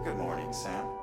Good morning, Sam.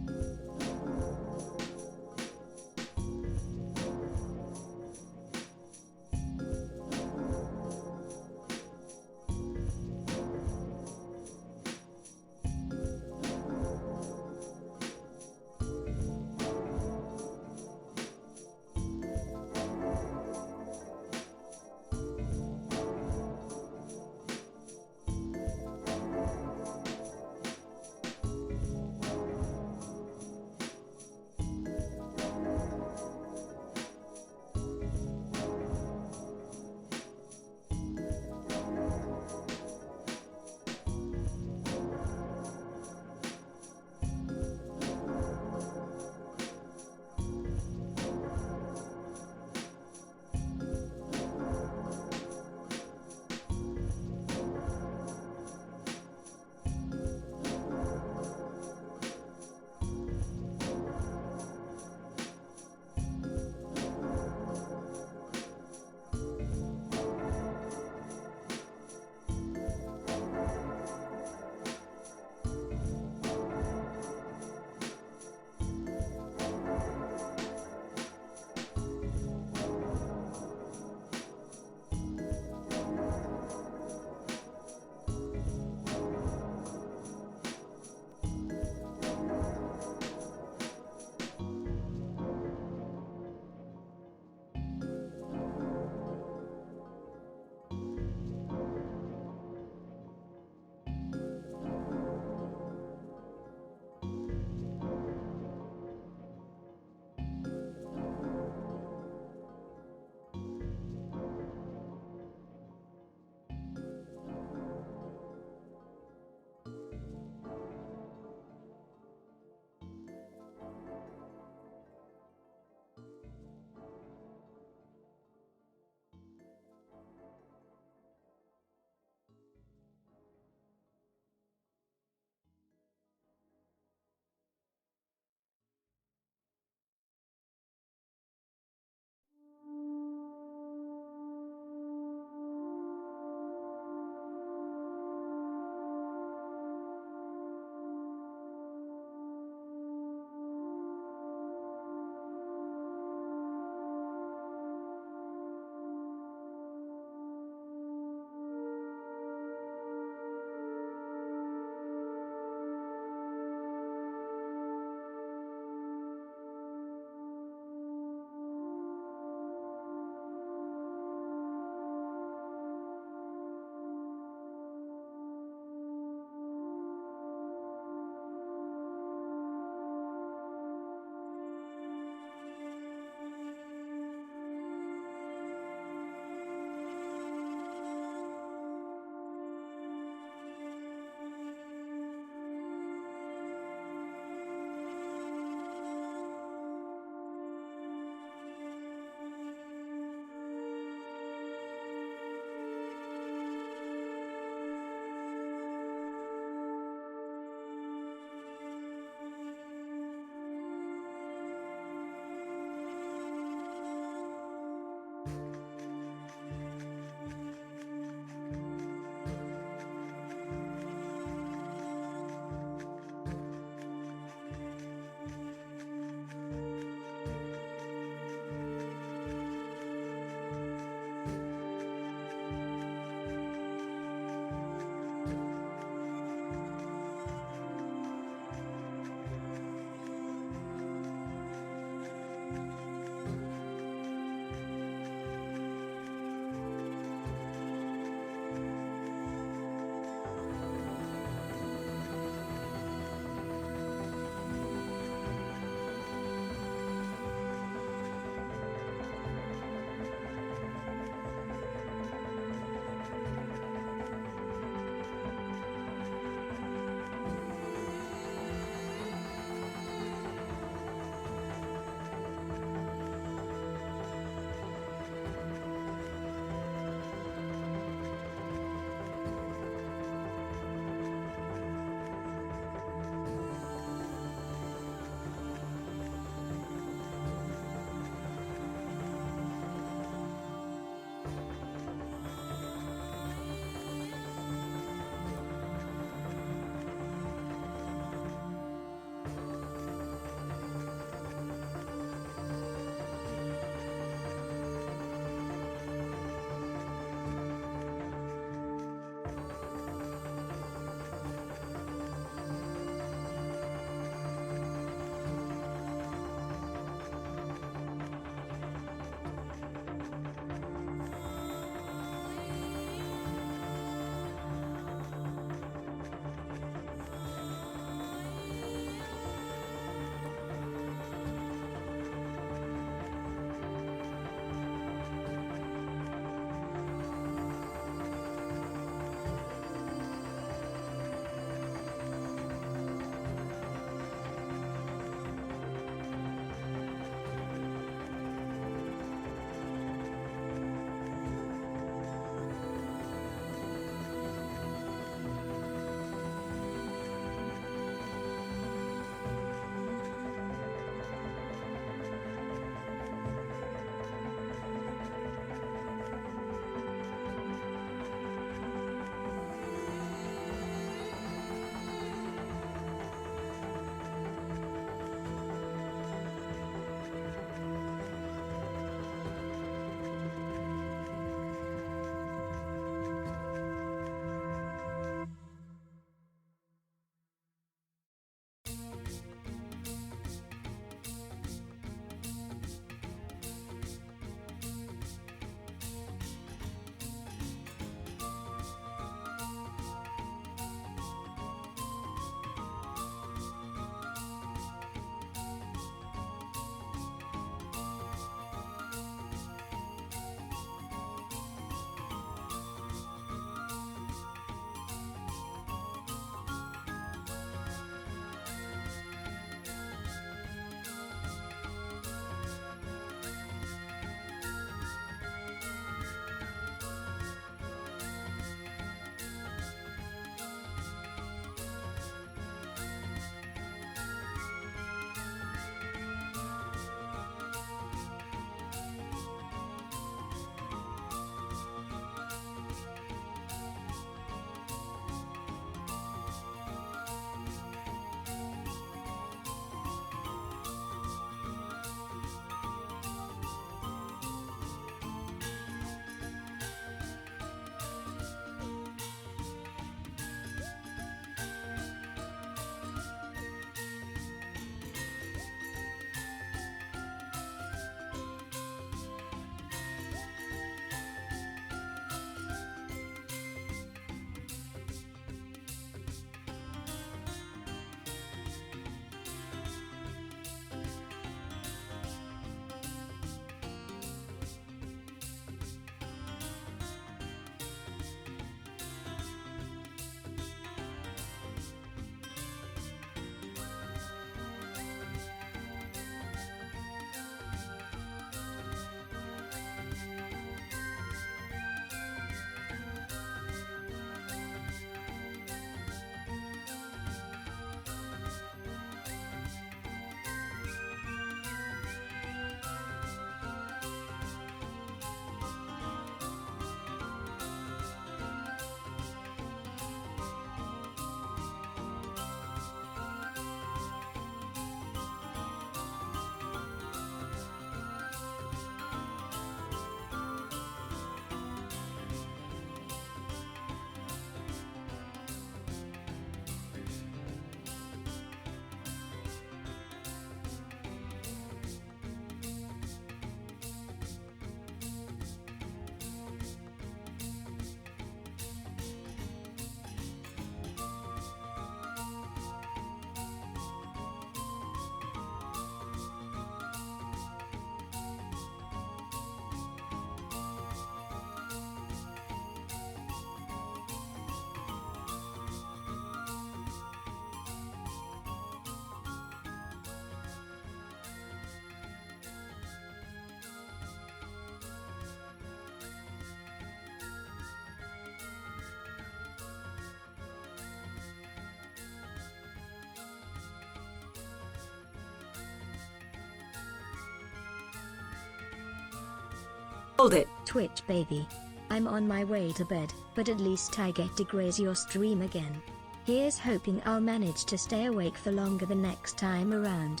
Hold it. Twitch baby. I'm on my way to bed, but at least I get to graze your stream again. Here's hoping I'll manage to stay awake for longer the next time around.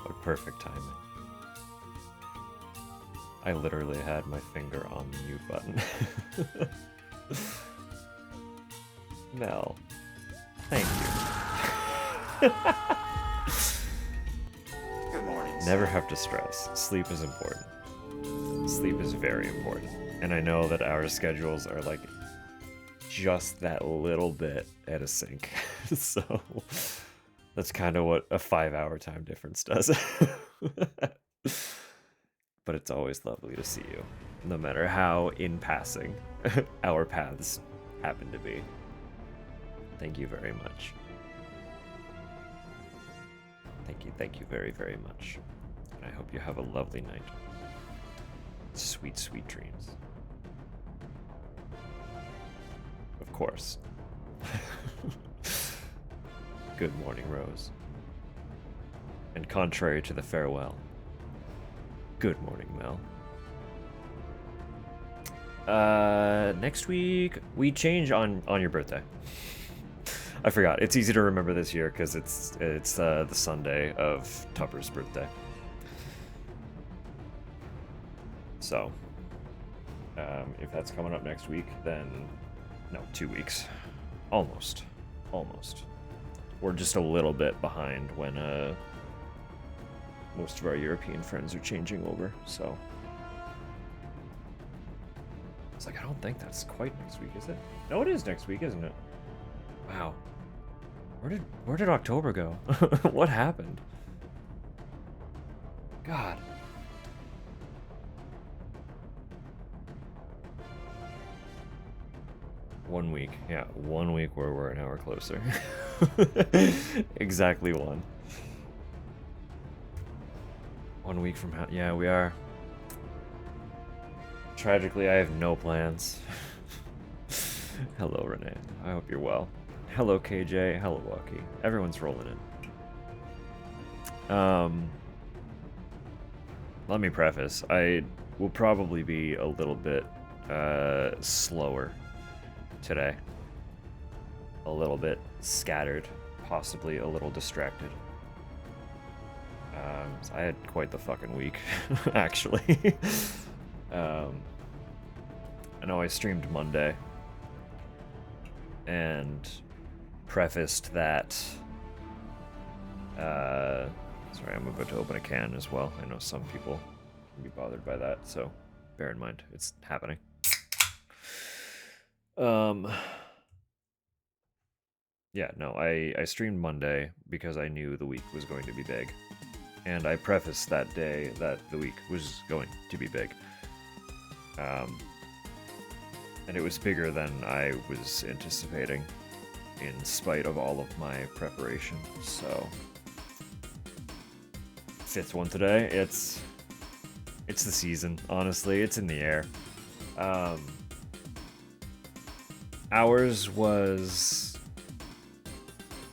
What perfect timing. I literally had my finger on the mute button. Mel, thank you. Good morning. Never have to stress. Sleep is important. Sleep is very important. And I know that our schedules are like just that little bit out of sync. So that's kind of what a 5-hour time difference does. But it's always lovely to see you, no matter how in passing our paths happen to be. Thank you very much. Thank you very, very much. And I hope you have a lovely night. Sweet, sweet dreams. Of course. Good morning, Rose. And contrary to the farewell, good morning, Mel. Next week we change on your birthday. I forgot. It's easy to remember this year because it's the Sunday of Tupper's birthday. So, if that's coming up next week, then no, 2 weeks, almost. We're just a little bit behind when most of our European friends are changing over. So it's like, I don't think that's quite next week, is it? No, it is next week, isn't it? Wow. Where did October go? What happened? God. One week. Yeah, 1 week where we're an hour closer. Exactly one. 1 week from how? Yeah, we are. Tragically, I have no plans. Hello, Renee. I hope you're well. Hello, KJ. Hello, Walkie. Everyone's rolling in. Let me preface. I will probably be a little bit slower today. A little bit scattered, possibly a little distracted. I had quite the fucking week, actually. I know I streamed Monday and prefaced that. Sorry, I'm about to open a can as well. I know some people can be bothered by that, so bear in mind it's happening. Yeah, no, I streamed Monday because I knew the week was going to be big. And I prefaced that day that the week was going to be big. And it was bigger than I was anticipating, in spite of all of my preparation. So, fifth one today. It's the season, honestly. It's in the air. Ours was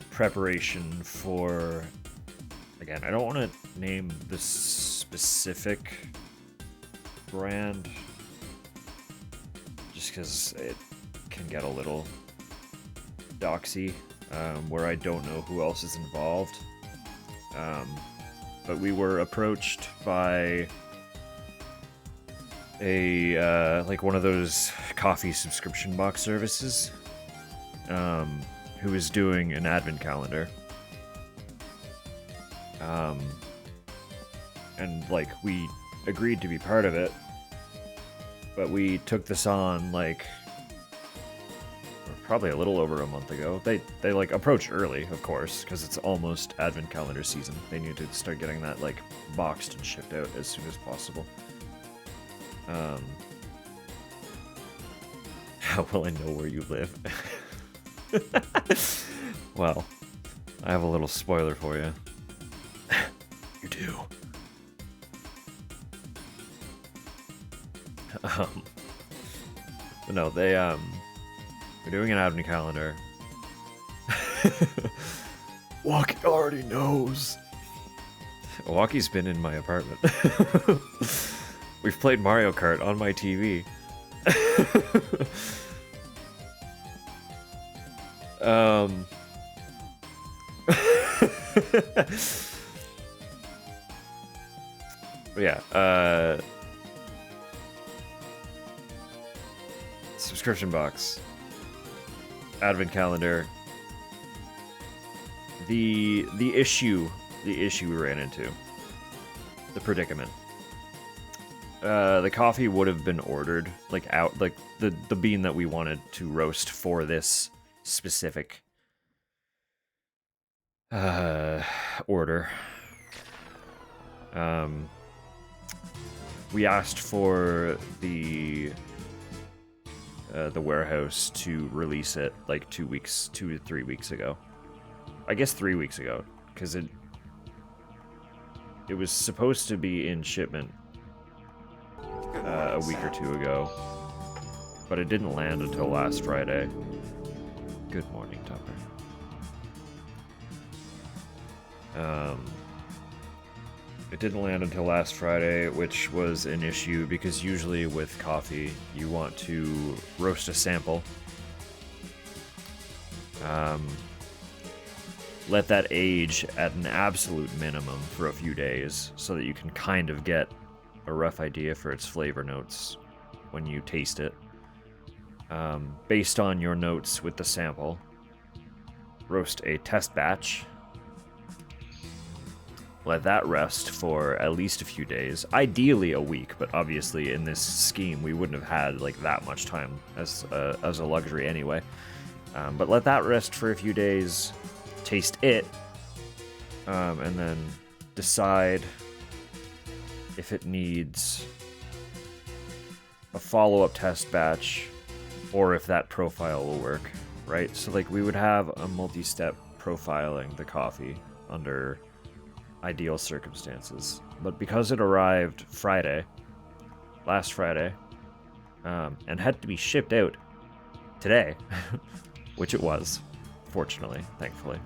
preparation for, again, I don't want to name the specific brand just because it can get a little doxy, where I don't know who else is involved. But we were approached by a like one of those coffee subscription box services, who was doing an advent calendar. And like we agreed to be part of it, but we took this on like probably a little over a month ago. They like approached early, of course, because it's almost advent calendar season. They need to start getting that like boxed and shipped out as soon as possible. How will I know where you live? Well, I have a little spoiler for you. You do. But no, they're doing an advent calendar. Walkie already knows. Walkie's been in my apartment. We've played Mario Kart on my TV. Yeah, subscription box, advent calendar. The issue we ran into, the predicament. The coffee would have been ordered, like the bean that we wanted to roast for this specific order. We asked for the warehouse to release it like 2 to 3 weeks ago. I guess 3 weeks ago, because it was supposed to be in shipment a week or two ago, but it didn't land until last Friday. Good morning, Tupper. It didn't land until last Friday, which was an issue because usually with coffee, you want to roast a sample. Let that age at an absolute minimum for a few days so that you can kind of get a rough idea for its flavor notes when you taste it. Based on your notes with the sample, roast a test batch. Let that rest for at least a few days, ideally a week, but obviously in this scheme we wouldn't have had like that much time as a luxury anyway. But let that rest for a few days, taste it, and then decide if it needs a follow-up test batch or if that profile will work, right? So like we would have a multi-step profiling the coffee under ideal circumstances, but because it arrived last Friday, and had to be shipped out today, which it was, fortunately, thankfully,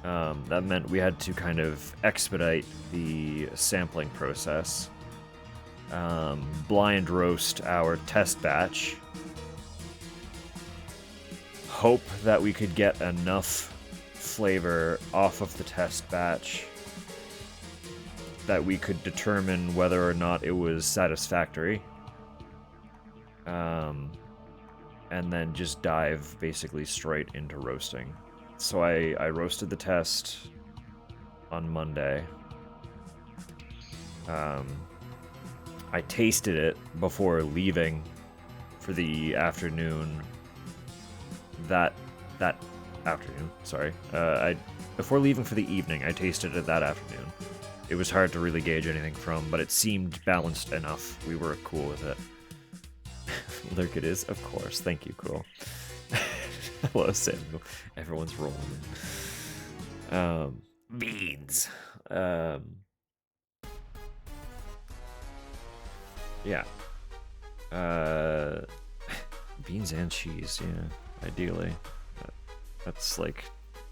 that meant we had to kind of expedite the sampling process, blind roast our test batch, hope that we could get enough flavor off of the test batch that we could determine whether or not it was satisfactory, and then just dive basically straight into roasting. So I roasted the test on Monday. I tasted it before leaving for the afternoon. That afternoon, sorry. Before leaving for the evening, I tasted it that afternoon. It was hard to really gauge anything from, but it seemed balanced enough. We were cool with it. Lurk it is, of course. Thank you, cool. Hello, Samuel. Everyone's rolling in. Beans. Yeah. Beans and cheese, yeah, ideally. That's like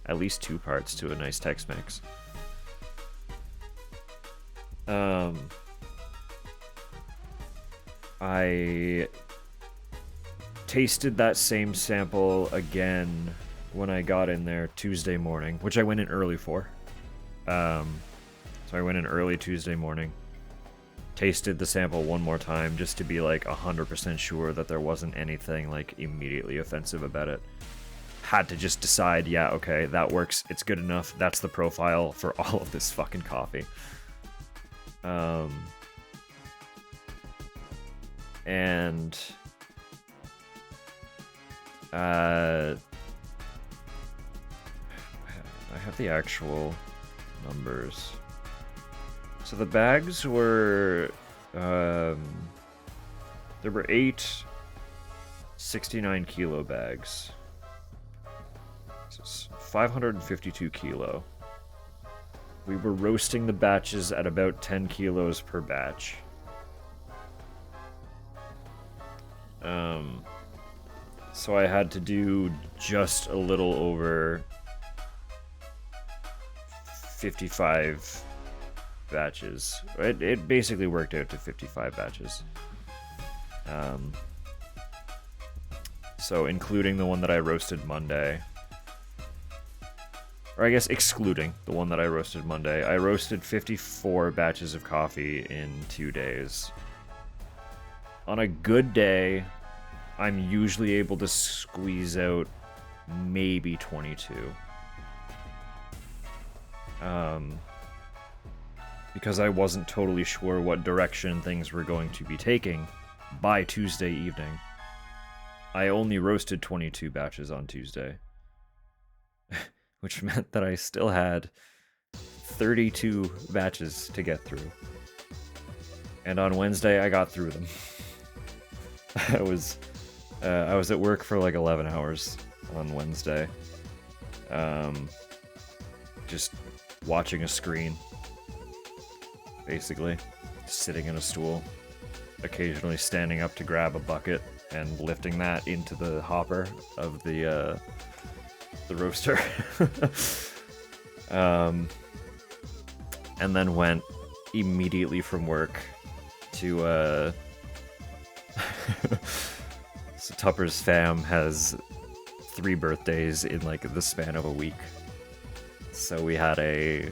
at least 2 parts to a nice Tex-Mex. I tasted that same sample again when I got in there Tuesday morning, which I went in early for. So I went in early Tuesday morning, tasted the sample one more time just to be like 100% sure that there wasn't anything like immediately offensive about it. Had to just decide, yeah, okay, that works, it's good enough, that's the profile for all of this fucking coffee. And I have the actual numbers. So the bags were there were 8 69 kilo bags. So it's 552 kilo. We were roasting the batches at about 10 kilos per batch. So I had to do just a little over 55 batches. It basically worked out to 55 batches. So including the one that I roasted Monday, or I guess excluding the one that I roasted Monday, I roasted 54 batches of coffee in 2 days. On a good day, I'm usually able to squeeze out maybe 22. Because I wasn't totally sure what direction things were going to be taking by Tuesday evening. I only roasted 22 batches on Tuesday, which meant that I still had 32 batches to get through. And on Wednesday, I got through them. I was at work for like 11 hours on Wednesday, just watching a screen, basically, sitting in a stool, occasionally standing up to grab a bucket and lifting that into the hopper of the roaster. And then went immediately from work to so Tupper's fam has 3 birthdays in like the span of a week. So we had a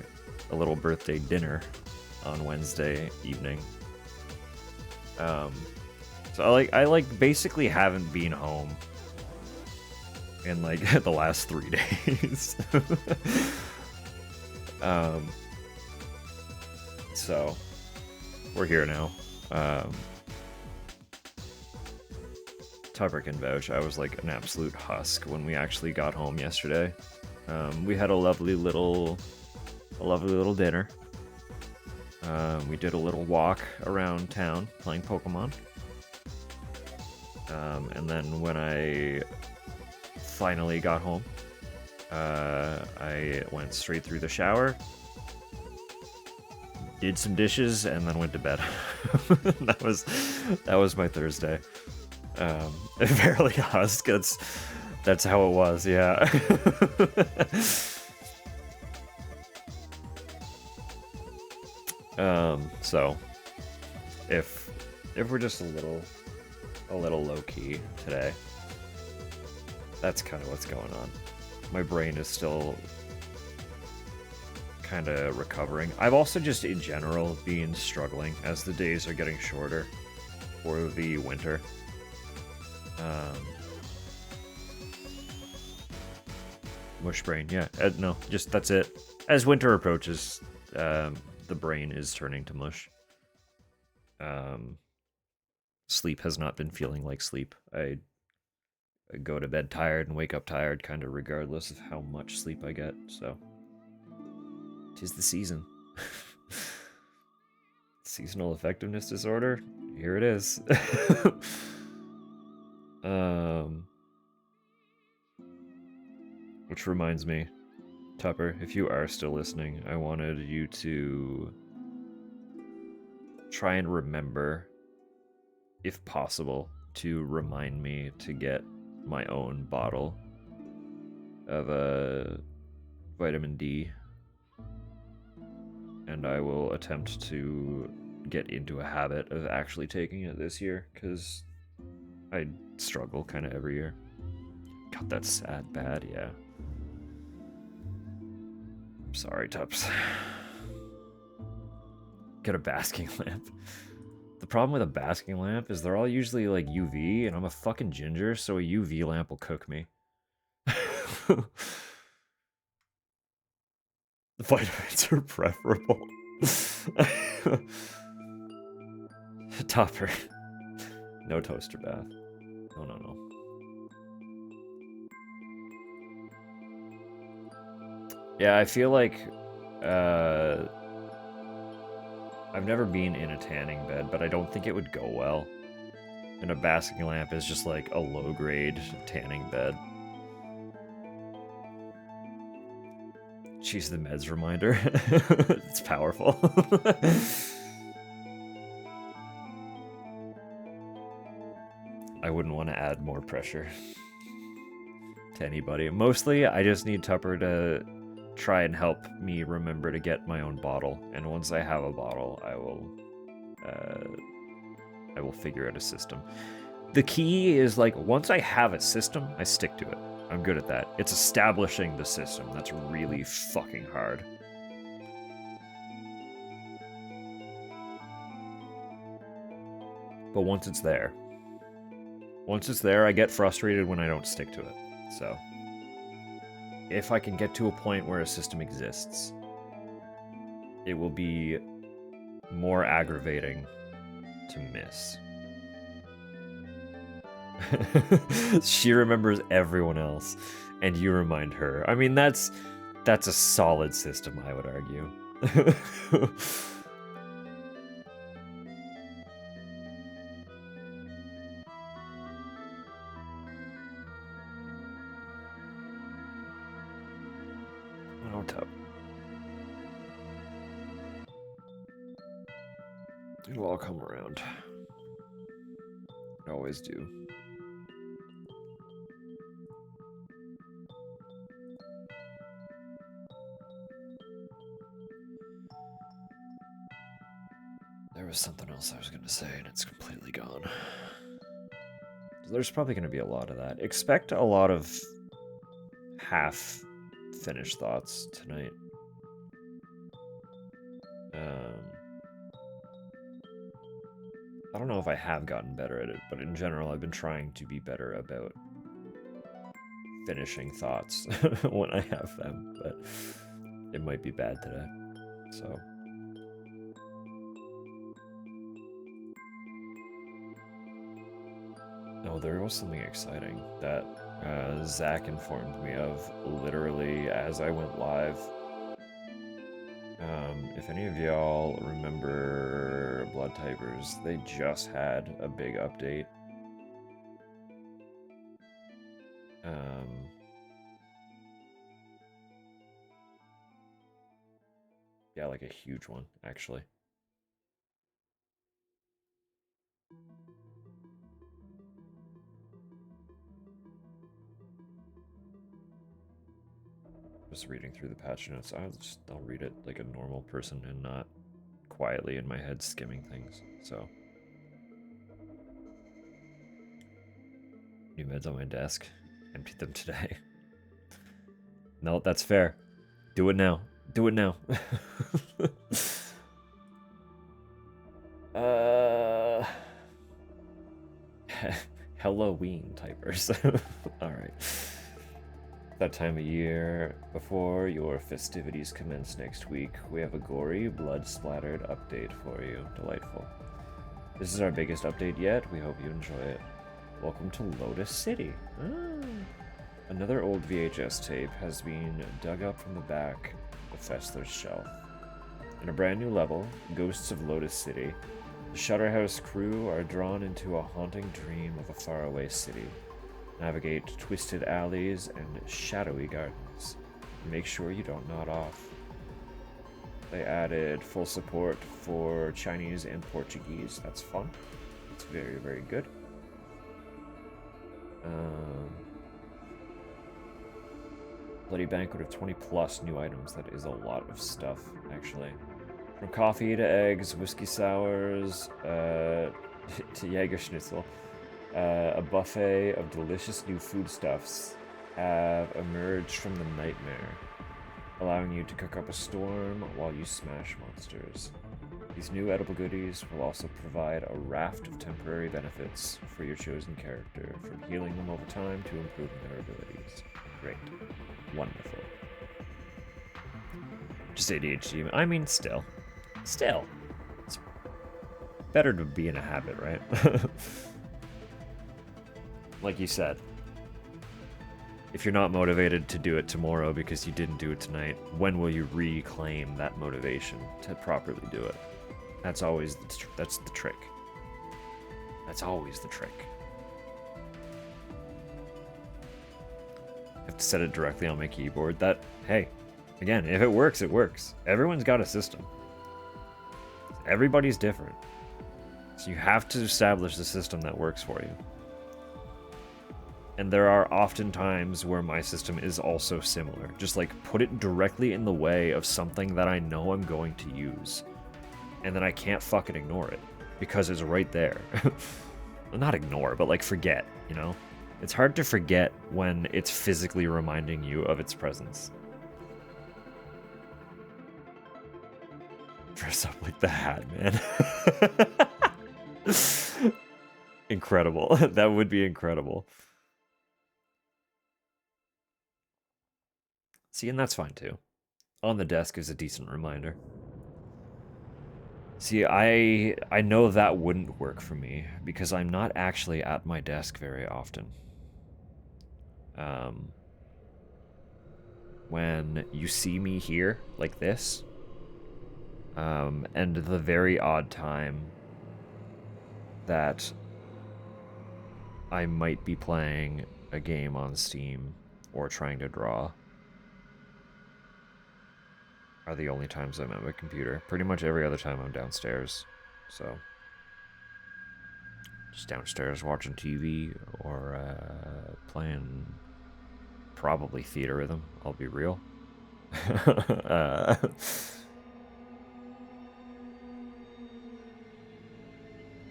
little birthday dinner on Wednesday evening. So I basically haven't been home in like the last 3 days. So we're here now. Tupper can vouch. I was like an absolute husk when we actually got home yesterday. We had a lovely little dinner. We did a little walk around town playing Pokemon. And then when I finally got home, I went straight through the shower, did some dishes, and then went to bed. that was my Thursday. Fairly husk. That's how it was. Yeah. So if we're just a little low key today, that's kind of what's going on. My brain is still kind of recovering. I've also just in general been struggling as the days are getting shorter for the winter. Mush brain, yeah. No, just that's it. As winter approaches, the brain is turning to mush. Sleep has not been feeling like sleep. I go to bed tired and wake up tired, kind of regardless of how much sleep I get. So, 'tis the season. Seasonal effectiveness disorder. Here it is. Which reminds me, Tupper, if you are still listening, I wanted you to try and remember, if possible, to remind me to get my own bottle of vitamin D, and I will attempt to get into a habit of actually taking it this year, because I struggle kind of every year. God, that's sad bad, yeah. I'm sorry, Tups. Get a basking lamp. The problem with a basking lamp is they're all usually like UV, and I'm a fucking ginger, so a UV lamp will cook me. The vitamins are preferable. Topper. No toaster bath. No. Yeah, I feel like I've never been in a tanning bed, but I don't think it would go well. And a basking lamp is just like a low-grade tanning bed. She's the meds reminder. It's powerful. I wouldn't want to add more pressure to anybody. Mostly, I just need Tupper to try and help me remember to get my own bottle. And once I have a bottle, I will figure out a system. The key is, like, once I have a system, I stick to it. I'm good at that. It's establishing the system that's really fucking hard. But once it's there, I get frustrated when I don't stick to it. So, if I can get to a point where a system exists, it will be more aggravating to miss. She remembers everyone else, and you remind her. I mean, that's a solid system, I would argue. Oh, tough. It'll all come around. I always do. There was something else I was going to say, and it's completely gone. There's probably going to be a lot of that. Expect a lot of half-finished thoughts tonight. I don't know if I have gotten better at it, but in general, I've been trying to be better about finishing thoughts when I have them, but it might be bad today, so... Oh, there was something exciting that Zach informed me of literally as I went live. If any of y'all remember Blood Typers, they just had a big update. Yeah, like a huge one, actually. Just reading through the patch notes. I'll read it like a normal person and not quietly in my head skimming things. So, new meds on my desk. Emptied them today. No, that's fair. Do it now. Do it now. Halloween typers. Alright. That time of year, before your festivities commence next week, we have a gory, blood-splattered update for you. Delightful. This is our biggest update yet. We hope you enjoy it. Welcome to Lotus City. Another old VHS tape has been dug up from the back of Fessler's shelf. In a brand new level, Ghosts of Lotus City, the Shutterhouse crew are drawn into a haunting dream of a faraway city. Navigate twisted alleys and shadowy gardens. Make sure you don't nod off. They added full support for Chinese and Portuguese. That's fun. It's very, very good. Bloody banquet of 20 plus new items. That is a lot of stuff, actually. From coffee to eggs, whiskey sours, to Jägerschnitzel. A buffet of delicious new foodstuffs have emerged from the nightmare, allowing you to cook up a storm while you smash monsters. These new edible goodies will also provide a raft of temporary benefits for your chosen character, from healing them over time to improving their abilities. Great. Wonderful. Just ADHD. I mean, still. It's better to be in a habit, right? Like you said, if you're not motivated to do it tomorrow because you didn't do it tonight, when will you reclaim that motivation to properly do it? That's always that's the trick. That's always the trick. I have to set it directly on my keyboard. That, hey, again, if it works, it works. Everyone's got a system. Everybody's different. So you have to establish the system that works for you. And there are often times where my system is also similar. Just like put it directly in the way of something that I know I'm going to use. And then I can't fucking ignore it because it's right there. Not ignore, but like forget, you know? It's hard to forget when it's physically reminding you of its presence. Dress up like the Hat Man. Incredible. That would be incredible. See, and that's fine too. On the desk is a decent reminder. See, I know that wouldn't work for me because I'm not actually at my desk very often. When you see me here like this, and the very odd time that I might be playing a game on Steam or trying to draw, are the only times I'm at my computer. Pretty much every other time I'm downstairs. So, just downstairs watching TV or playing probably Theater Rhythm, I'll be real.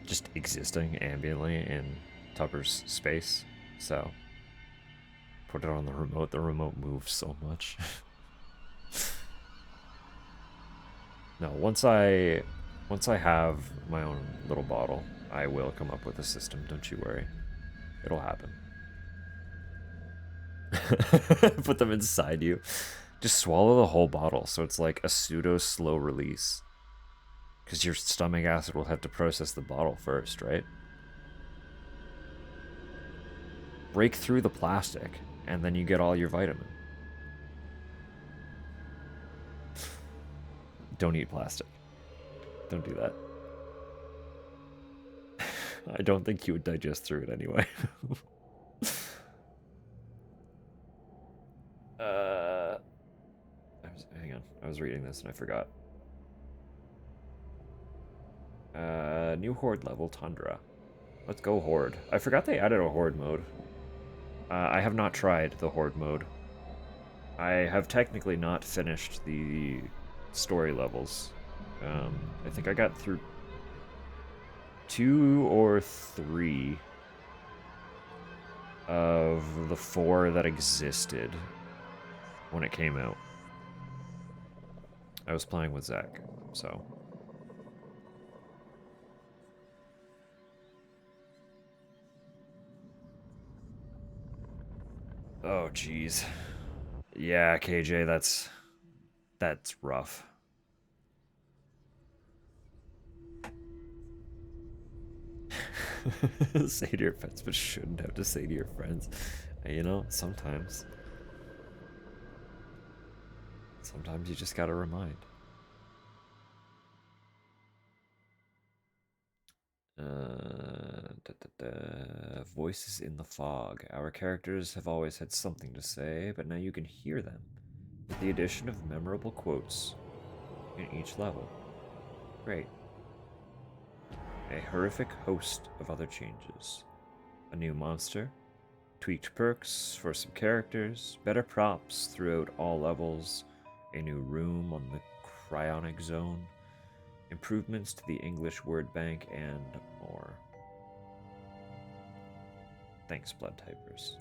Just existing ambiently in Tupper's space. So, put it on the remote. The remote moves so much. No, once I have my own little bottle, I will come up with a system, don't you worry. It'll happen. Put them inside you. Just swallow the whole bottle, so it's like a pseudo slow release. Because your stomach acid will have to process the bottle first, right? Break through the plastic, and then you get all your vitamin. Don't eat plastic. Don't do that. I don't think you would digest through it anyway. Hang on. I was reading this and I forgot. New Horde level, Tundra. Let's go Horde. I forgot they added a Horde mode. I have not tried the Horde mode. I have technically not finished the story levels. I think I got through 2 or 3 of the 4 that existed when it came out. I was playing with Zach, so. Oh, jeez. Yeah, KJ, that's rough. Say to your pets, but shouldn't have to say to your friends. You know, sometimes you just gotta remind. Voices in the fog. Our characters have always had something to say, but now you can hear them, with the addition of memorable quotes in each level. Great. A horrific host of other changes. A new monster, tweaked perks for some characters, better props throughout all levels, a new room on the cryonic zone, improvements to the English word bank, and more. Thanks, Blood Typers.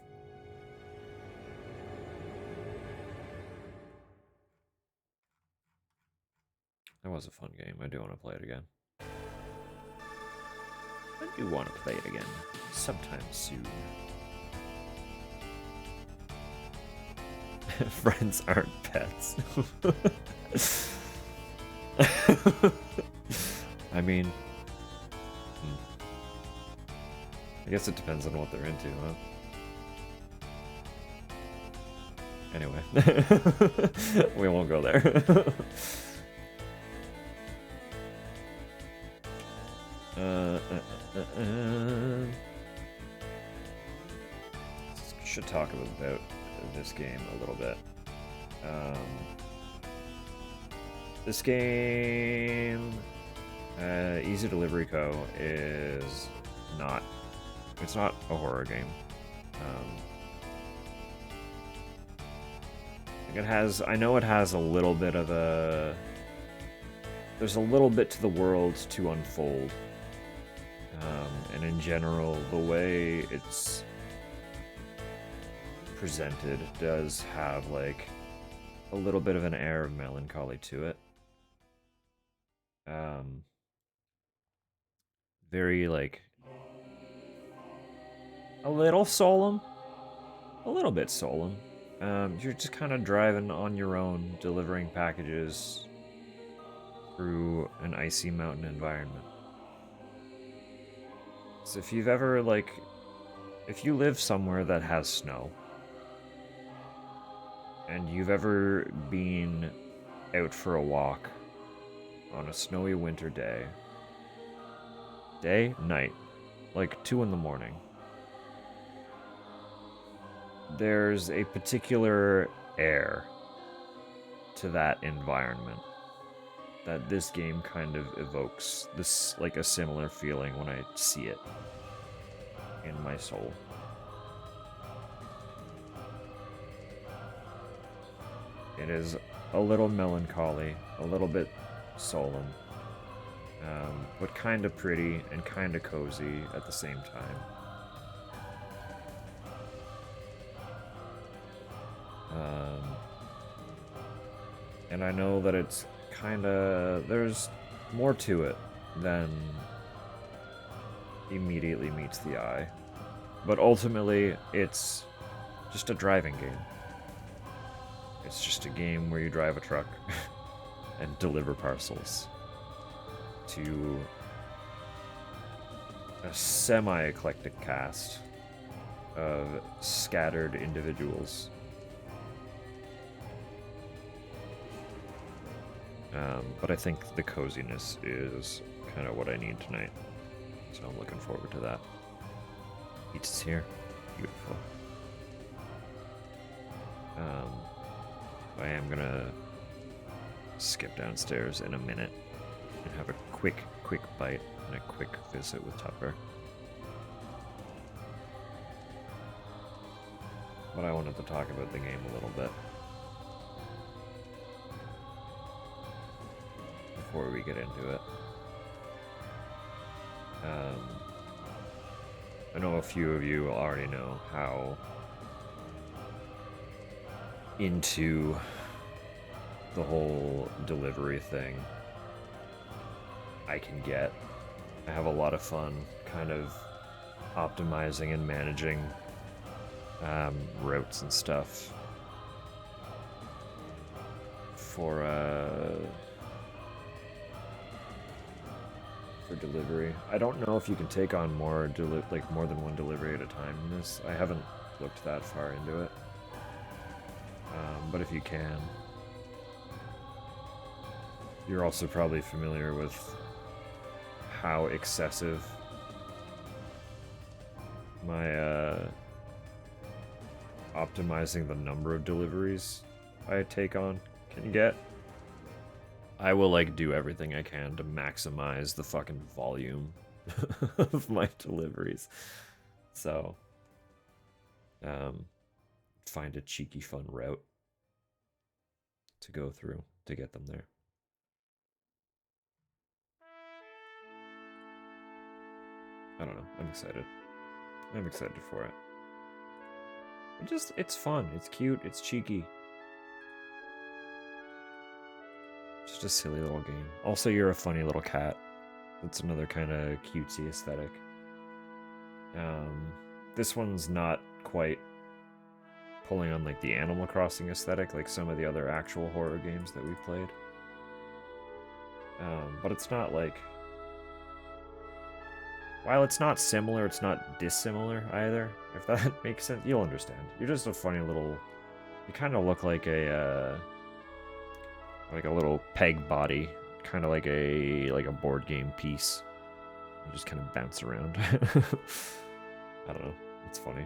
That was a fun game. I do want to play it again. I do want to play it again, sometime soon. Friends aren't pets. I mean, I guess it depends on what they're into, huh? Anyway, we won't go there. Should talk about this game a little bit. This game, Easy Delivery Co. is not. It's not a horror game. I know it has a little bit of a... There's a little bit to the world to unfold. And in general, the way it's presented does have, like, a little bit of an air of melancholy to it. Very, like, a little solemn. A little bit solemn. You're just kind of driving on your own, delivering packages through an icy mountain environment. So if you've ever, like, if you live somewhere that has snow, and you've ever been out for a walk on a snowy winter day, night, like 2 in the morning, there's a particular air to that environment that this game kind of evokes, this, like, a similar feeling when I see it in my soul. It is a little melancholy, a little bit solemn, but kind of pretty and kind of cozy at the same time. And I know that it's kind of... there's more to it than immediately meets the eye. But ultimately, it's just a driving game. It's just a game where you drive a truck and deliver parcels to a semi-eclectic cast of scattered individuals. But I think the coziness is kind of what I need tonight. So I'm looking forward to that. Pizza's here. Beautiful. I am gonna skip downstairs in a minute and have a quick bite and a quick visit with Tupper. But I wanted to talk about the game a little bit before we get into it. I know a few of you already know how into the whole delivery thing I can get. I have a lot of fun kind of optimizing and managing routes and stuff for delivery. I don't know if you can take on more than one delivery at a time in this. I haven't looked that far into it. But if you can, you're also probably familiar with how excessive my optimizing the number of deliveries I take on can get. I will, like, do everything I can to maximize the fucking volume of my deliveries. So, find a cheeky fun route to go through to get them there. I don't know. I'm excited. I'm excited for it. It's fun. It's cute. It's cheeky. Just a silly little game. Also, you're a funny little cat. That's another kind of cutesy aesthetic. This one's not quite pulling on, like, the Animal Crossing aesthetic like some of the other actual horror games that we've played. But it's not, like... while it's not similar, it's not dissimilar either, if that makes sense. You'll understand. You're just a funny little... you kind of look like a little peg body, kind of like a board game piece. You just kind of bounce around. I don't know. It's funny.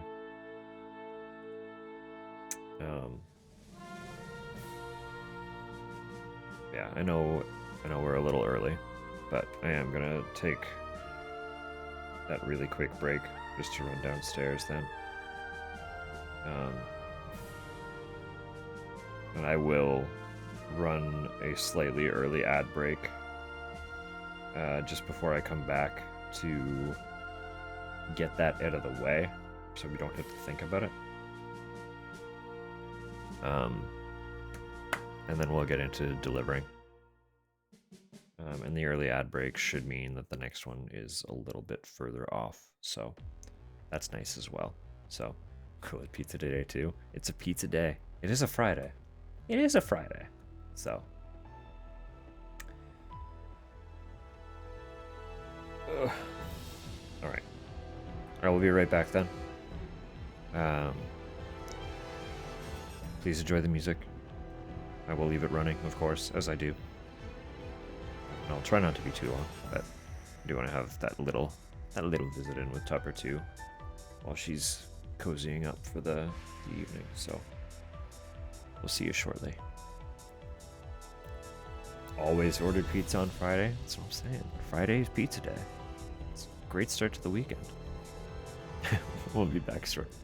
Yeah, I know we're a little early, but I am gonna take that really quick break just to run downstairs then. Um, and I will run a slightly early ad break just before I come back to get that out of the way so we don't have to think about it. And then we'll get into delivering. And the early ad break should mean that the next one is a little bit further off, so that's nice as well. So, cool at pizza today too. It's a pizza day. It is a Friday. It is a Friday. So. Alright. I will be right back then. Please enjoy the music. I will leave it running, of course, as I do. And I'll try not to be too long, but I do want to have that little visit in with Tupper too, while she's cozying up for the evening. So we'll see you shortly. Always ordered pizza on Friday. That's what I'm saying. Friday is pizza day. It's a great start to the weekend. We'll be back shortly.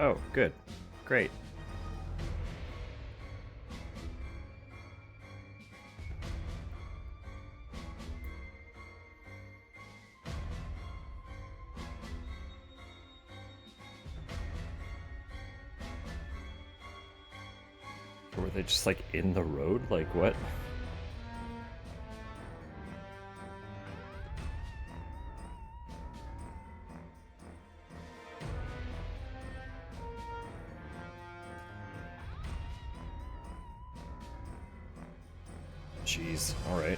Oh, good. Great. Or were they just like in the road? Like what? Jeez, alright.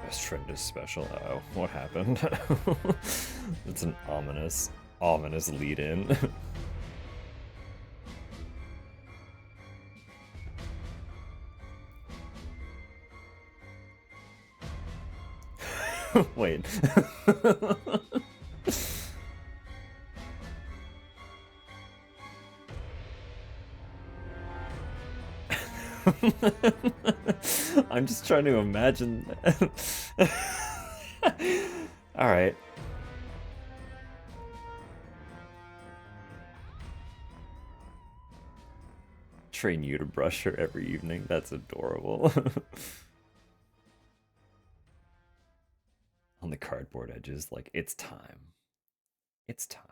Best friend is special. Uh-oh, what happened? That's an ominous lead in. Wait. I'm just trying to imagine. All right. Train you to brush her every evening. That's adorable. On the cardboard edges, like, it's time. It's time.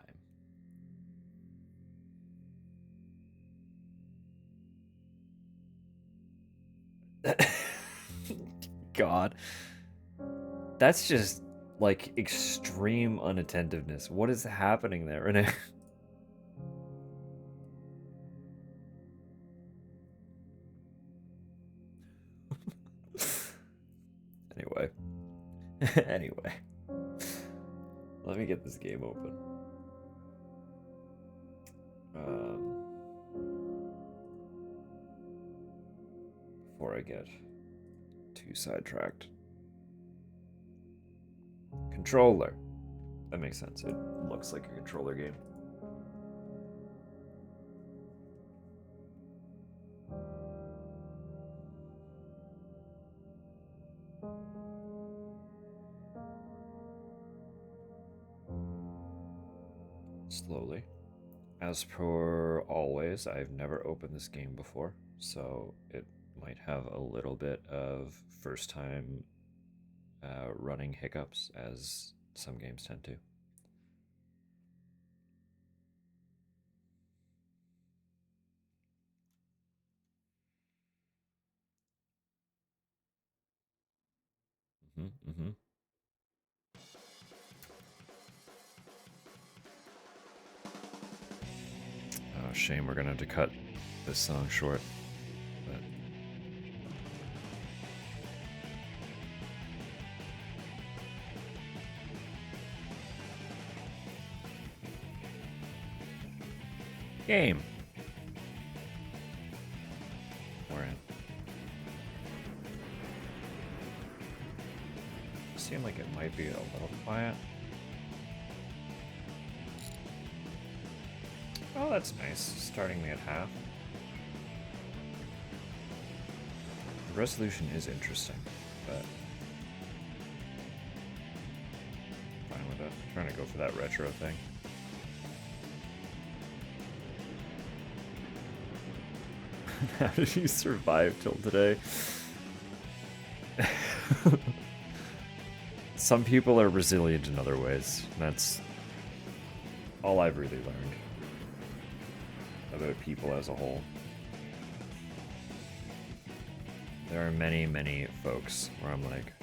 God. That's just, like, extreme unattentiveness. What is happening there? Anyway. Anyway. Let me get this game open. Before I get too sidetracked. Controller. That makes sense. It looks like a controller game. Slowly. As per always, I've never opened this game before, so it might have a little bit of first time running hiccups, as some games tend to. Mm-hmm. Oh, shame we're gonna have to cut this song short. But game. We're in. Seemed like it might be a little quiet. Oh, that's nice. Starting me at half. The resolution is interesting, but fine with it. I'm trying to go for that retro thing. How did you survive till today? Some people are resilient in other ways. That's all I've really learned about people as a whole. There are many, many folks where I'm like,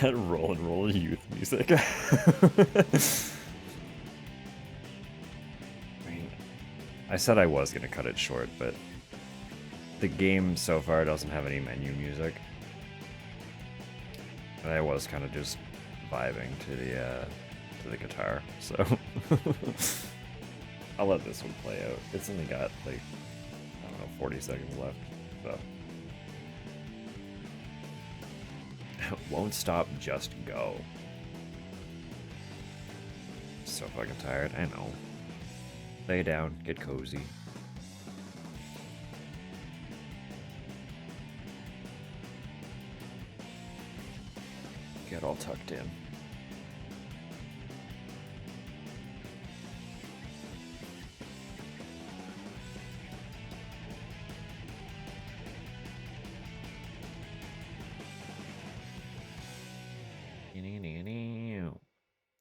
that roll and roll youth music. I said I was going to cut it short, but the game so far doesn't have any menu music. And I was kind of just vibing to the guitar, so I'll let this one play out. It's only got like, I don't know, 40 seconds left, so won't stop, just go. so fucking tired. I know. Lay down, get cozy. Get all tucked in.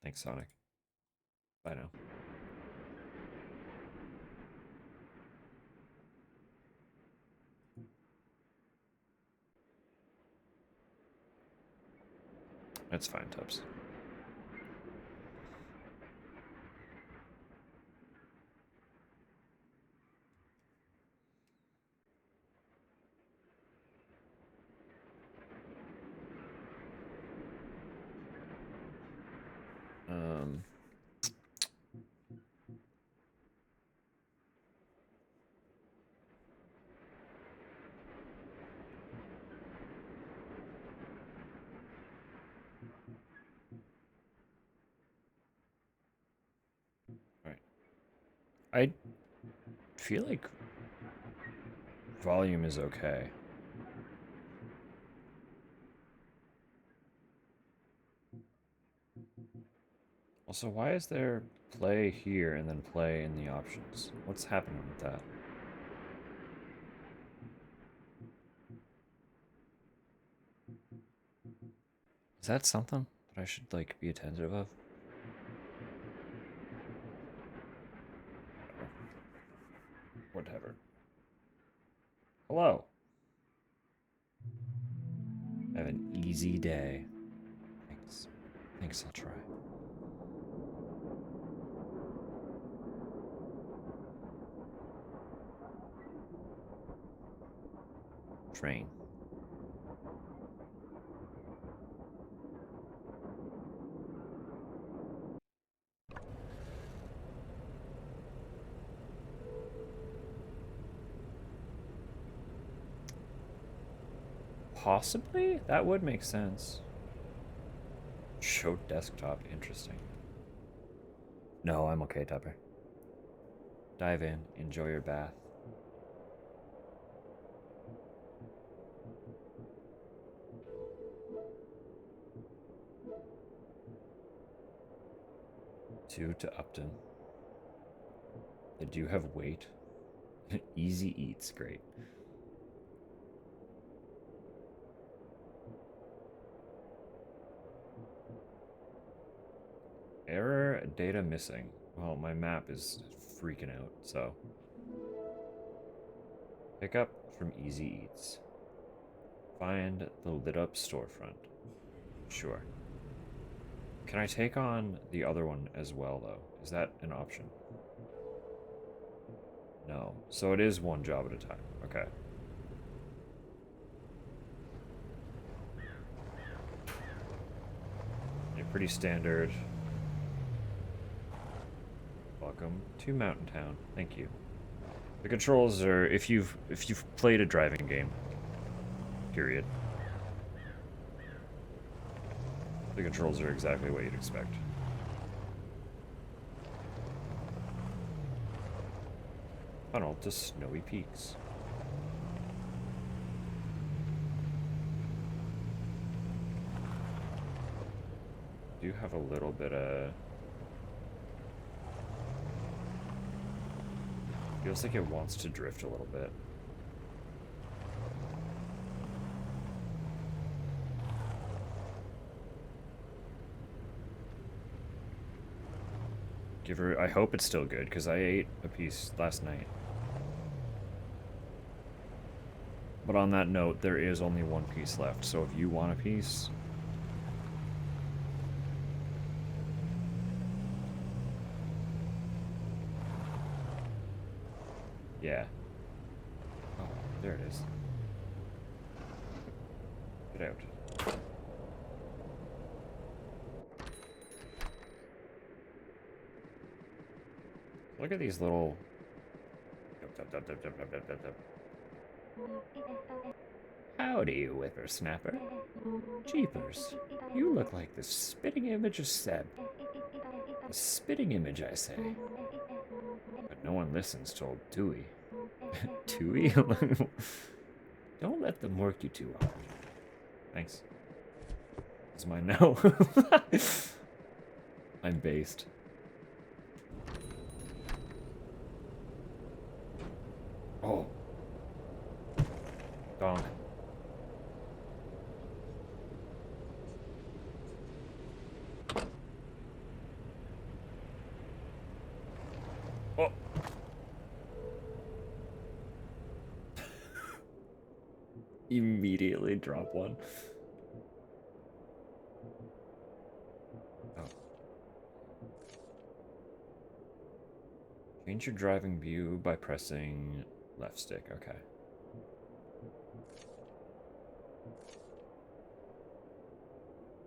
Thanks, Sonic. Bye now. That's fine, Tubbs. Alright. I feel like volume is okay. Also, why is there play here and then play in the options? What's happening with that? Is that something that I should, like, be attentive of? Whatever. Hello. I have an easy day. Thanks. Thanks, I'll try. Train. Possibly? That would make sense. Show desktop, interesting. No, I'm okay, Tupper. Dive in, enjoy your bath. Two to Upton. They do have weight. Easy eats, great. Error, data missing. Well, my map is freaking out, so. Pick up from Easy Eats. Find the lit up storefront. Sure. Can I take on the other one as well, though? Is that an option? No. So it is one job at a time. Okay. Yeah, pretty standard. Welcome to Mountain Town. Thank you. The controls are if you've played a driving game. Period. The controls are exactly what you'd expect. Funnel to snowy peaks. Do have a little bit of... Feels like it wants to drift a little bit. Give her... I hope it's still good, because I ate a piece last night. But on that note, there is only one piece left, so if you want a piece... Yeah. Oh, there it is. Get out. Look at these little... Howdy, whippersnapper. Jeepers, you look like the spitting image of Seb. A spitting image, I say. But no one listens to old Dewey. Dewey? Don't let them work you too hard. Thanks. This is mine now. I'm based. Oh. Donk. Oh. Immediately drop one. Oh. Change your driving view by pressing left stick. Okay.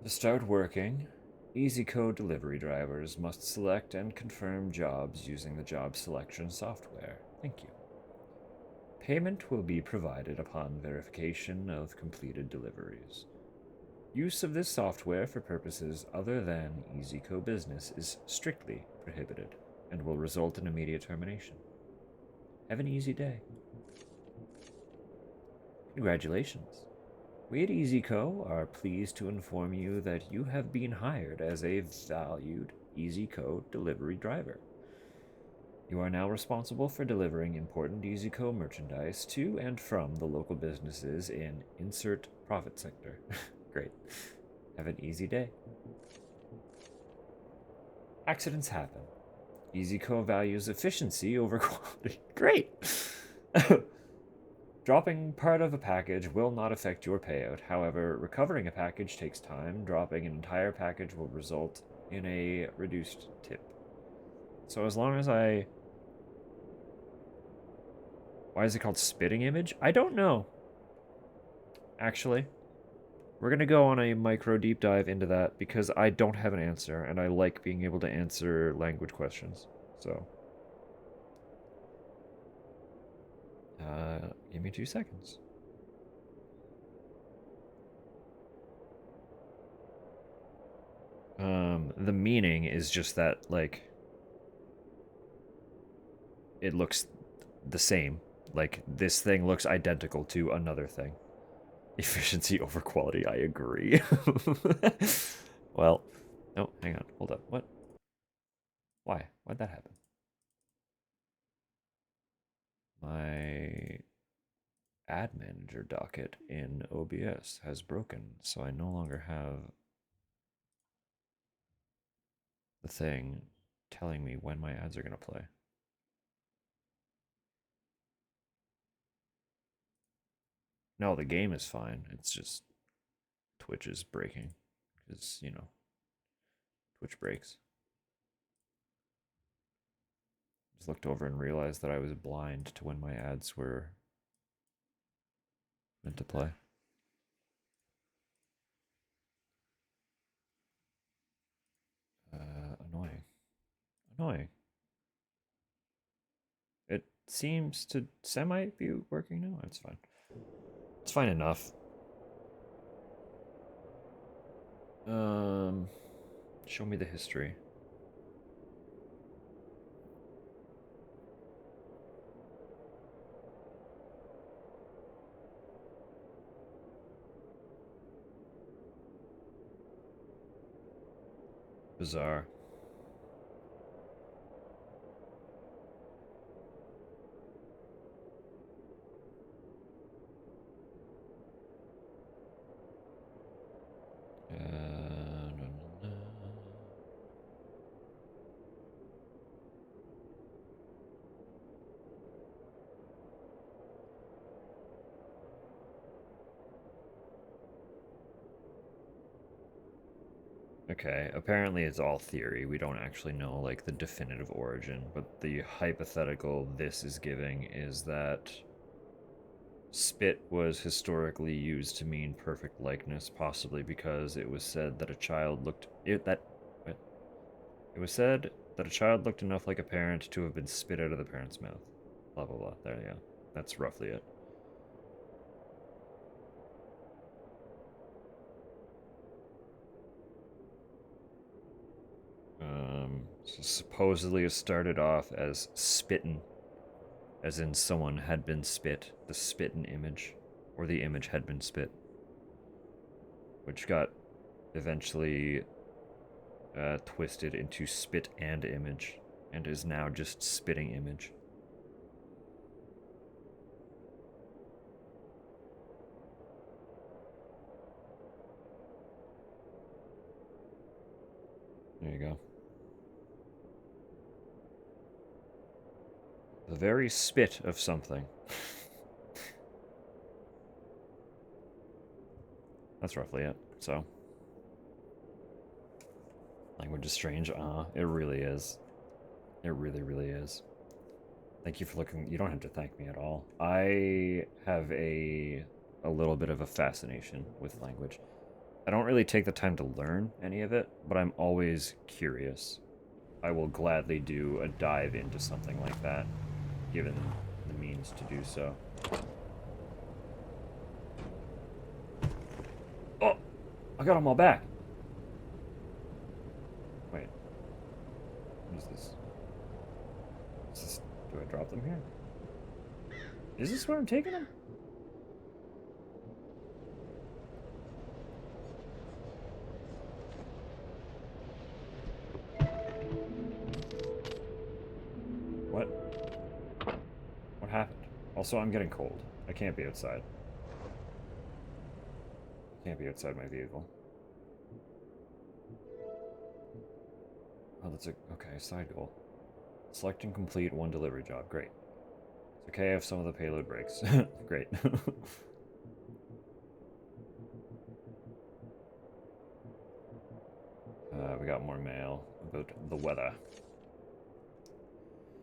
To start working, EasyCode delivery drivers must select and confirm jobs using the job selection software. Thank you. Payment will be provided upon verification of completed deliveries. Use of this software for purposes other than EasyCode Business is strictly prohibited and will result in immediate termination. Have an easy day. Congratulations. We at EasyCo are pleased to inform you that you have been hired as a valued EasyCo delivery driver. You are now responsible for delivering important EasyCo merchandise to and from the local businesses in insert profit sector. Great. Have an easy day. Accidents happen. EasyCo values efficiency over quality. Great. Dropping part of a package will not affect your payout. However, recovering a package takes time. Dropping an entire package will result in a reduced tip. So as long as I... Why is it called spitting image? I don't know. Actually, we're going to go on a micro deep dive into that because I don't have an answer, and I like being able to answer language questions. So... give me 2 seconds. The meaning is just that, like, it looks the same. Like, this thing looks identical to another thing. Efficiency over quality, I agree. Well, no, hang on, hold up. What? Why? Why'd that happen? My ad manager docket in OBS has broken, so I no longer have the thing telling me when my ads are going to play. No, the game is fine. It's just Twitch is breaking because, you know, Twitch breaks. Just looked over and realized that I was blind to when my ads were meant to play. Annoying. Annoying. It seems to semi be working now. It's fine. It's fine enough. Show me the history. Bizarre. Okay, apparently it's all theory. We don't actually know, like, the definitive origin, but the hypothetical this is giving is that spit was historically used to mean perfect likeness, possibly because it was said that a child looked... It was said that a child looked enough like a parent to have been spit out of the parent's mouth. Blah, blah, blah. There you go. That's roughly it. So supposedly it started off as spitten, as in someone had been spit, the spitten image, or the image had been spit, which got eventually twisted into spit and image, and is now just spitting image. There you go. The very spit of something. That's roughly it. So, language is strange. It really is. It really, really is. Thank you for looking. You don't have to thank me at all. I have a little bit of a fascination with language. I don't really take the time to learn any of it, but I'm always curious. I will gladly do a dive into something like that, given the means to do so. Oh! I got them all back! Wait. What is this? Do I drop them here? Is this where I'm taking them? What? What happened? Also, I'm getting cold. I can't be outside. Can't be outside my vehicle. Oh, that's a... Okay, side goal. Select and complete one delivery job. Great. It's okay if some of the payload breaks. Great. We got more mail about the weather.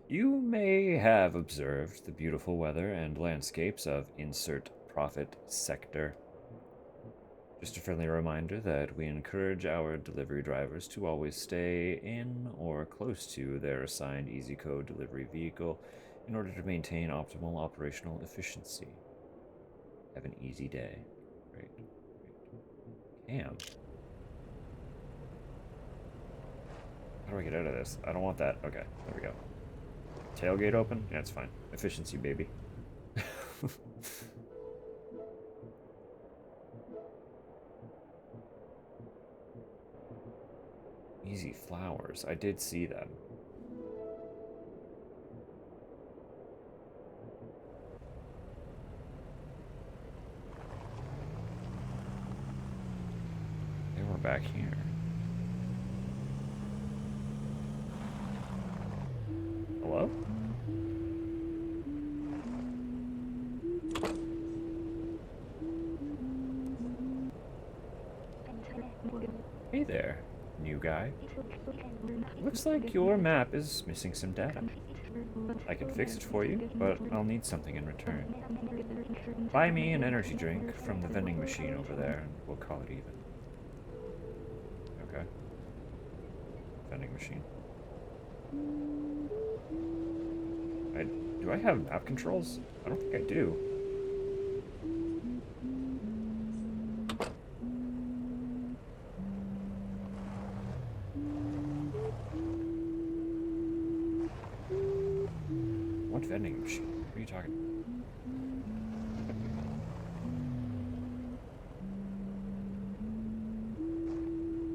You may have observed the beautiful weather and landscapes of insert profit sector. Just a friendly reminder that we encourage our delivery drivers to always stay in or close to their assigned EasyCode delivery vehicle in order to maintain optimal operational efficiency. Have an easy day. Great. Damn. How do I get out of this? I don't want that. Okay, there we go. Tailgate open? Yeah, it's fine. Efficiency, baby. Easy flowers. I did see them. They were back here. Hello? Hey there, new guy. Looks like your map is missing some data. I can fix it for you, but I'll need something in return. Buy me an energy drink from the vending machine over there, and we'll call it even. Okay. Vending machine. Do I have map controls? I don't think I do. What vending machine? What are you talking about?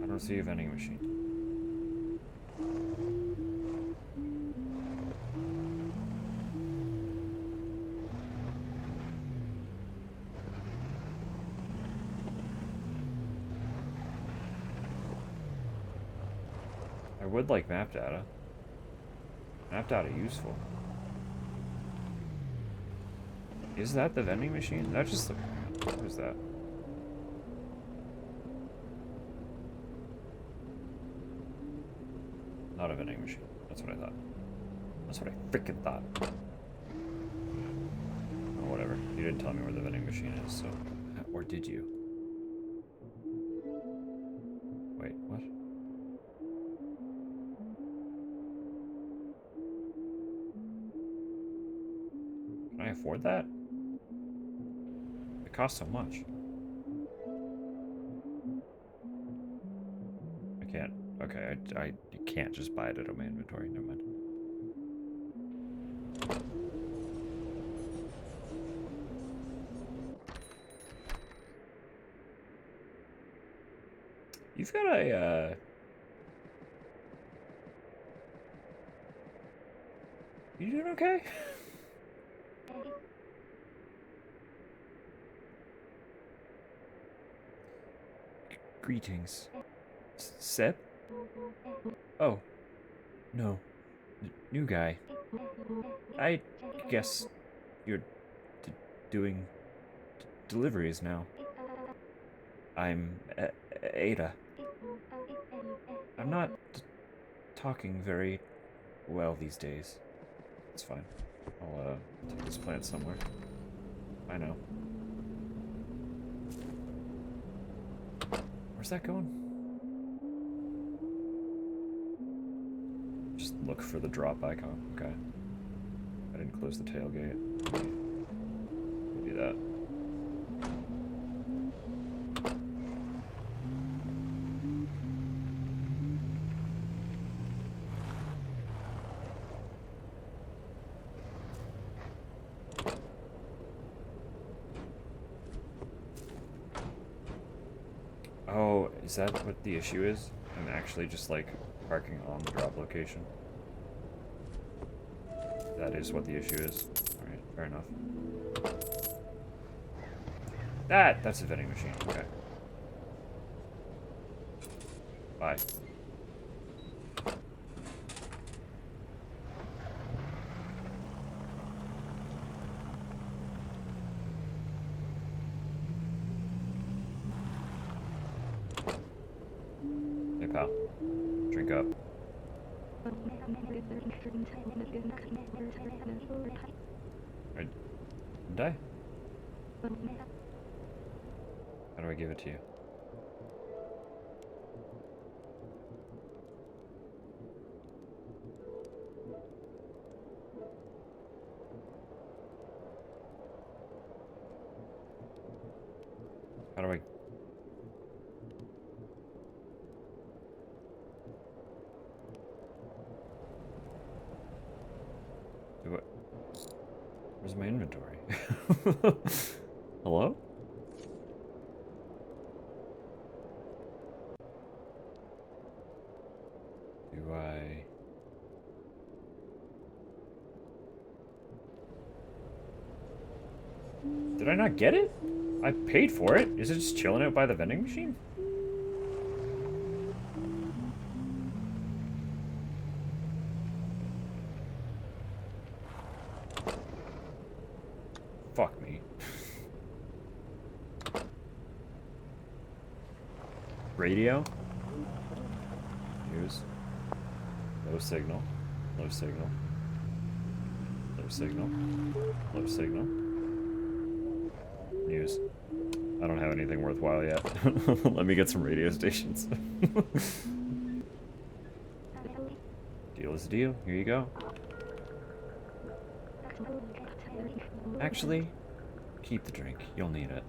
I don't see a vending machine. I would like map data. Map data useful. Is that the vending machine? That just look. What is that? Not a vending machine. That's what I thought. That's what I freaking thought. Oh, whatever. You didn't tell me where the vending machine is, so. Or did you? Wait, what? Can I afford that? It costs so much. I can't. Okay, you can't just buy it out of my inventory. Never mind. You've got a, You doing okay? Greetings. Seb? Oh. No. New guy. I guess you're doing deliveries now. I'm Ada. I'm not talking very well these days. It's fine. I'll take this plant somewhere. I know. Where's that going? Just look for the drop icon. Okay. I didn't close the tailgate. We'll do that. Oh, is that what the issue is? I'm actually just like parking on the drop location. That is what the issue is. Alright, fair enough. That's a vending machine, okay. Bye. Hey pal, drink up. Right. Did I? How do I give it to you? How do I... Where's my inventory? Hello? Do I... Did I not get it? I paid for it. Is it just chilling out by the vending machine? Fuck me. Radio? News. Low signal. Low signal. Low signal. Low signal. News. I don't have anything worthwhile yet. Let me get some radio stations. Deal is a deal. Here you go. Actually, keep the drink. You'll need it.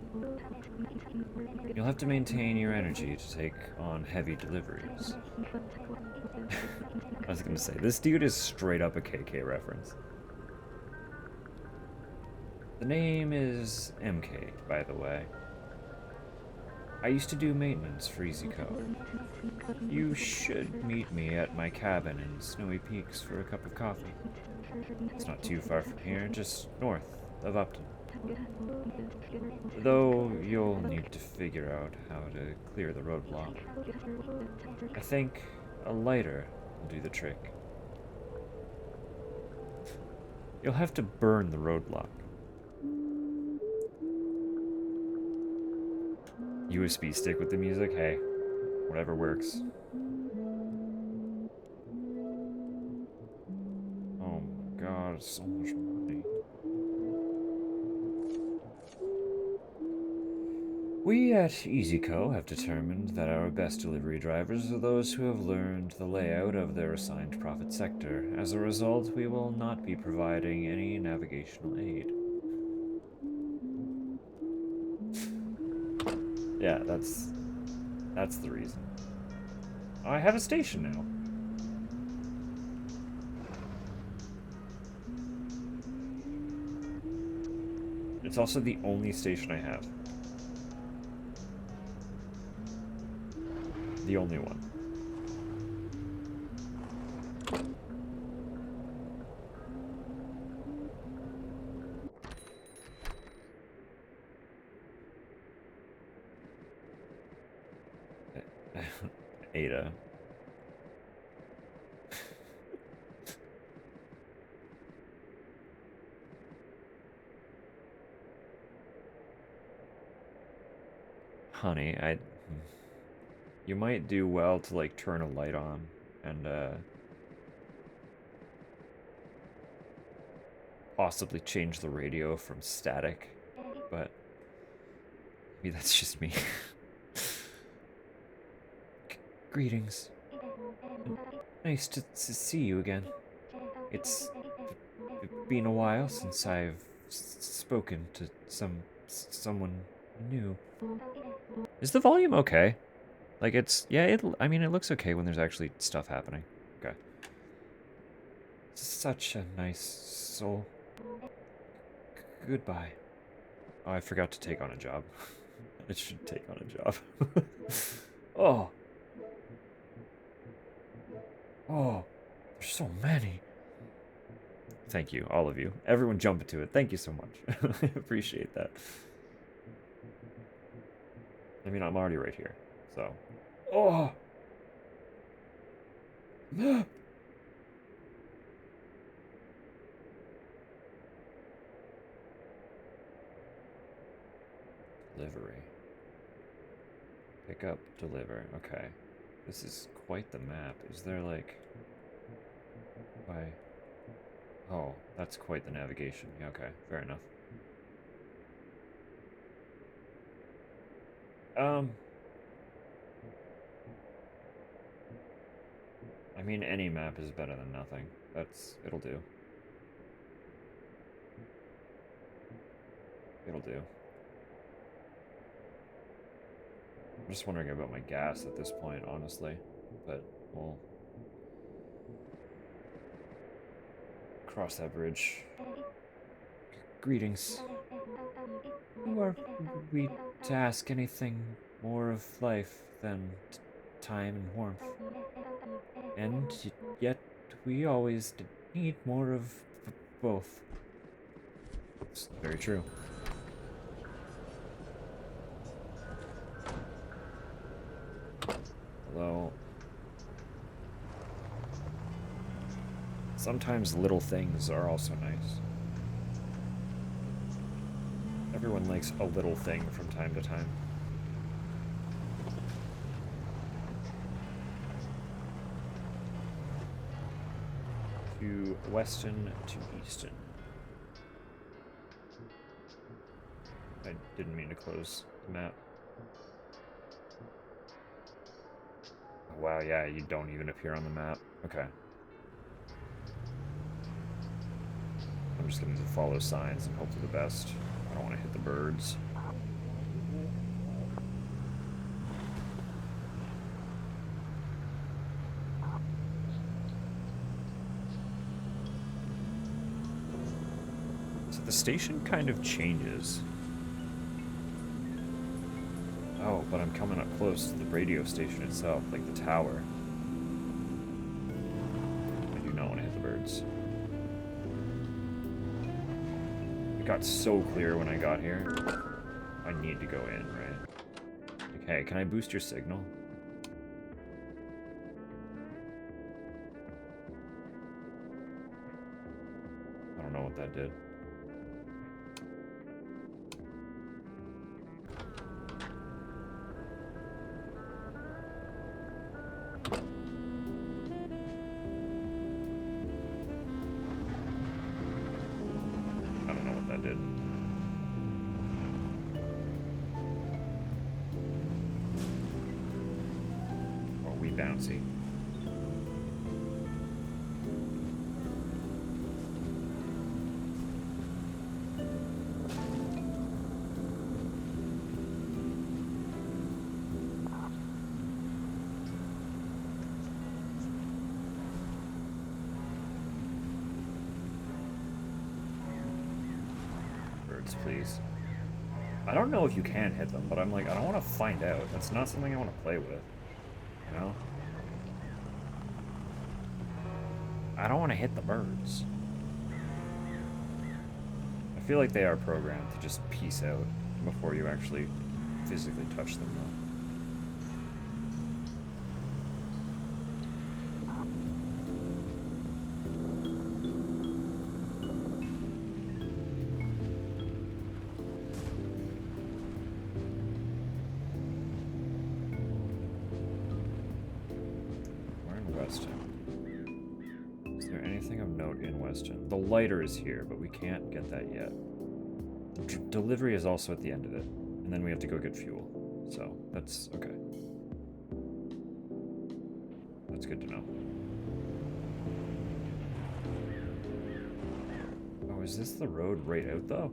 You'll have to maintain your energy to take on heavy deliveries. I was gonna say, this dude is straight up a KK reference. The name is MK, by the way. I used to do maintenance for EasyCo. You should meet me at my cabin in Snowy Peaks for a cup of coffee. It's not too far from here, just north of Upton. Though you'll need to figure out how to clear the roadblock. I think a lighter will do the trick. You'll have to burn the roadblock. USB stick with the music? Hey, whatever works. Oh my god, so much money. We at EasyCo have determined that our best delivery drivers are those who have learned the layout of their assigned profit sector. As a result, we will not be providing any navigational aid. Yeah, that's the reason. I have a station now. It's also the only station I have. The only one. Ada. Honey, you might do well to, like, turn a light on and, possibly change the radio from static, but maybe that's just me. Greetings. Nice to see you again. It's been a while since I've spoken to someone new. Is the volume okay? Like, it's, yeah, I mean, it looks okay when there's actually stuff happening. Okay. Such a nice soul. Goodbye. Oh, I forgot to take on a job. I should take on a job. Oh. Oh. There's so many. Thank you, all of you. Everyone jump into it. Thank you so much. I appreciate that. I mean, I'm already right here, so. Oh! Delivery. Pick up, deliver. Okay. This is quite the map. Is there, like... Why? Oh, that's quite the navigation. Yeah, okay, fair enough. I mean, any map is better than nothing. It'll do. It'll do. I'm just wondering about my gas at this point, honestly. But, we'll cross that bridge. Greetings. Who are we to ask anything more of life than time and warmth? And yet we always need more of both. It's very true. Although, sometimes little things are also nice. Everyone likes a little thing from time to time. To Weston to Easton. I didn't mean to close the map. Oh, wow, yeah, you don't even appear on the map. Okay. I'm just going to follow signs and hope for the best. I don't want to hit the birds. So the station kind of changes. Oh, but I'm coming up close to the radio station itself, like the tower. I do not want to hit the birds. It got so clear when I got here. I need to go in, right? Okay, can I boost your signal? I don't know what that did. Bouncy. birds, please. I don't know if you can hit them, but I'm like, I don't want to find out. That's not something I want to play with. You know? I don't want to hit the birds. I feel like they are programmed to just peace out before you actually physically touch them, though. The lighter is here, but we can't get that yet. Delivery is also at the end of it, and then we have to go get fuel. So, that's okay. That's good to know. Oh, is this the road right out, though?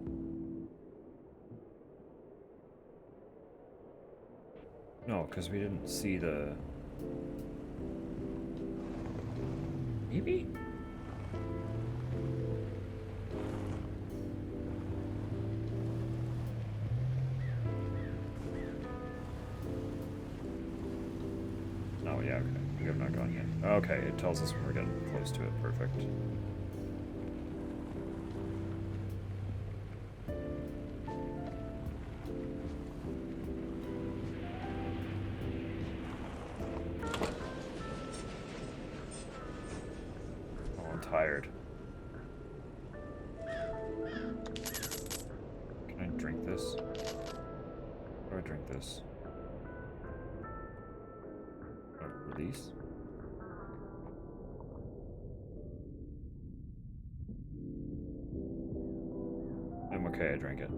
No, because we didn't see the... Maybe? Yeah, okay. We have not gone yet. Okay, it tells us when we're getting close to it. Perfect. Oh, I'm tired. Can I drink this? How do I drink this? Release. I'm okay, I drank it.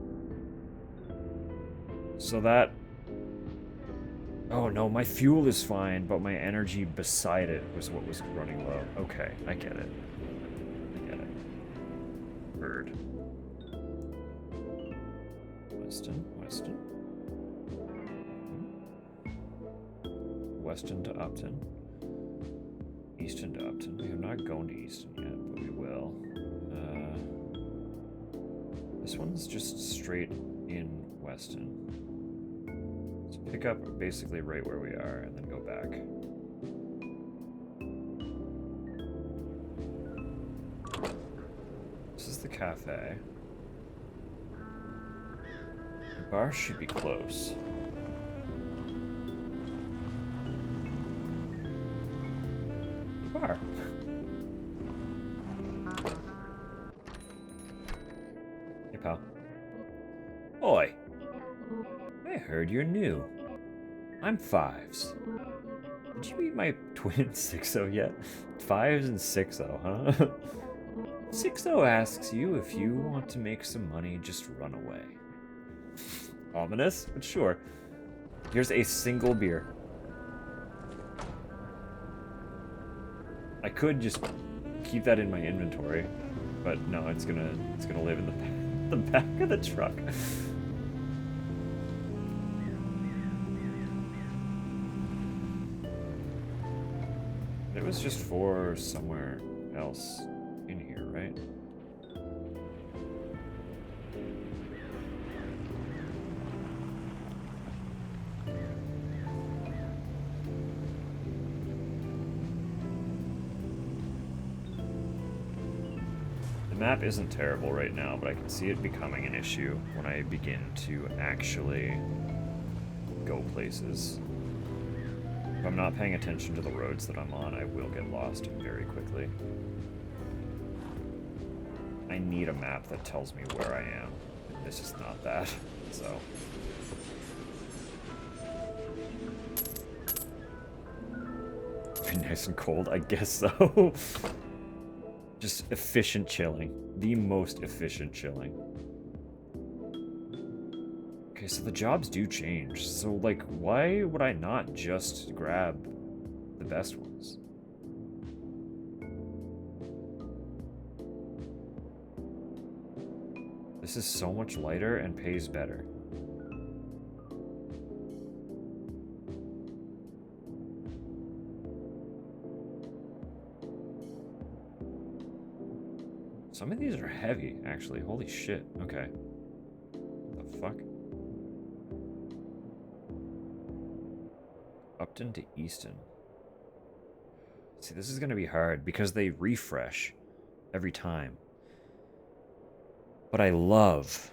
So that... Oh no, my fuel is fine, but my energy beside it was what was running low. Okay, I get it. I get it. Bird. Weston, Weston. Weston to Upton. Easton to Upton. We have not gone to Easton yet, but we will. This one's just straight in Weston. So pick up basically right where we are and then go back. This is the cafe. The bar should be close. Bar. Hey, pal. Oi! I heard you're new. I'm Fives. Did you meet my twin 6-0 yet? Fives and 6-0, huh? 6-0 asks you if you want to make some money, just run away. Ominous, but sure. Here's a single beer. I could just keep that in my inventory, but no, it's gonna live in the back of the truck. It was just for somewhere else in here, right? The map isn't terrible right now, but I can see it becoming an issue when I begin to actually go places. If I'm not paying attention to the roads that I'm on, I will get lost very quickly. I need a map that tells me where I am, and this is not that, so... Be nice and cold, I guess so. Just efficient chilling. The most efficient chilling. Okay, so the jobs do change. So, like, why would I not just grab the best ones? This is so much lighter and pays better. Some of these are heavy, actually. Holy shit. Okay. Upton to Easton. See, this is going to be hard because they refresh every time. But I love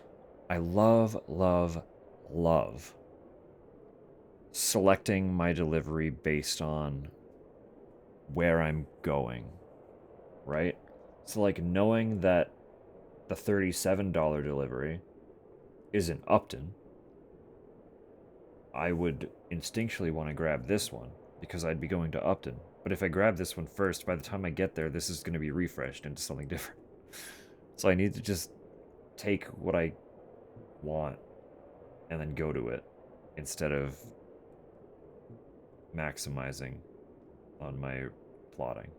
selecting my delivery based on where I'm going, right? So, like, knowing that the $37 delivery is in Upton, I would instinctually want to grab this one because I'd be going to Upton. But if I grab this one first, by the time I get there, this is going to be refreshed into something different. So I need to just take what I want and then go to it instead of maximizing on my plotting,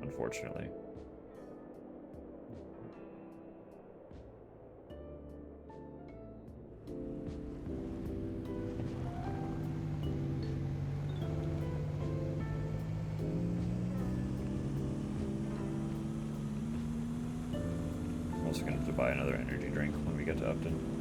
unfortunately. I'm also going to have to buy another energy drink when we get to Upton.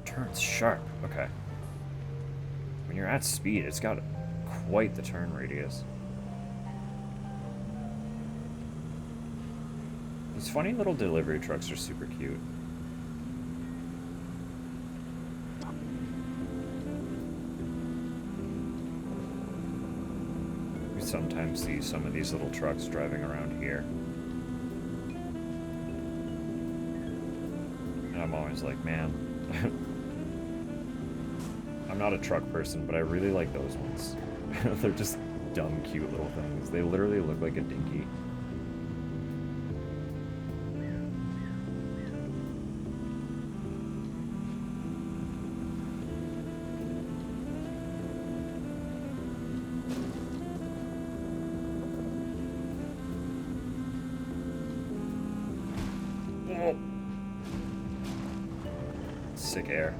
Turns sharp. Okay. When you're at speed, it's got quite the turn radius. These funny little delivery trucks are super cute. We sometimes see some of these little trucks driving around here. And I'm always like, man, I'm not a truck person, but I really like those ones. They're just dumb, cute little things. They literally look like a dinghy. Oh. Sick air.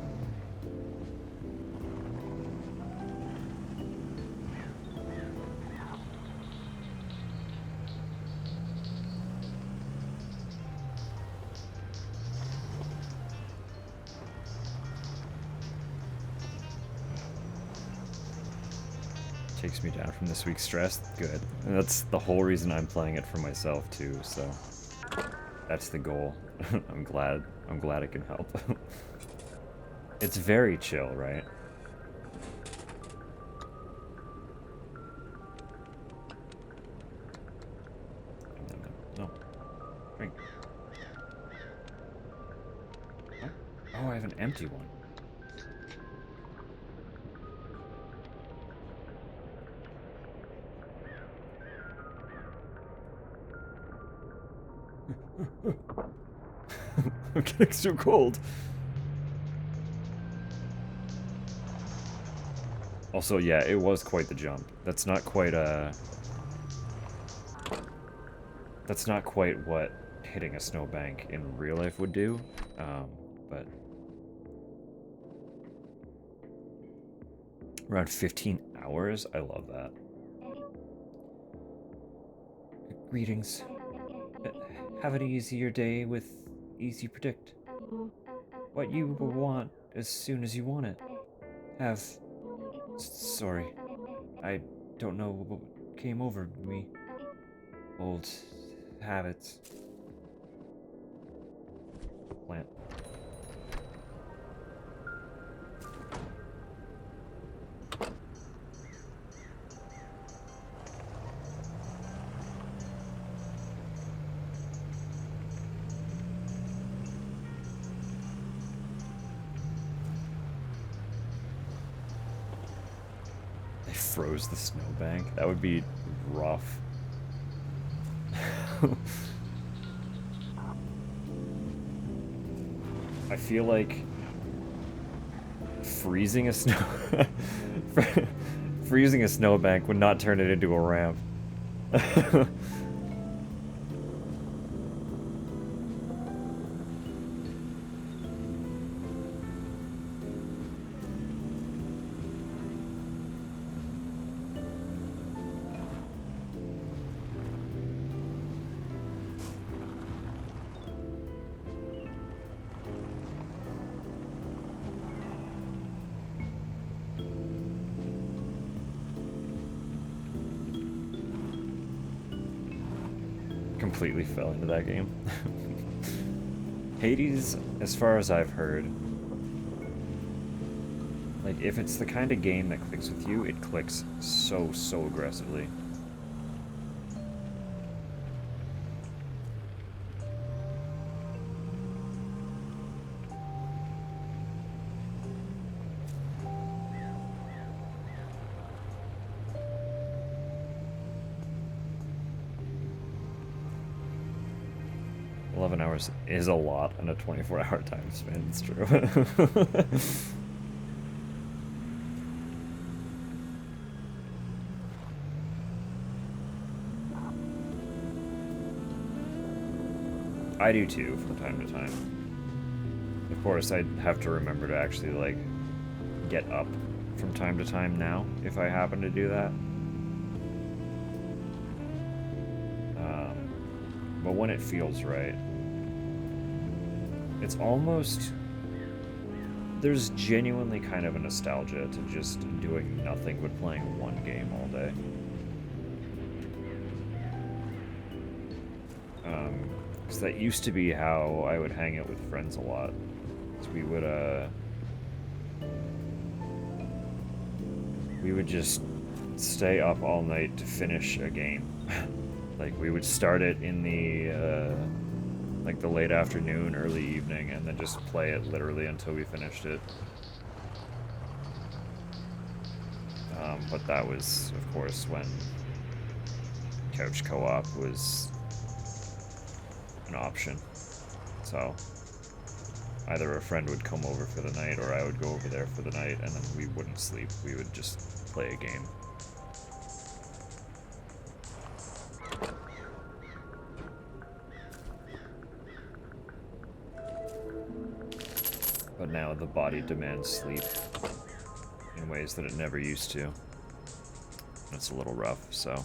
Takes me down from this week's stress. Good. And that's the whole reason I'm playing it for myself too, so that's the goal. I'm glad it can help. It's very chill, right? No. Drink. Oh, I have an empty one. I'm getting so cold. Also, yeah, it was quite the jump. That's not quite what hitting a snowbank in real life would do, but around 15 hours, I love that. Greetings. Have an easier day with Easy Predict. What you will want as soon as you want it. Sorry. I don't know what came over me. Old habits. Plant. Froze the snowbank. That would be rough. I feel like freezing a freezing a snowbank would not turn it into a ramp. completely fell into that game. Hades, as far as I've heard, like, if it's the kind of game that clicks with you, it clicks so aggressively. Hours is a lot in a 24-hour time span, it's true. I do too, from time to time. Of course, I'd have to remember to actually, like, get up from time to time now, if I happen to do that. But when it feels right, it's almost... There's genuinely kind of a nostalgia to just doing nothing but playing one game all day. Because that used to be how I would hang out with friends a lot. So we would just stay up all night to finish a game. Like, we would start it in the, like, the late afternoon, early evening, and then just play it literally until we finished it. But that was, of course, when couch co-op was an option. So, either a friend would come over for the night, or I would go over there for the night, and then we wouldn't sleep. We would just play a game. But now the body demands sleep in ways that it never used to. It's a little rough, so...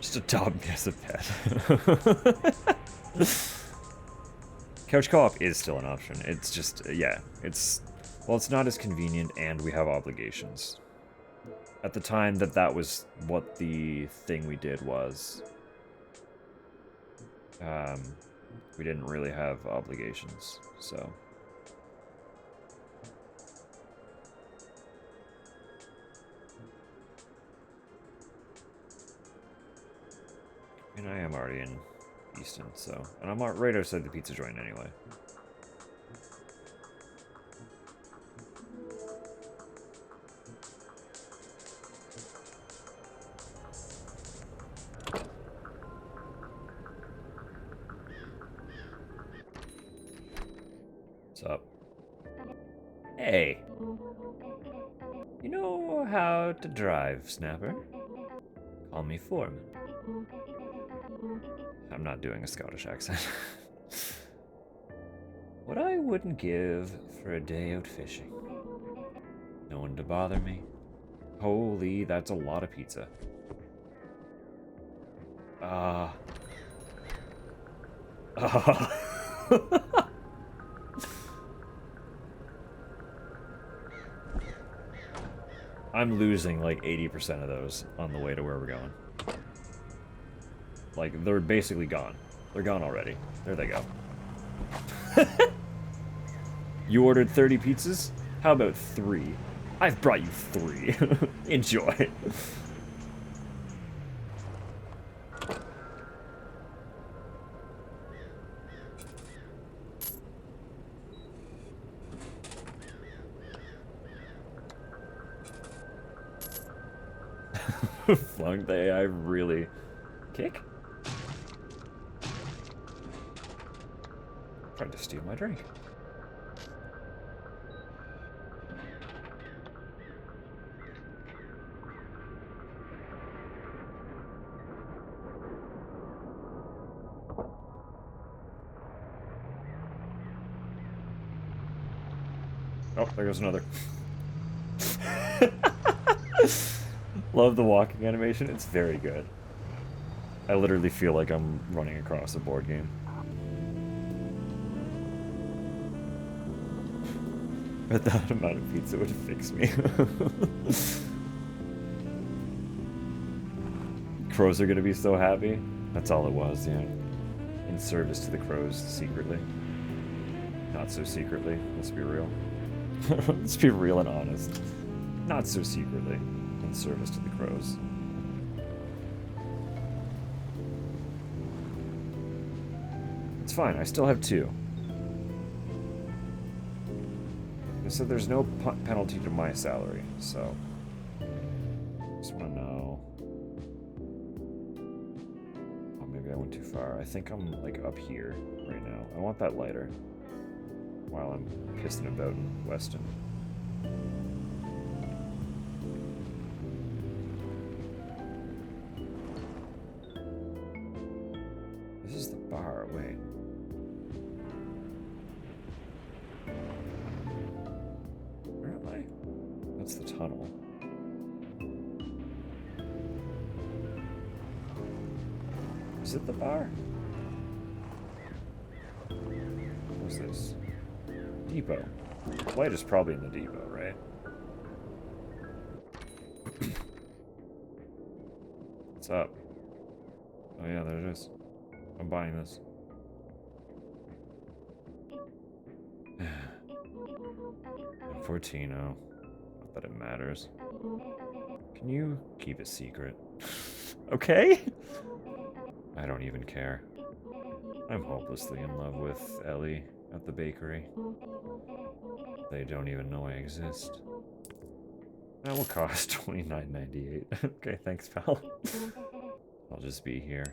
Just adopt me as a pet. Couch co-op is still an option. It's just, yeah, it's... Well, it's not as convenient, and we have obligations. At the time that was what the thing we did was... we didn't really have obligations, so... I mean, I am already in Easton, so... And I'm right outside the pizza joint anyway. What's up? Hey! You know how to drive, Snapper? Call me Foreman. I'm not doing a Scottish accent. What I wouldn't give for a day out fishing. No one to bother me. Holy, that's a lot of pizza. I'm losing like 80% of those on the way to where we're going. Like, they're basically gone. They're gone already. There they go. You ordered 30 pizzas? How about 3? I've brought you 3. Enjoy. Flung the AI really... Kick? Tried to steal my drink. Oh, there goes another. Love the walking animation. It's very good. I literally feel like I'm running across a board game. But that amount of pizza would fix me. crows are gonna be so happy. That's all it was, yeah. In service to the crows, secretly. Not so secretly, let's be real. Let's be real and honest. Not so secretly, in service to the crows. It's fine, I still have 2. They said there's no penalty to my salary, so... Just want to know... Oh, maybe I went too far. I think I'm, like, up here right now. I want that lighter. While I'm pissing about in Weston. This is the bar, wait. Where am I? That's the tunnel. Is it the bar? What's this? Depot. Light is probably in the depot, right? What's up? Oh yeah, there it is. I'm buying this. 14, oh. Not that it matters. Can you keep it secret? Okay? I don't even care. I'm hopelessly in love with Ellie at the bakery. They don't even know I exist. That will cost $29.98. Okay, thanks, pal. I'll just be here.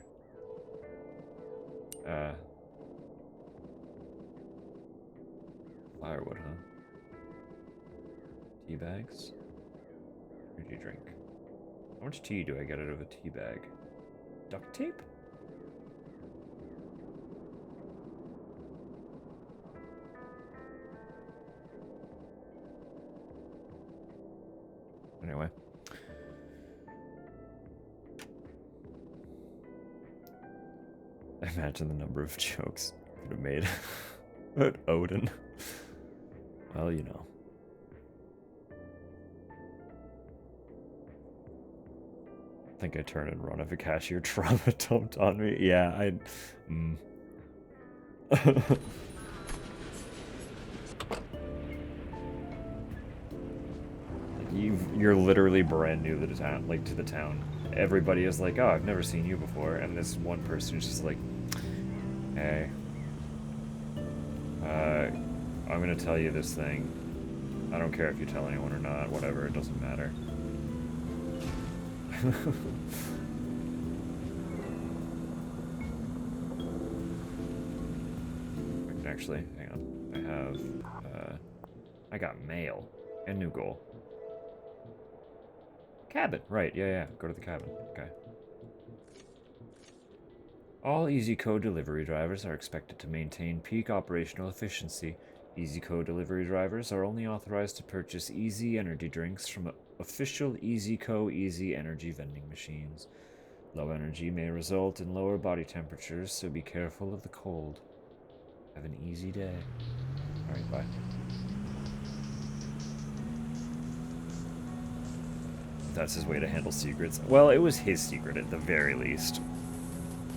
Firewood, huh? Tea bags? What do you drink? How much tea do I get out of a tea bag? Duct tape? Anyway. Imagine the number of jokes I could have made about Odin. Well, you know. I think I turn and run if a cashier trauma dumped on me. Yeah, You're literally brand new to the town, to the town. Everybody is like, oh, I've never seen you before, and this one person is just like, hey, I'm gonna tell you this thing. I don't care if you tell anyone or not, whatever, it doesn't matter. Actually, hang on. I have, I got mail and new goal. Cabin, right, yeah, go to the cabin, okay. All EasyCo delivery drivers are expected to maintain peak operational efficiency. EasyCo delivery drivers are only authorized to purchase easy energy drinks from official EasyCo Easy Energy vending machines. Low energy may result in lower body temperatures, so be careful of the cold. Have an easy day. Alright, bye. That's his way to handle secrets. Well, it was his secret at the very least.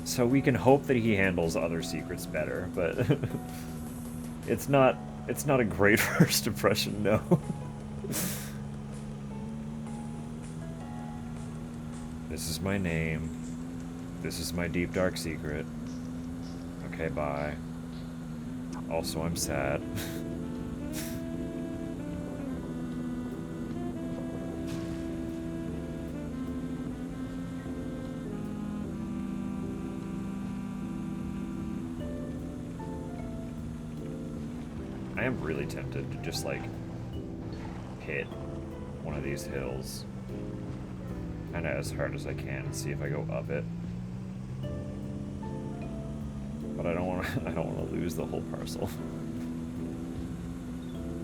So we can hope that he handles other secrets better, but it's not a great first impression, no. This is my name. This is my deep dark secret. Okay, bye. Also, I'm sad. I am really tempted to just, like, hit one of these hills kind of as hard as I can and see if I go up it. But I don't want to lose the whole parcel.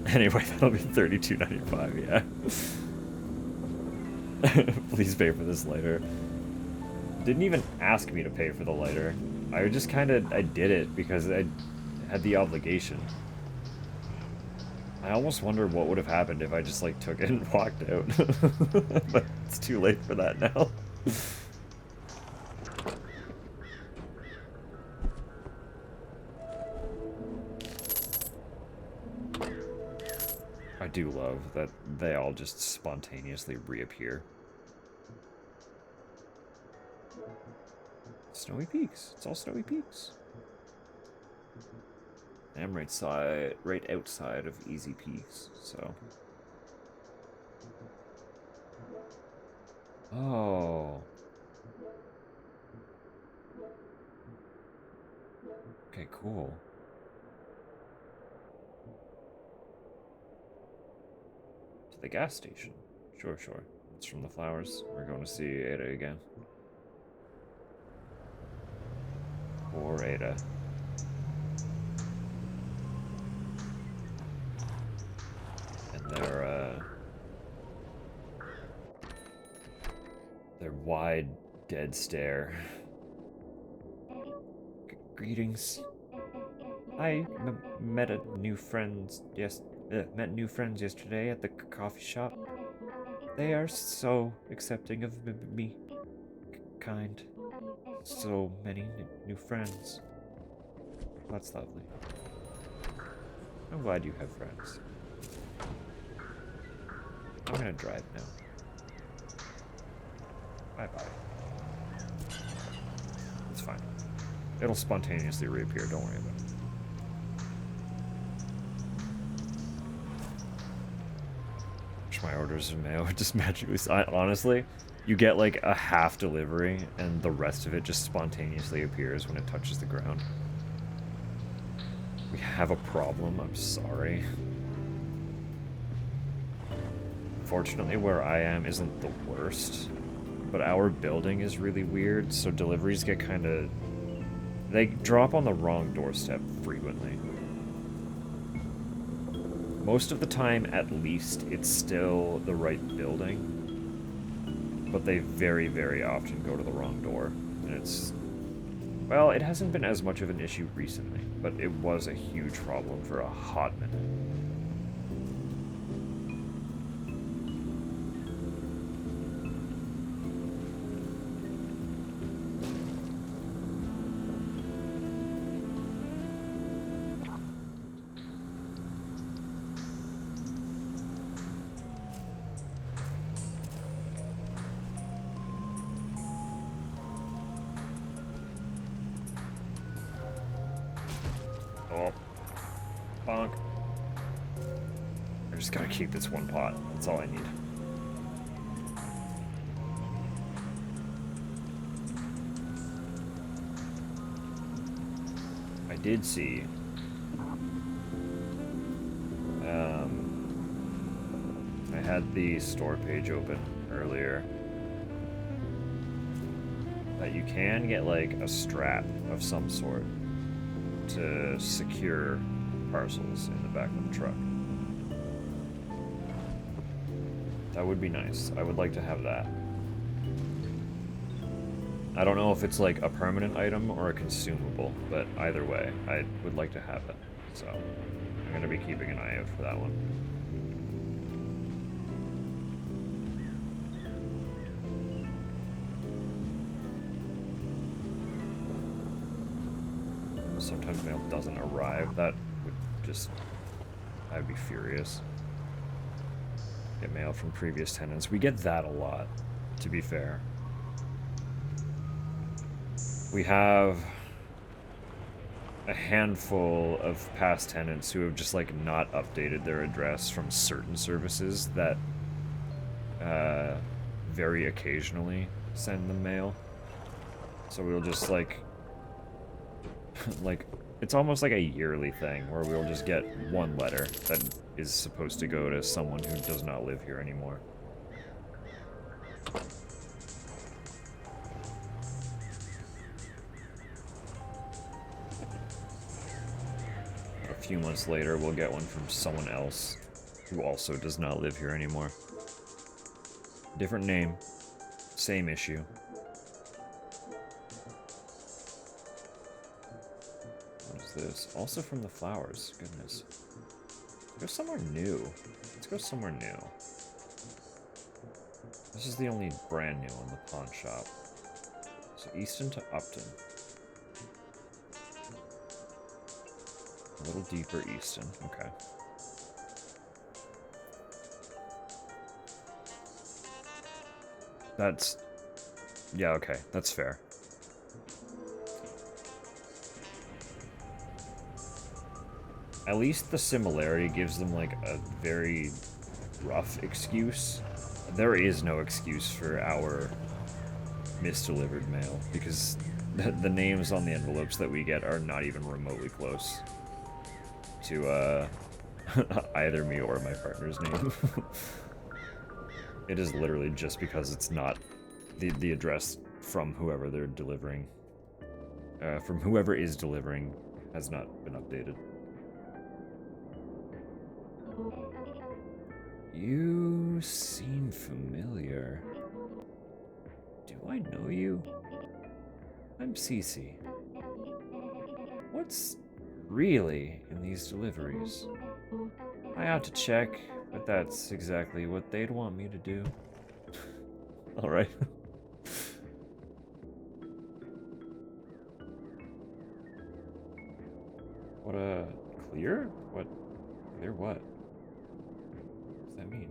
Anyway, that'll be $32.95, yeah. Please pay for this lighter. Didn't even ask me to pay for the lighter. I just I did it because I had the obligation. I almost wonder what would have happened if I just, like, took it and walked out. But it's too late for that now. do love that they all just spontaneously reappear. Snowy Peaks. It's all Snowy Peaks. I'm right outside of Easy Peaks, so. Oh. Okay, cool. To the gas station. Sure, sure. It's from the flowers. We're going to see Ada again. Poor Ada. And their wide, dead stare. Greetings. I met new friends yesterday at the coffee shop. They are so accepting of me. Kind. So many new friends. That's lovely. I'm glad you have friends. I'm gonna drive now. Bye-bye. It's fine. It'll spontaneously reappear, don't worry about it. My orders in mail just magically. Honestly, you get like a half delivery, and the rest of it just spontaneously appears when it touches the ground. We have a problem. I'm sorry. Fortunately, where I am isn't the worst, but our building is really weird, so deliveries get kind of. They drop on the wrong doorstep frequently. Most of the time, at least, it's still the right building, but they very, very often go to the wrong door, and it's... Well, it hasn't been as much of an issue recently, but it was a huge problem for a hot minute. Oh. Bonk. I just gotta keep this one pot. That's all I need. I did see... I had the store page open earlier. That you can get, like, a strap of some sort to secure parcels in the back of the truck. That would be nice. I would like to have that. I don't know if it's like a permanent item or a consumable, but either way, I would like to have it. So, I'm going to be keeping an eye out for that one. Sometimes mail doesn't arrive. That would just... I'd be furious. Get mail from previous tenants. We get that a lot, to be fair. We have a handful of past tenants who have just, like, not updated their address from certain services that very occasionally send them mail. So we'll just, like... like, it's almost like a yearly thing where we'll just get one letter that is supposed to go to someone who does not live here anymore. A few months later, we'll get one from someone else who also does not live here anymore. Different name, same issue. This also from the flowers. Goodness. Let's go somewhere new. Let's go somewhere new. This is the only brand new on the pawn shop. So Easton to Upton. A little deeper Easton. Okay. That's... Yeah, okay. That's fair. At least the similarity gives them, like, a very rough excuse. There is no excuse for our misdelivered mail, because the names on the envelopes that we get are not even remotely close to, either me or my partner's name. It is literally just because it's not the address from whoever they're delivering. From whoever is delivering has not been updated. You seem familiar. Do I know you? I'm Cece. What's really in these deliveries? I ought to check, but that's exactly what they'd want me to do. Alright. What, clear? What? Clear what? What does that mean?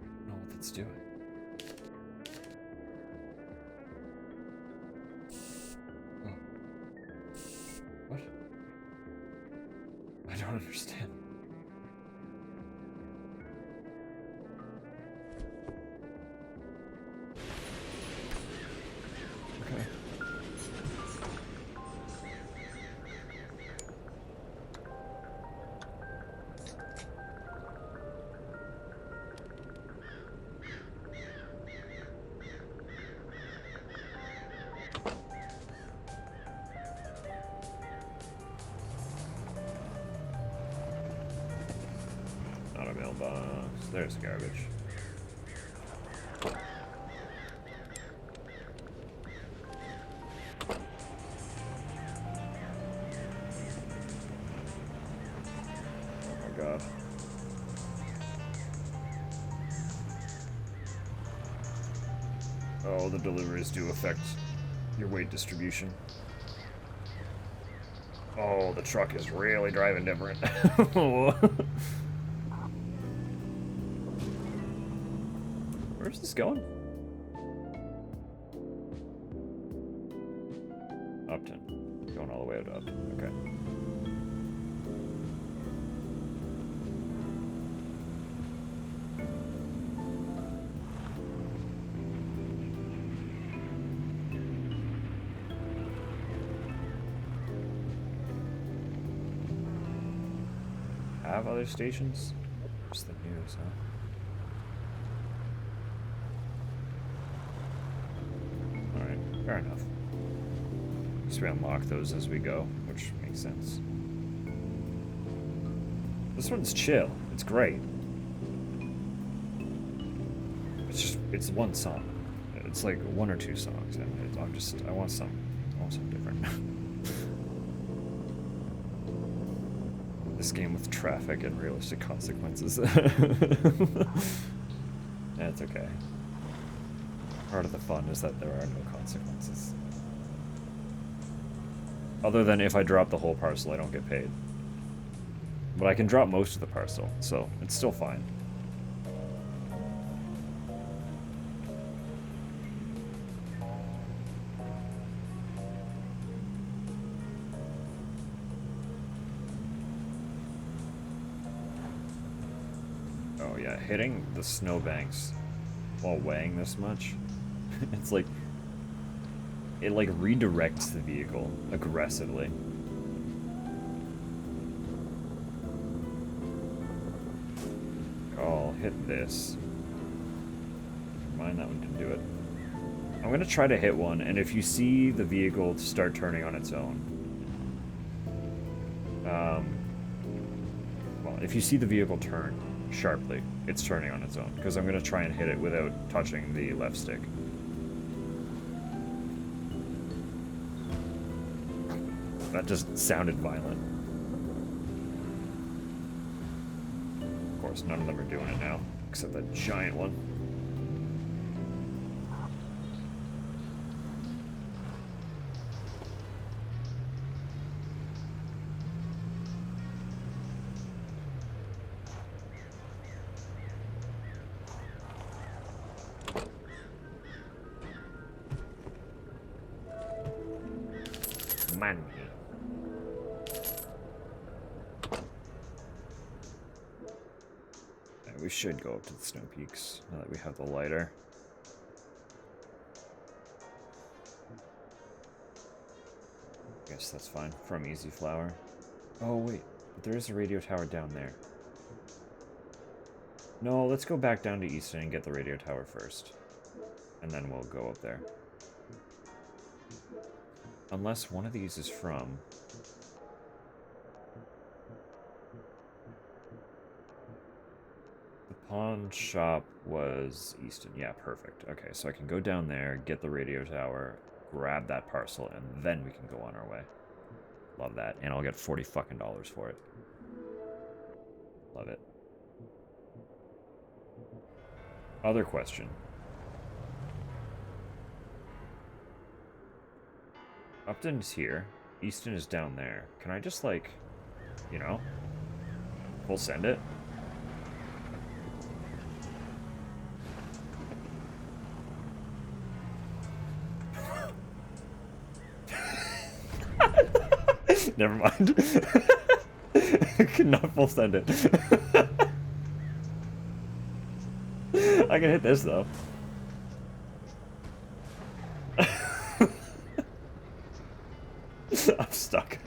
I don't know what that's doing. Oh. What? I don't understand. Okay. Not a mailbox. There's garbage. Oh my god. Oh, the deliveries do affect your weight distribution. Oh, the truck is really driving different. Where's this going? Upton. Going all the way to Upton. Okay. Have other stations? Where's the news, huh? Alright, fair enough. So we unlock those as we go, which makes sense. This one's chill. It's great. It's one song. It's like one or two songs, and I want something different. This game with traffic and realistic consequences. That's okay. Part of the fun is that there are no consequences. Other than if I drop the whole parcel, I don't get paid. But I can drop most of the parcel, so it's still fine. Oh yeah, hitting the snowbanks while weighing this much, it's like, it like redirects the vehicle aggressively. I'll hit this. Never mind, that one can do it. I'm gonna try to hit one, and if you see the vehicle start turning on its own, well, if you see the vehicle turn sharply, it's turning on its own, because I'm gonna try and hit it without touching the left stick. That just sounded violent. Of course, none of them are doing it now, except that giant one. we should go up to the snow peaks now that we have the lighter. Guess that's fine. From Easy Flower. Oh, wait. But there is a radio tower down there. No, let's go back down to Easton and get the radio tower first. And then we'll go up there. Unless one of these is from... The pawn shop was Easton. Yeah, perfect. Okay, so I can go down there, get the radio tower, grab that parcel, and then we can go on our way. Love that. And I'll get $40 fucking for it. Love it. Other question. Upton's here. Easton is down there. Can I just, like, you know, full send it? Never mind. I could not full send it. I can hit this, though. I'm stuck.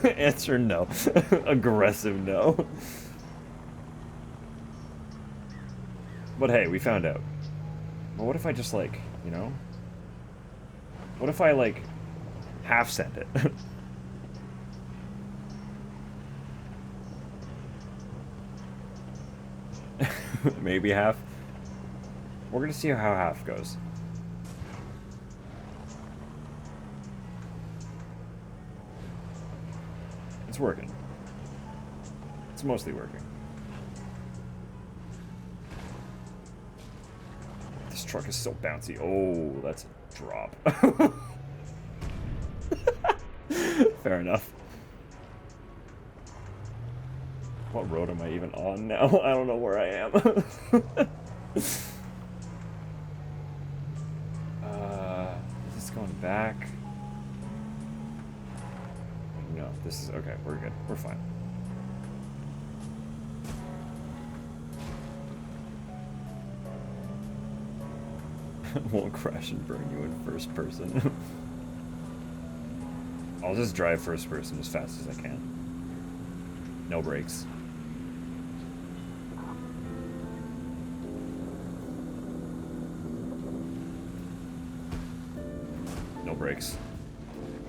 Answer no. Aggressive no. But hey, we found out. But what if I just, like, you know? What if I, like, half send it? Maybe half. We're gonna see how half goes. It's working. It's mostly working. This truck is so bouncy. Oh, that's a drop. Fair enough. What road am I even on now? I don't know where I am. Is this going back? No, this is okay. We're good. We're fine. Won't crash and burn you in first person. I'll just drive first person as fast as I can. No brakes. No brakes.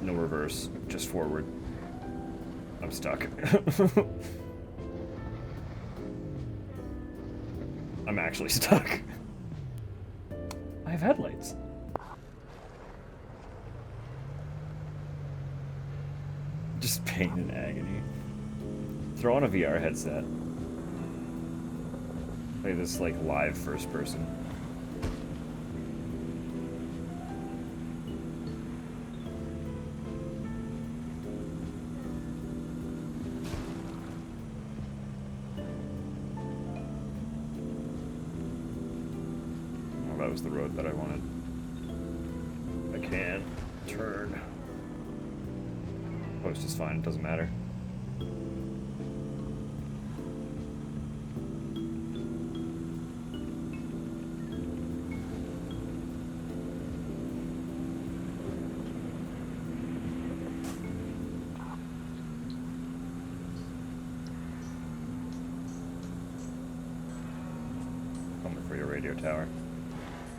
No reverse. Just forward. I'm stuck. I'm actually stuck. I have headlights. Just pain and agony. Throw on a VR headset. Play this, like, live first person. Oh, that was the road that I wanted. I can't turn. Post is fine, it doesn't matter. Coming for your radio tower.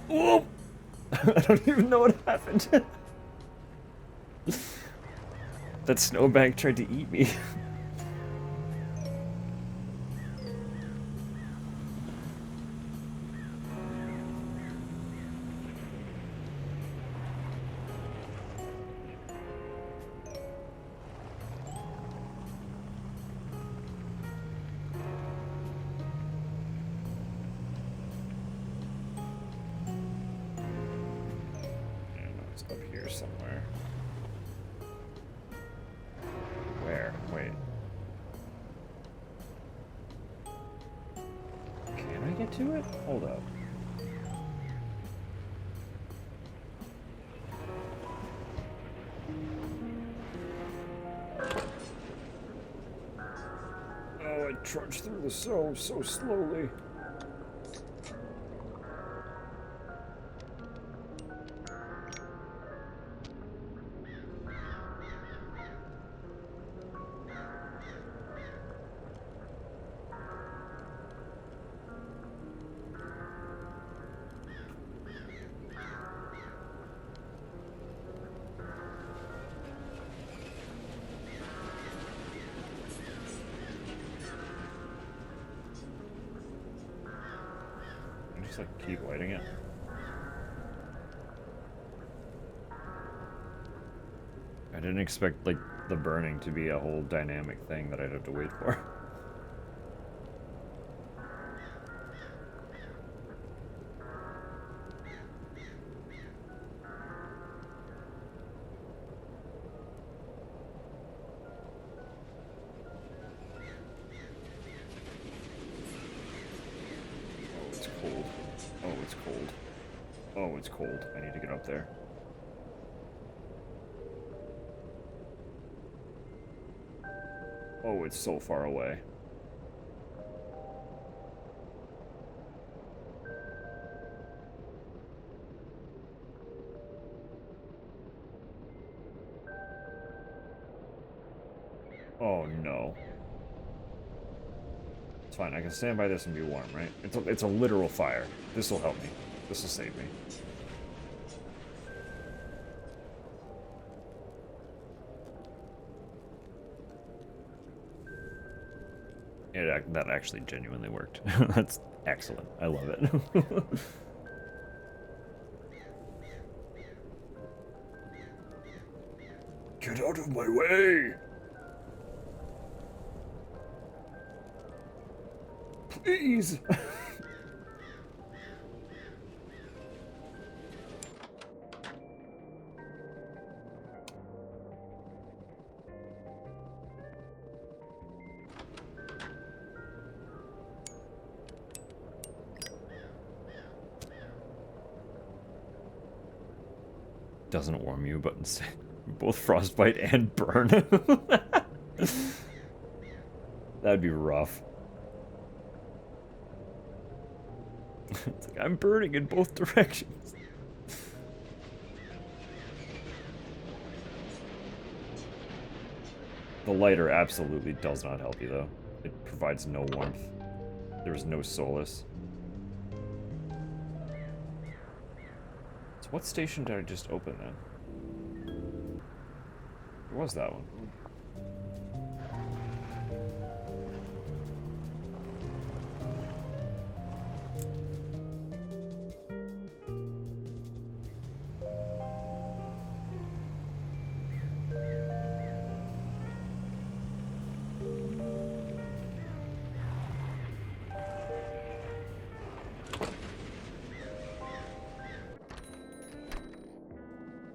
Whoa! I don't even know what happened. That snowbank tried to eat me. It's up here somewhere. Where? Wait. Can I get to it? Hold up. trudge through the snow so slowly. Just like keep lighting it. I didn't expect like the burning to be a whole dynamic thing that I'd have to wait for. Oh, it's cold. Oh, it's cold. Oh, it's cold. I need to get up there. Oh, it's so far away. Oh no. It's fine. I can stand by this and be warm, right? It's a literal fire. This will help me. This will save me. That actually genuinely worked. That's excellent. I love it. Get out of my way! Please! Doesn't warm you, but instead both frostbite and burn. That'd be rough. It's like I'm burning in both directions. The lighter absolutely does not help you, though. It provides no warmth. There is no solace. So what station did I just open then? Where was that one?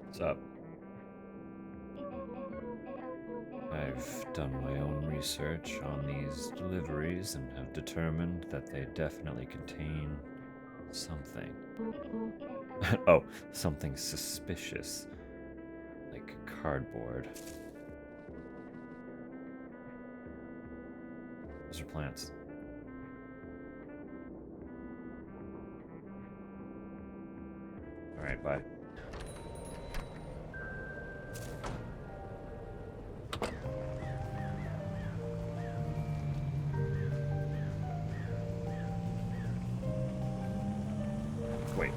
What's up? I've done my own research on these deliveries and have determined that they definitely contain something. Oh, something suspicious. Like cardboard. Those are plants. Alright, bye. Wait.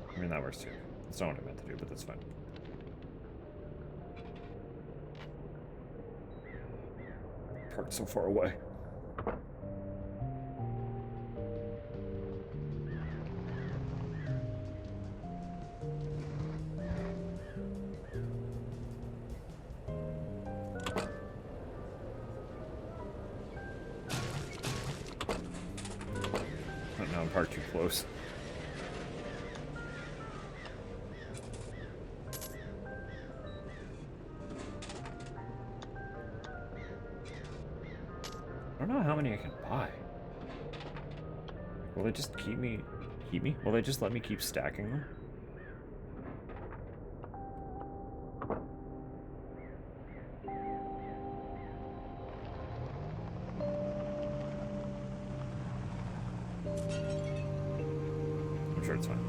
I mean, that works too. That's not what I meant to do, but that's fine. Parked so far away. Oh, now I'm parked too close. I don't know how many I can buy. Will they just keep me? Will they just let me keep stacking them? I'm sure it's fine.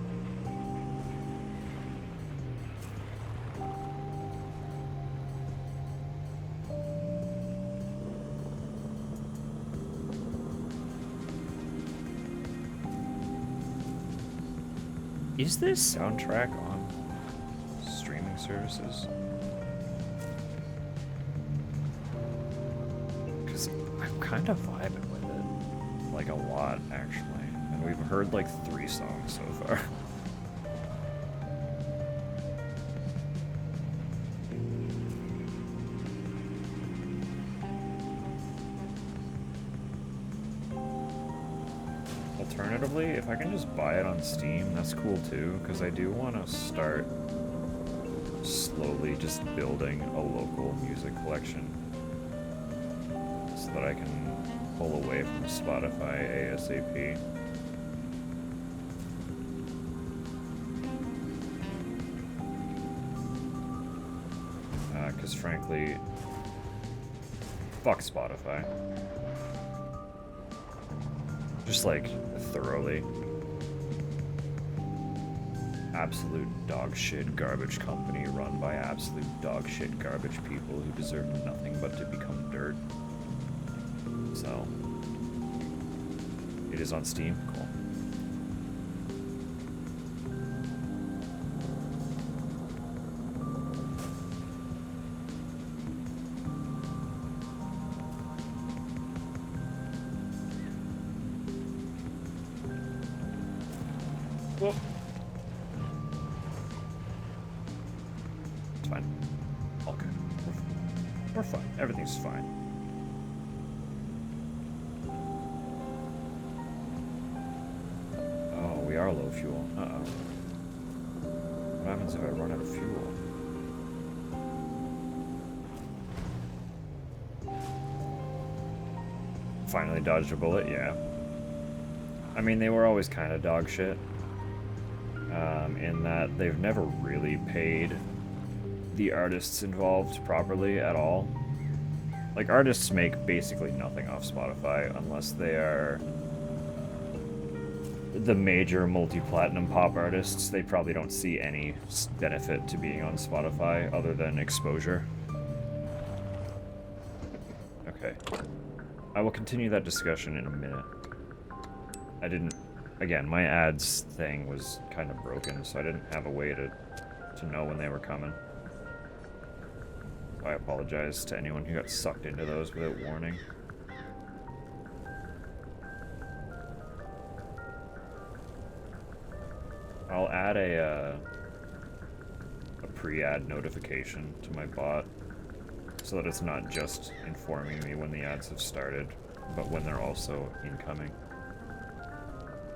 Is this soundtrack on streaming services? Because I'm kind of vibing with it. Like a lot, actually. And we've heard like 3 songs so far. Alternatively, if I can just buy it on Steam, that's cool too, because I do want to start slowly just building a local music collection so that I can pull away from Spotify ASAP. Because frankly, fuck Spotify. Just like thoroughly. Absolute dog shit garbage company run by absolute dog shit garbage people who deserve nothing but to become dirt. So, it is on Steam. Cool. Well, it's fine. All good. We're fine. Everything's fine. Oh, we are low fuel. Uh-oh. What happens if I run out of fuel? Finally dodged a bullet, yeah. I mean, they were always kind of dog shit. In that they've never really paid the artists involved properly at all. Like, artists make basically nothing off Spotify unless they are the major multi-platinum pop artists. They probably don't see any benefit to being on Spotify other than exposure. Okay. I will continue that discussion in a minute. I didn't... Again, my ads thing was kind of broken, so I didn't have a way to know when they were coming. So I apologize to anyone who got sucked into those without warning. I'll add a pre-ad notification to my bot so that it's not just informing me when the ads have started, but when they're also incoming,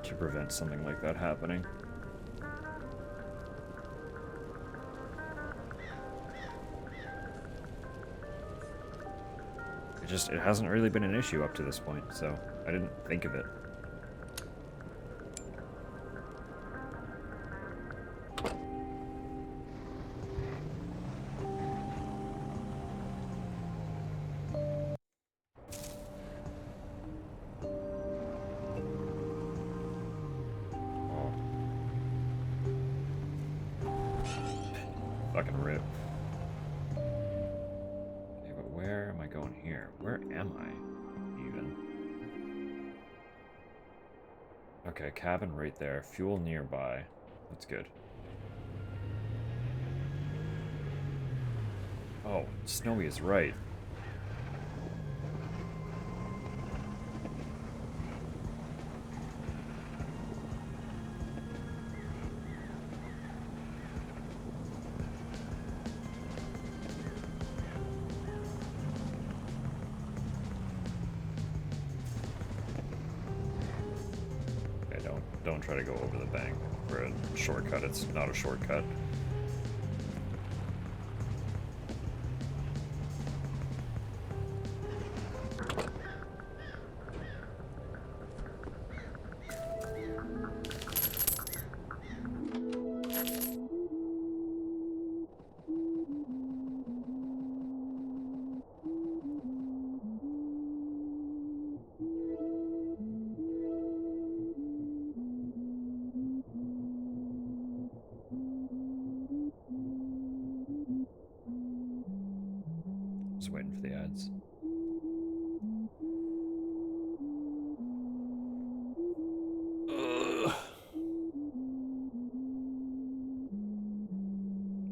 to prevent something like that happening. It hasn't really been an issue up to this point, so I didn't think of it. Fucking rip. Okay, but where am I going here? Where am I, even? Okay, cabin right there. Fuel nearby. That's good. Oh, Snowy is right. Don't try to go over the bank for a shortcut. It's not a shortcut. Just waiting for the ads.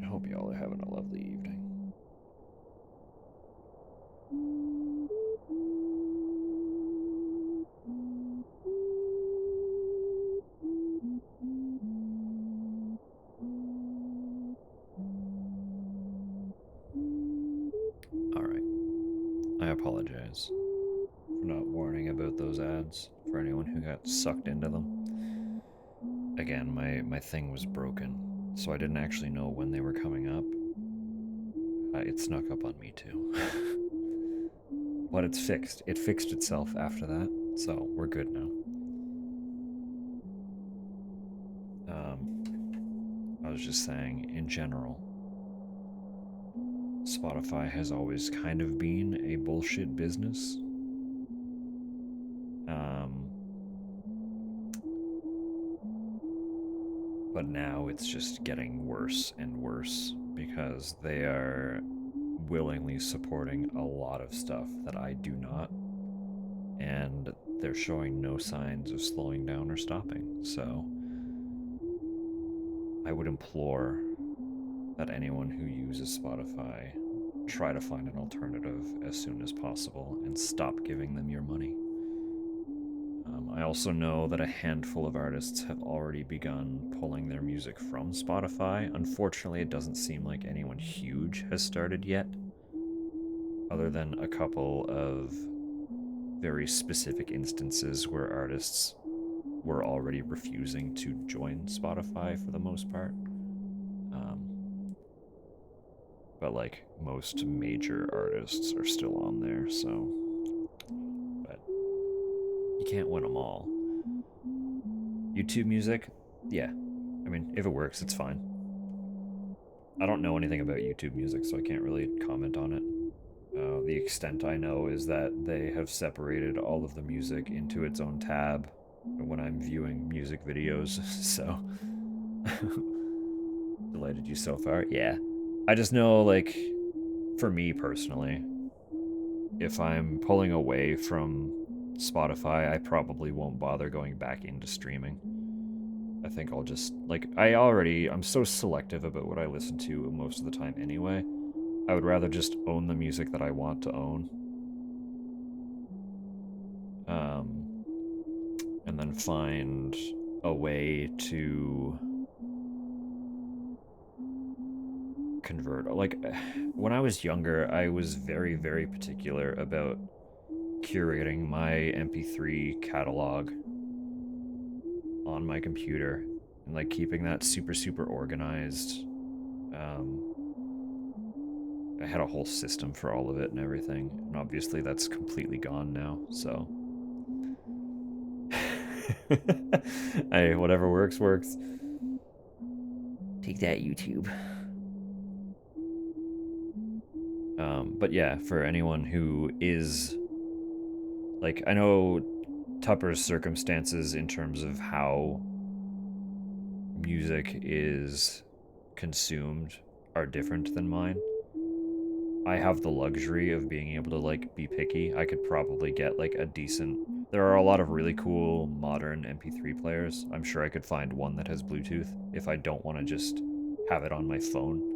I hope y'all are having a lovely evening. Alright. I apologize for not warning about those ads for anyone who got sucked into them. Again, my thing was broken, so I didn't actually know when they were coming up. It snuck up on me too. But it's fixed. It fixed itself after that, so we're good now. I was just saying, in general, Spotify has always kind of been a bullshit business. But now it's just getting worse and worse because they are willingly supporting a lot of stuff that I do not, and they're showing no signs of slowing down or stopping. So I would implore that anyone who uses Spotify try to find an alternative as soon as possible and stop giving them your money. I also know that a handful of artists have already begun pulling their music from Spotify. Unfortunately, it doesn't seem like anyone huge has started yet, other than a couple of very specific instances where artists were already refusing to join Spotify for the most part. But like most major artists are still on there, so. But you can't win them all. YouTube music, yeah. I mean, if it works, it's fine. I don't know anything about YouTube music, so I can't really comment on it. The extent I know is that they have separated all of the music into its own tab when I'm viewing music videos, so. Delighted you so far? Yeah. I just know, like, for me personally, if I'm pulling away from Spotify, I probably won't bother going back into streaming. I think I'll just, like, I'm so selective about what I listen to most of the time anyway. I would rather just own the music that I want to own. And then find a way to convert. Like, when I was younger, I was very, very particular about curating my MP3 catalog on my computer and like keeping that super, super organized. I had a whole system for all of it and everything, and obviously that's completely gone now, so. Hey, whatever works, works. Take that, YouTube. But yeah, for anyone who is, like, I know Tupper's circumstances in terms of how music is consumed are different than mine. I have the luxury of being able to, like, be picky. I could probably get, like, a decent... There are a lot of really cool modern MP3 players. I'm sure I could find one that has Bluetooth if I don't want to just have it on my phone.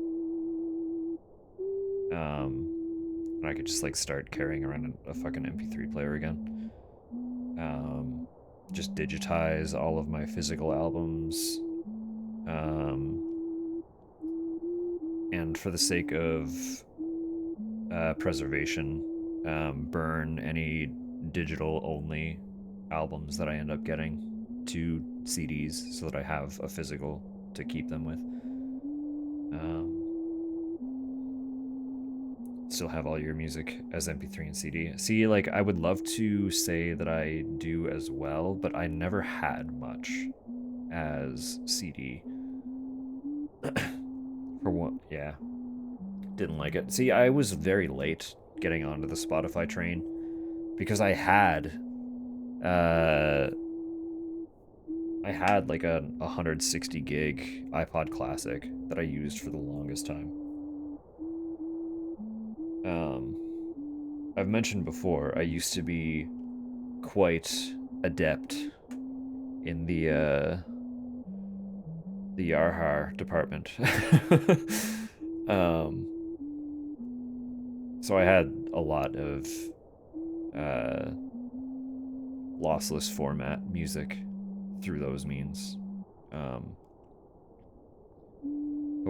And I could just, like, start carrying around a fucking MP3 player again. Just digitize all of my physical albums. And for the sake of preservation, burn any digital-only albums that I end up getting to CDs so that I have a physical to keep them with. Still have all your music as MP3 and CD. See, like, I would love to say that I do as well, but I never had much as CD. For what? Yeah. Didn't like it. See, I was very late getting onto the Spotify train because I had like a 160 gig iPod Classic that I used for the longest time. I've mentioned before, I used to be quite adept in the Yarhar department. um, so I had a lot of lossless format music through those means. But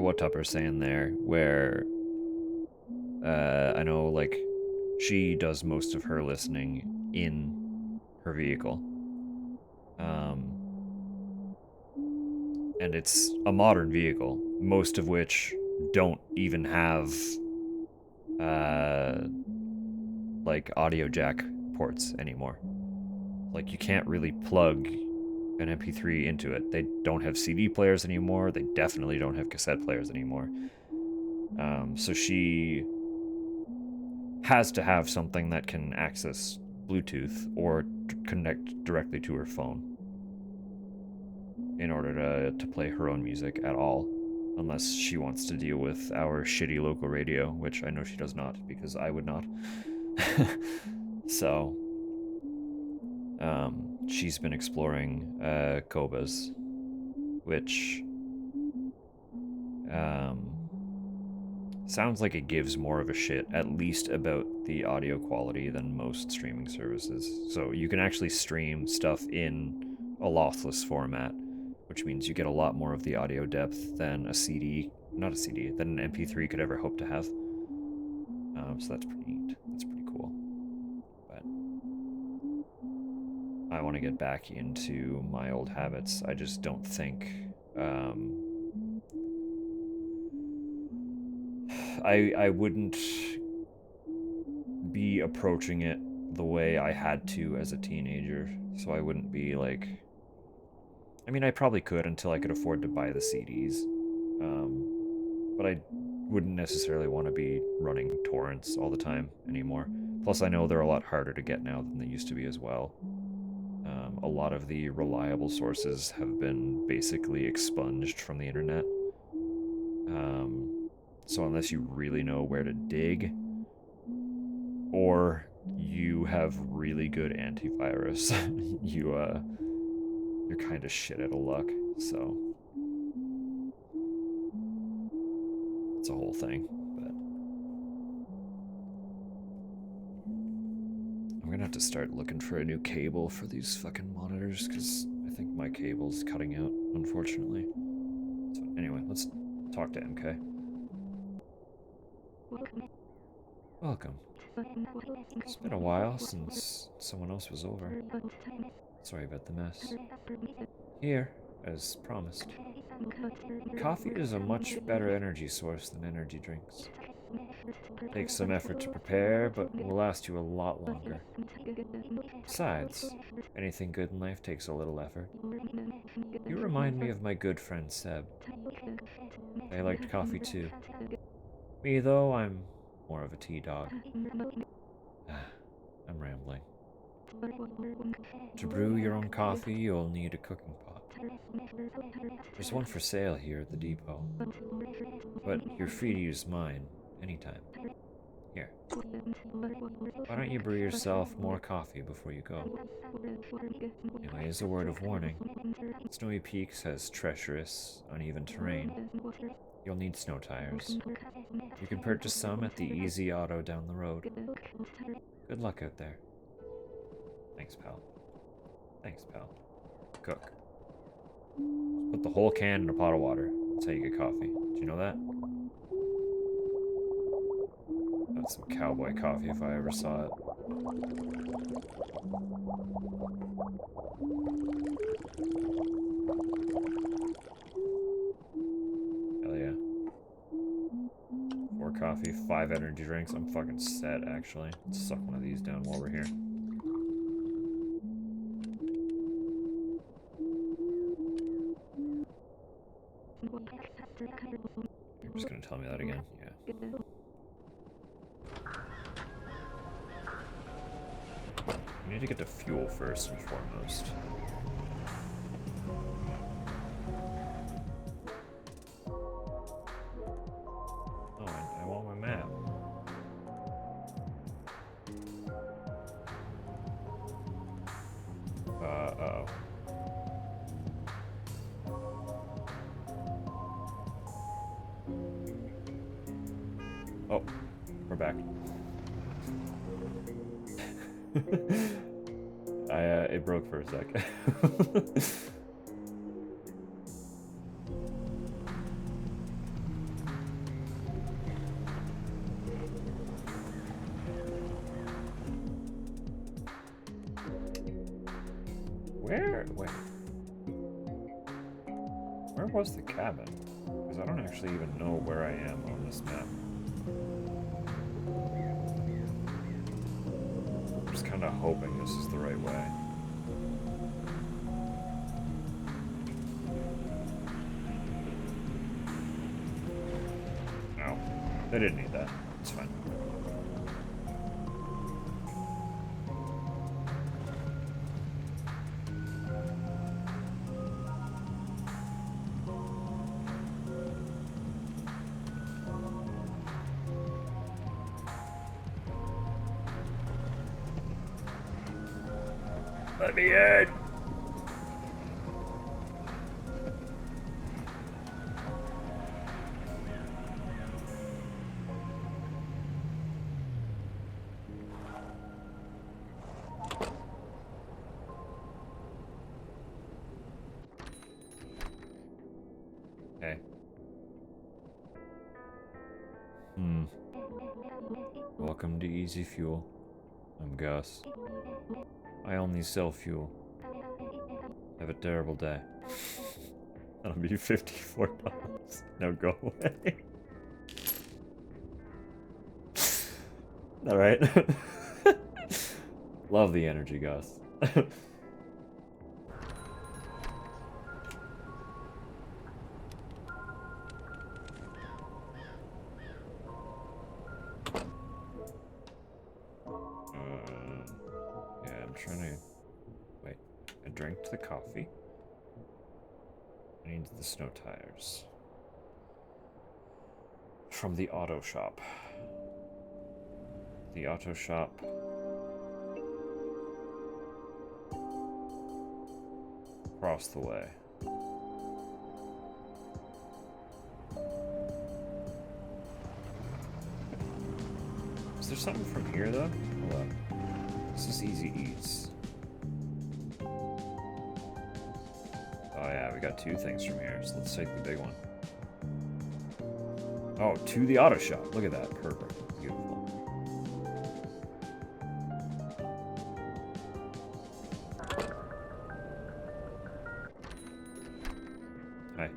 what Tupper's saying there, where I know, like, she does most of her listening in her vehicle. And it's a modern vehicle, most of which don't even have, like, audio jack ports anymore. Like, you can't really plug an MP3 into it. They don't have CD players anymore. They definitely don't have cassette players anymore. So she has to have something that can access Bluetooth or connect directly to her phone in order to play her own music at all, unless she wants to deal with our shitty local radio, which I know she does not, because I would not. So, she's been exploring Kobas, which sounds like it gives more of a shit, at least about the audio quality, than most streaming services. So you can actually stream stuff in a lossless format, which means you get a lot more of the audio depth than a CD, not a CD, than an MP3 could ever hope to have. So that's pretty neat. That's pretty cool. But I want to get back into my old habits. I just don't think I wouldn't be approaching it the way I had to as a teenager. So I wouldn't be like, I mean, I probably could until I could afford to buy the CDs. But I wouldn't necessarily want to be running torrents all the time anymore. Plus, I know they're a lot harder to get now than they used to be as well. A lot of the reliable sources have been basically expunged from the internet. So unless you really know where to dig, or you have really good antivirus, you're kind of shit out of luck. So it's a whole thing. But I'm gonna have to start looking for a new cable for these fucking monitors, because I think my cable's cutting out, unfortunately. So anyway, let's talk to MK. Welcome. It's been a while since someone else was over. Sorry about the mess. Here, as promised. Coffee is a much better energy source than energy drinks. Takes some effort to prepare, but will last you a lot longer. Besides, anything good in life takes a little effort. You remind me of my good friend Seb. I liked coffee too. Me, though, I'm more of a tea dog. I'm rambling. To brew your own coffee, you'll need a cooking pot. There's one for sale here at the depot, but you're free to use mine anytime. Here. Why don't you brew yourself more coffee before you go? Anyway, as a word of warning, Snowy Peaks has treacherous, uneven terrain. You'll need snow tires. You can purchase some at the Easy Auto down the road. Good luck out there. Thanks, pal. Thanks, pal. Cook. Put the whole can in a pot of water. That's how you get coffee. Do you know that? That's some cowboy coffee if I ever saw it. Hell yeah. 4 coffee, 5 energy drinks. I'm fucking set, actually. Let's suck one of these down while we're here. You're just gonna tell me that again? Yeah. We need to get to fuel first and foremost. Oh, I want my map. Oh, we're back. It broke for a sec. Where was the cabin? Because I don't actually even know where I am on this map. I'm just kind of hoping this is the right way. No, they didn't need that. It's fine. Let me in! Hey. Welcome to Easy Fuel. I'm Gus. I only sell fuel. Have a terrible day. That'll be $54. Now go away. Alright. Love the energy, Gus. Yeah, I'm trying to... Wait. I drank the coffee. I need the snow tires. From the auto shop. The auto shop. Across the way. Is there something from here though? Hold on. This is Easy Eats. Oh yeah, we got two things from here, so let's take the big one. Oh, to the auto shop. Look at that. Perfect. Beautiful. Hi.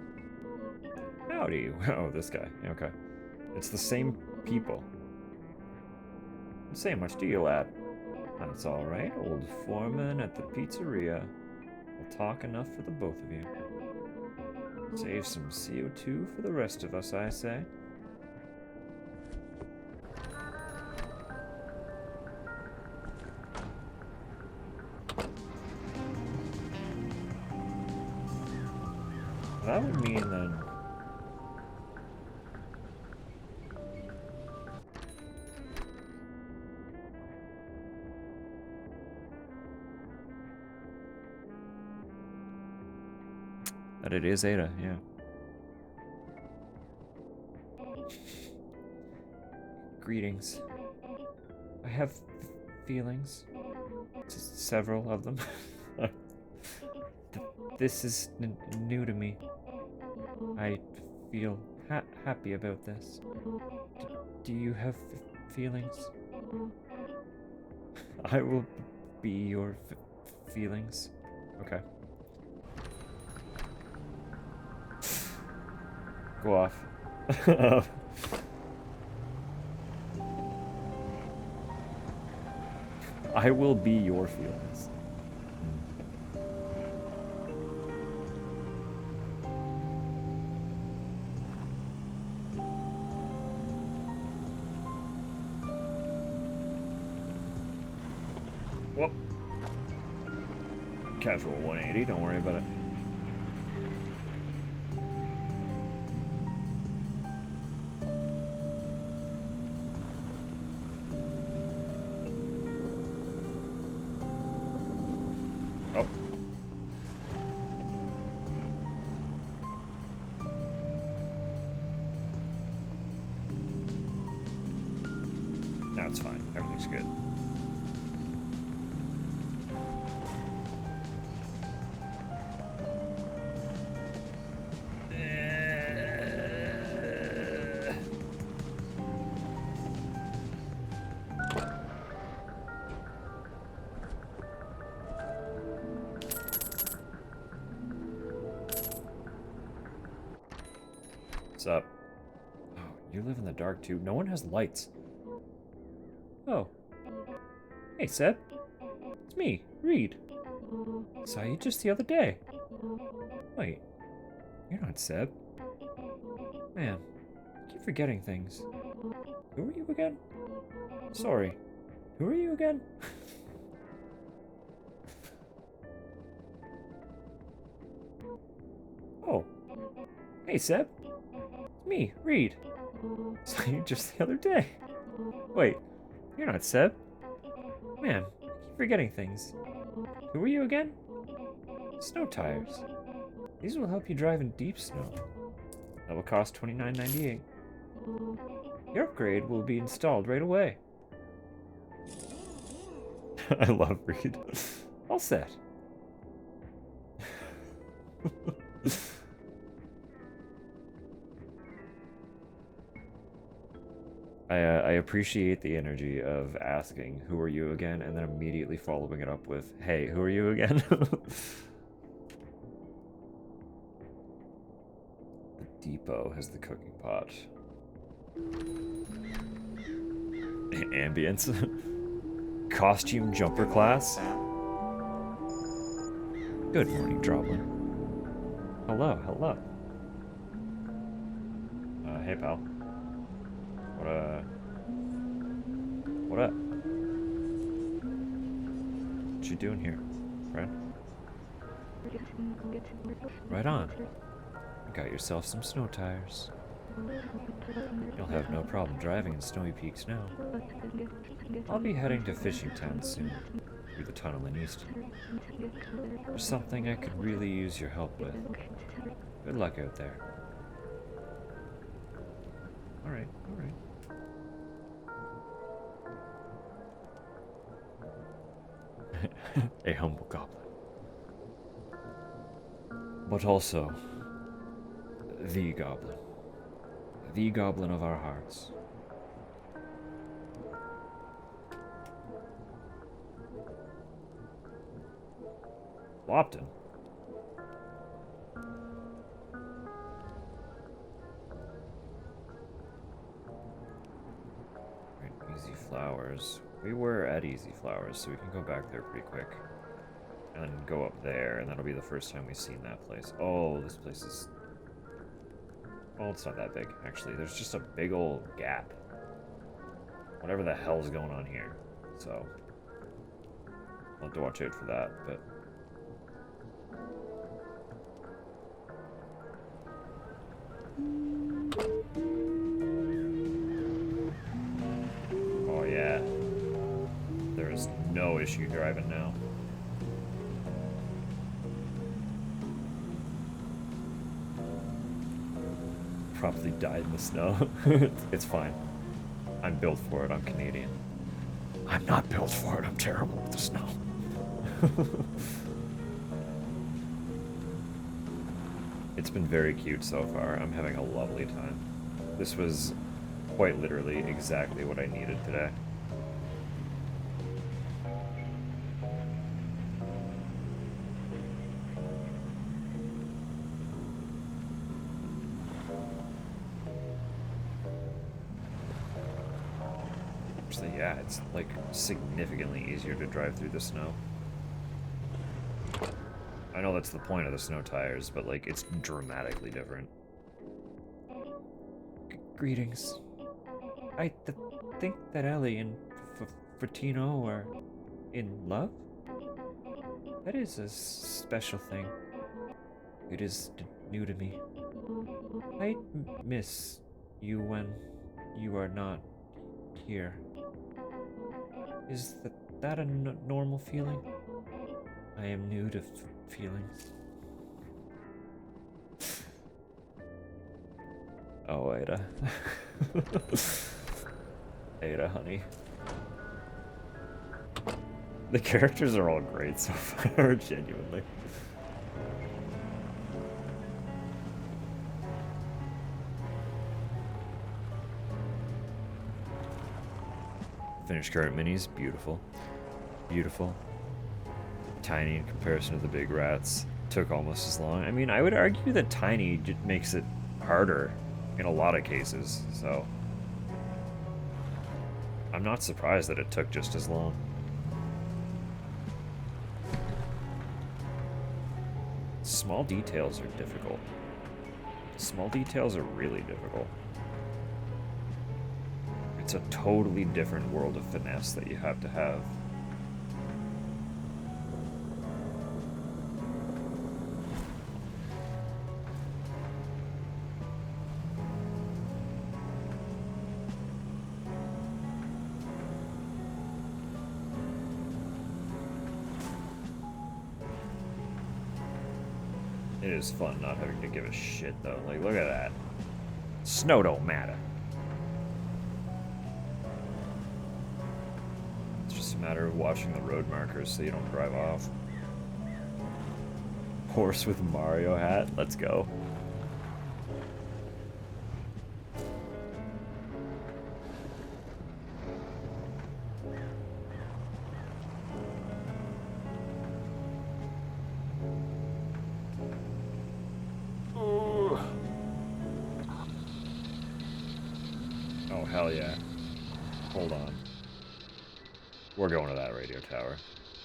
Howdy. Oh, this guy. Okay. It's the same people. Say much to you, lad. That's alright, old foreman at the pizzeria. We'll talk enough for the both of you. Save some CO2 for the rest of us, I say. That would mean then... that it is Ada, yeah. Greetings. I have feelings. Several of them. This is new to me. I feel happy about this. Do you have feelings? I will be your feelings. Okay. Go off. I will be your feelings. Whoop. Casual 180, don't worry about it. Oh. No, it's fine. Everything's good. What's up? Oh, you live in the dark too. No one has lights. Oh. Hey, Seb. It's me, Reed. Saw you just the other day. Wait, you're not Seb. Man, I keep forgetting things. Who are you again? Sorry. Who are you again? Oh. Hey, Seb. It's me, Reed. Saw you just the other day. Wait, you're not Seb. Man, I keep forgetting things. Who are you again? Snow tires. These will help you drive in deep snow. That will cost $29.98. Your upgrade will be installed right away. I love Reed. All set. I appreciate the energy of asking, who are you again, and then immediately following it up with, hey, who are you again? The depot has the cooking pot. Ambience. Costume jumper class? Good morning, Droblin. Hello, hello. Hey, pal. What up? What you doing here, friend? Right on. You got yourself some snow tires. You'll have no problem driving in snowy peaks now. I'll be heading to Fishing Town soon, through the tunnel in Easton. There's something I could really use your help with. Good luck out there. Alright, alright. A humble goblin. But also, the goblin. The goblin of our hearts. Lopton. Right, Easy Flowers. We were at Easy Flowers, so we can go back there pretty quick. And then go up there, and that'll be the first time we've seen that place. Oh, this place is... Well, it's not that big, actually. There's just a big old gap. Whatever the hell's going on here. So, I'll have to watch out for that, but... Oh, yeah. There is no issue driving now. Probably died in the snow. It's fine. I'm built for it. I'm Canadian. I'm not built for it. I'm terrible with the snow. It's been very cute so far. I'm having a lovely time. This was quite literally exactly what I needed today. So yeah, it's like significantly easier to drive through the snow. I know that's the point of the snow tires, but like it's dramatically different. Greetings. I think that Ellie and Fratino are in love? That is a special thing. It is new to me. I miss you when you are not here. Is that a normal feeling? I am new to feelings. Oh, Ada. Ada, honey. The characters are all great so far, genuinely. Finished current minis, beautiful. Beautiful. Tiny in comparison to the big rats. Took almost as long. I mean, I would argue that tiny makes it harder in a lot of cases, so I'm not surprised that it took just as long. Small details are difficult. Small details are really difficult. It's a totally different world of finesse that you have to have. It is fun not having to give a shit, though. Like, look at that. Snow don't matter. It's just a matter of watching the road markers so you don't drive off. Horse with Mario hat? Let's go. Oh, hell yeah. Hold on. We're going to that radio tower.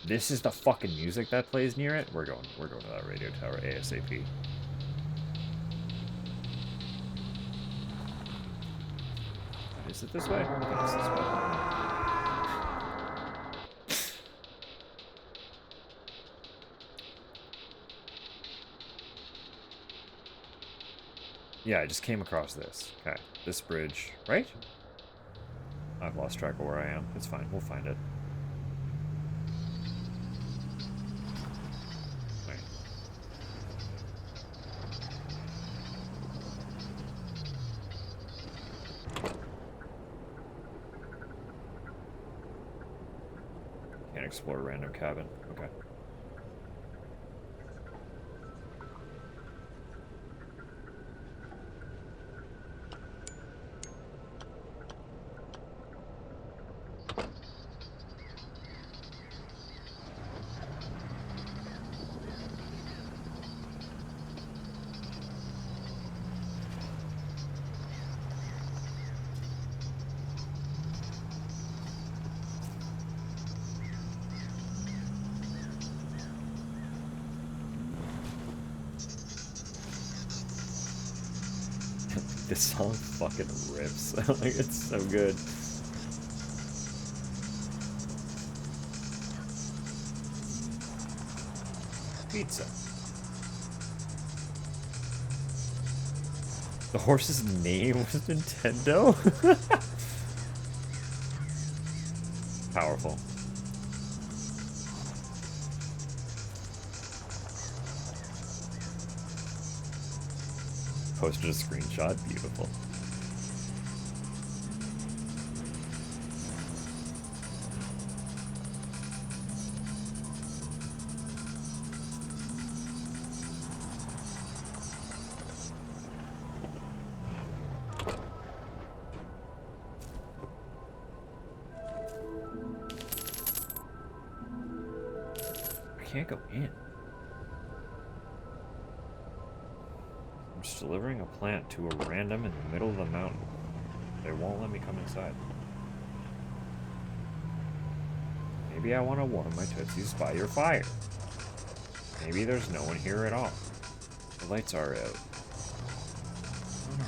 This is the fucking music that plays near it? We're going to that radio tower ASAP. Is it this way? I think it's this way. Yeah, I just came across this. Okay, this bridge, right? I've lost track of where I am. It's fine, we'll find it. Wait. Can't explore a random cabin. Okay. This song fucking rips. Like, it's so good. Pizza. The horse's name was Nintendo? Powerful. Posted a screenshot. Beautiful. I can't go in. I'm just delivering a plant to a random in the middle of the mountain. They won't let me come inside. Maybe I want to warm my tootsies by your fire. Maybe there's no one here at all. The lights are out. I don't know.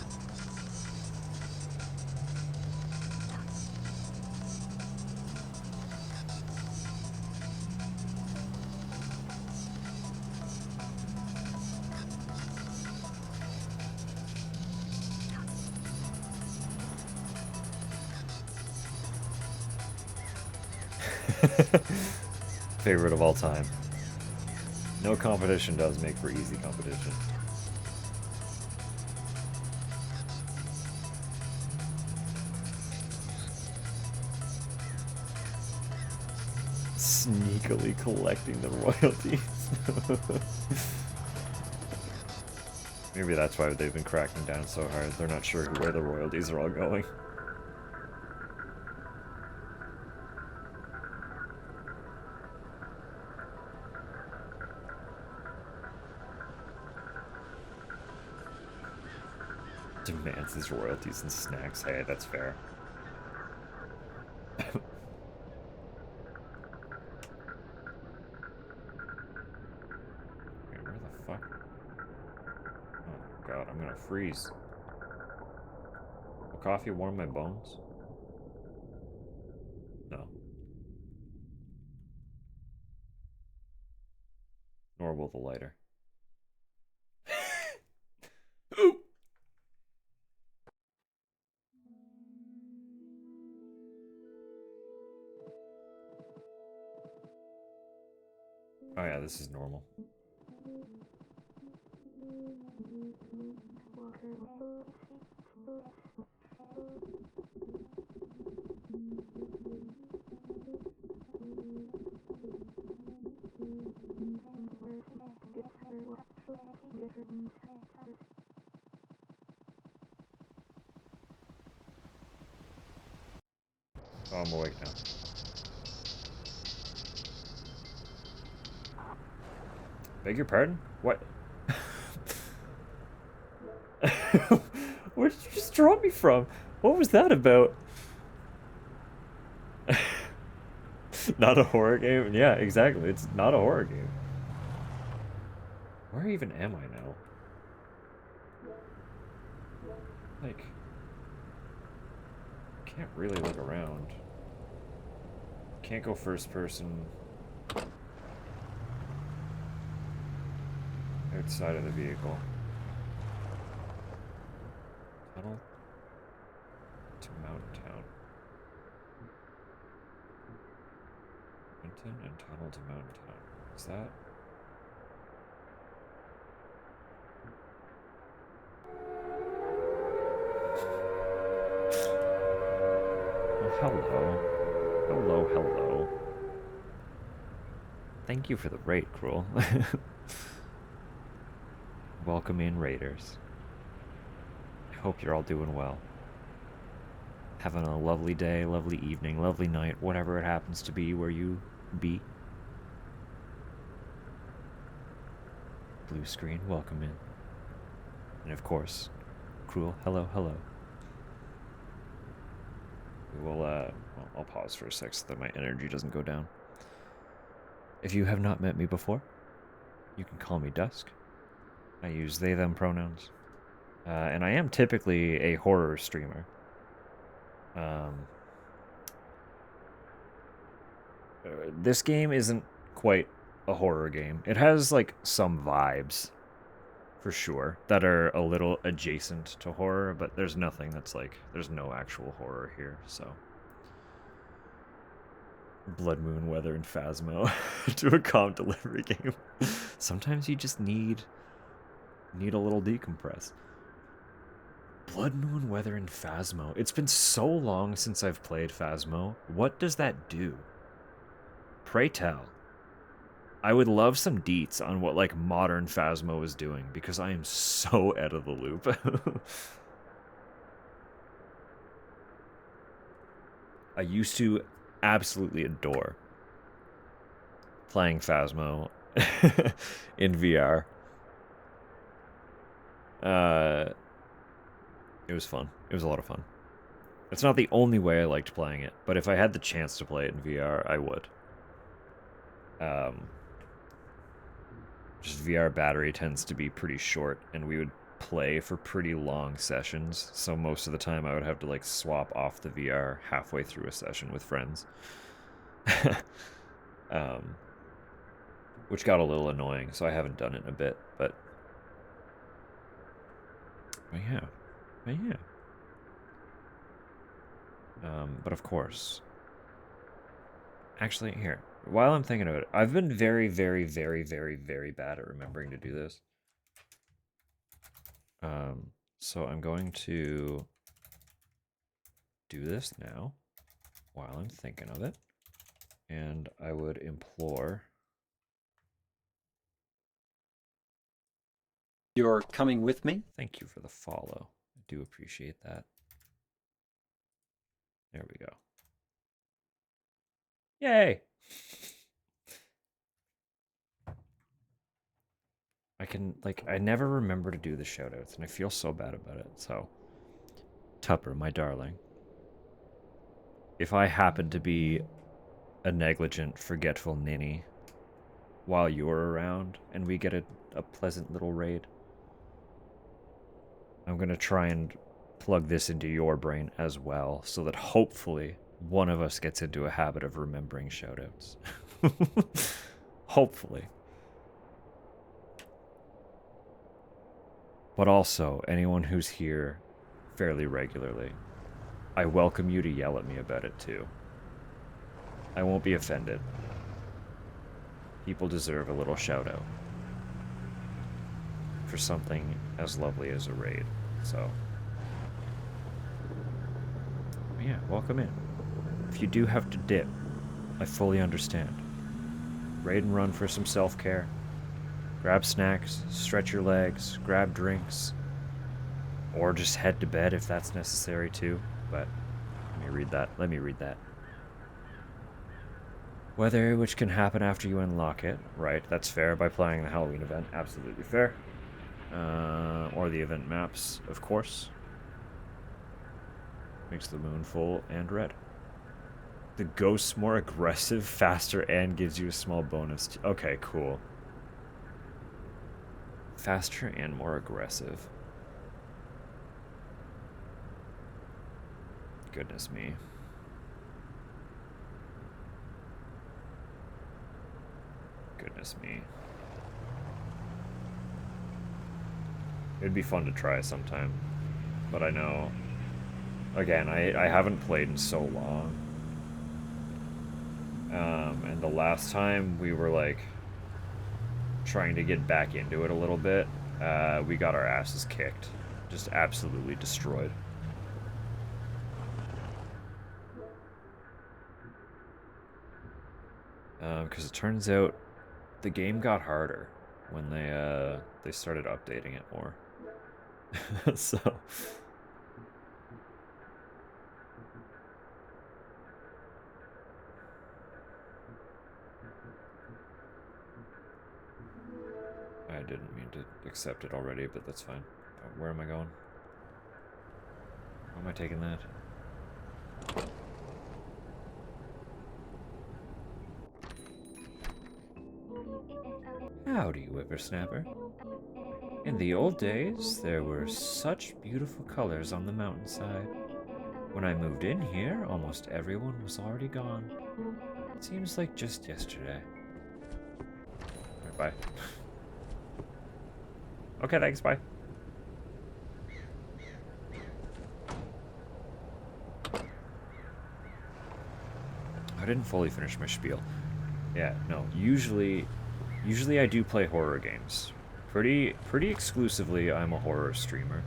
Favorite of all time. No competition does make for easy competition. Sneakily collecting the royalties. Maybe that's why they've been cracking down so hard. They're not sure where the royalties are all going. Demands his royalties and snacks. Hey, that's fair. Wait, where the fuck? Oh god, I'm gonna freeze. Will coffee warm my bones? No. Nor will the lighter. Ooh! Oh yeah, this is normal. Oh, I'm awake now. Beg your pardon? What? Where did you just drop me from? What was that about? Not a horror game? Yeah, exactly. It's not a horror game. Where even am I now? Like, can't really look around. Can't go first person. Outside of the vehicle. Tunnel to Mountain Town. Mountain and tunnel to Mountain Town. Is that? Oh, hello. Hello, hello. Thank you for the raid, Cruel. Welcome in, raiders. I hope you're all doing well. Having a lovely day, lovely evening, lovely night, whatever it happens to be where you be. Blue screen, welcome in. And of course, Cruel, hello, hello. We will, well, I'll pause for a sec so that my energy doesn't go down. If you have not met me before, you can call me Dusk. I use they, them pronouns. And I am typically a horror streamer. This game isn't quite a horror game. It has, like, some vibes, for sure, that are a little adjacent to horror, but there's nothing that's, like, there's no actual horror here, so... Blood Moon, Weather, and Phasmo to a comp delivery game. Sometimes you just need a little decompress. Blood Moon, Weather, and Phasmo. It's been so long since I've played Phasmo. What does that do? Pray tell. I would love some deets on what, like, modern Phasmo is doing, because I am so out of the loop. I used to absolutely adore playing Phasmo in VR. It was fun. It was a lot of fun. It's not the only way I liked playing it, but if I had the chance to play it in VR, I would. Just VR battery tends to be pretty short, and we would play for pretty long sessions, so most of the time I would have to, like, swap off the VR halfway through a session with friends. Which got a little annoying, so I haven't done it in a bit, but yeah. But of course, actually, here, while I'm thinking of it, I've been very, very, very, very, very bad at remembering to do this. So I'm going to do this now while I'm thinking of it. And I would implore... You're coming with me? Thank you for the follow. I do appreciate that. There we go. Yay! I never remember to do the shoutouts, and I feel so bad about it, so... Tupper, my darling. If I happen to be a negligent, forgetful ninny while you're around, and we get a pleasant little raid, I'm gonna try and plug this into your brain as well, so that hopefully one of us gets into a habit of remembering shoutouts. Hopefully. But also, anyone who's here fairly regularly, I welcome you to yell at me about it too. I won't be offended. People deserve a little shout out for something as lovely as a raid. So, yeah, welcome in. If you do have to dip, I fully understand. Raid and run for some self-care. Grab snacks, stretch your legs, grab drinks, or just head to bed if that's necessary too. But let me read that. Let me read that. Weather, which can happen after you unlock it. Right, that's fair. By playing the Halloween event, absolutely fair. Or the event maps, of course. Makes the moon full and red. The ghost's more aggressive, faster, and gives you a small bonus. Okay, cool. Faster and more aggressive. Goodness me. Goodness me. It'd be fun to try sometime. But I know... Again, I haven't played in so long. And the last time we were, like, trying to get back into it a little bit, we got our asses kicked. Just absolutely destroyed. Because it turns out the game got harder when they started updating it more. So... I didn't mean to accept it already, but that's fine. Where am I going? Why am I taking that? Howdy, whippersnapper. In the old days, there were such beautiful colors on the mountainside. When I moved in here, almost everyone was already gone. It seems like just yesterday. Bye. Okay, thanks, bye. I didn't fully finish my spiel. Yeah, no, usually I do play horror games. Pretty exclusively, I'm a horror streamer.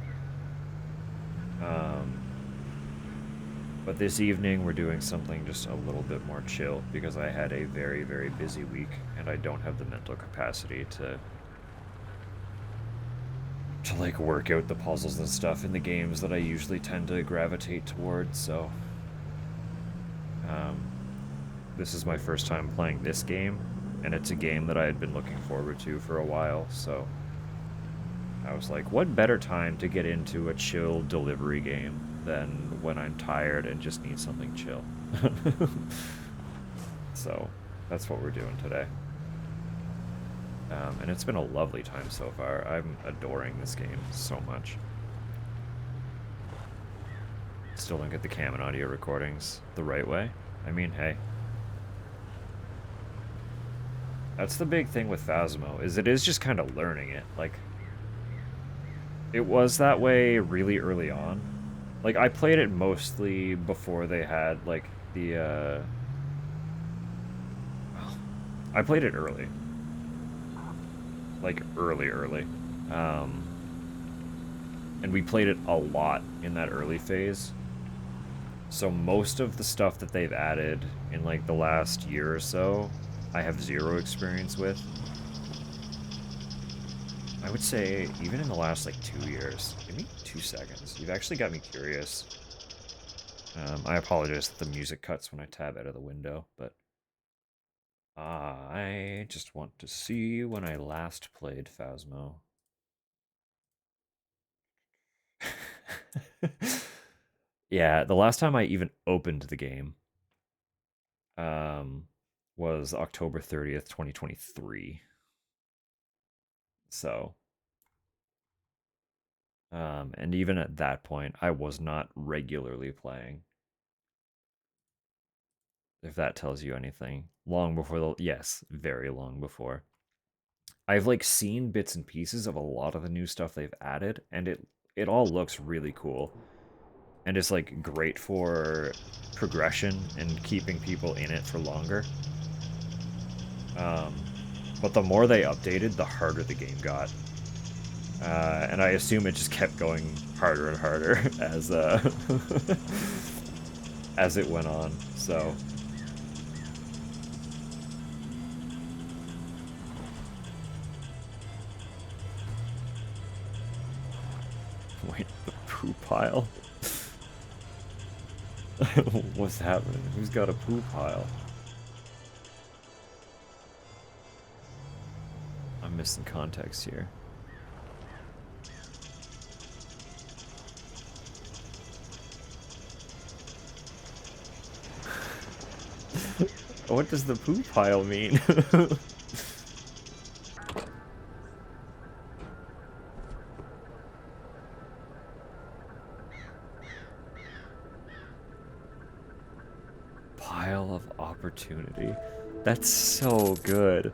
But this evening we're doing something just a little bit more chill because I had a very, very busy week and I don't have the mental capacity to like work out the puzzles and stuff in the games that I usually tend to gravitate towards, so this is my first time playing this game, and it's a game that I had been looking forward to for a while, so I was like, what better time to get into a chill delivery game than when I'm tired and just need something chill. So that's what we're doing today. And it's been a lovely time so far. I'm adoring this game so much. Still don't get the cam and audio recordings the right way. I mean, hey. That's the big thing with Phasmo, is it is just kind of learning it. Like, it was that way really early on. Like, I played it mostly before they had, like, the, I played it early. Like, early. And we played it a lot in that early phase. So most of the stuff that they've added in like the last year or so, I have zero experience with. I would say even in the last like 2 years. Give me 2 seconds. You've actually got me curious. I apologize that the music cuts when I tab out of the window, but I just want to see when I last played Phasmo. Yeah, the last time I even opened the game um, was October 30th, 2023. So, and even at that point, I was not regularly playing. If that tells you anything. Long before the, yes, very long before. I've like seen bits and pieces of a lot of the new stuff they've added, and it all looks really cool. And it's like great for progression and keeping people in it for longer. But the more they updated, the harder the game got. And I assume it just kept going harder and harder as as it went on. So wait, the poo pile. What's happening? Who's got a poo pile? I'm missing context here. What does the poo pile mean? Pile of opportunity. That's so good.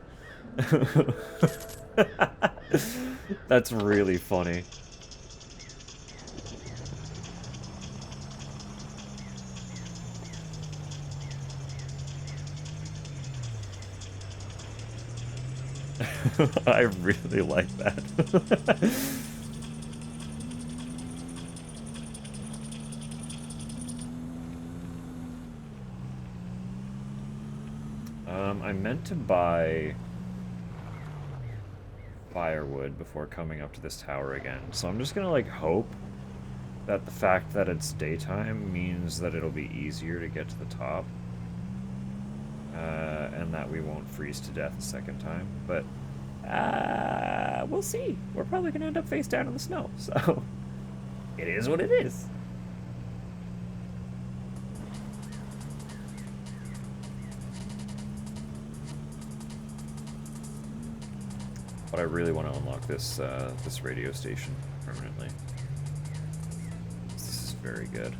That's really funny. I really like that. I meant to buy firewood before coming up to this tower again, so I'm just gonna like hope that the fact that it's daytime means that it'll be easier to get to the top, and that we won't freeze to death a second time, but we'll see. We're probably gonna end up face down in the snow, so it is what it is. But I really want to unlock this this radio station permanently. This is very good.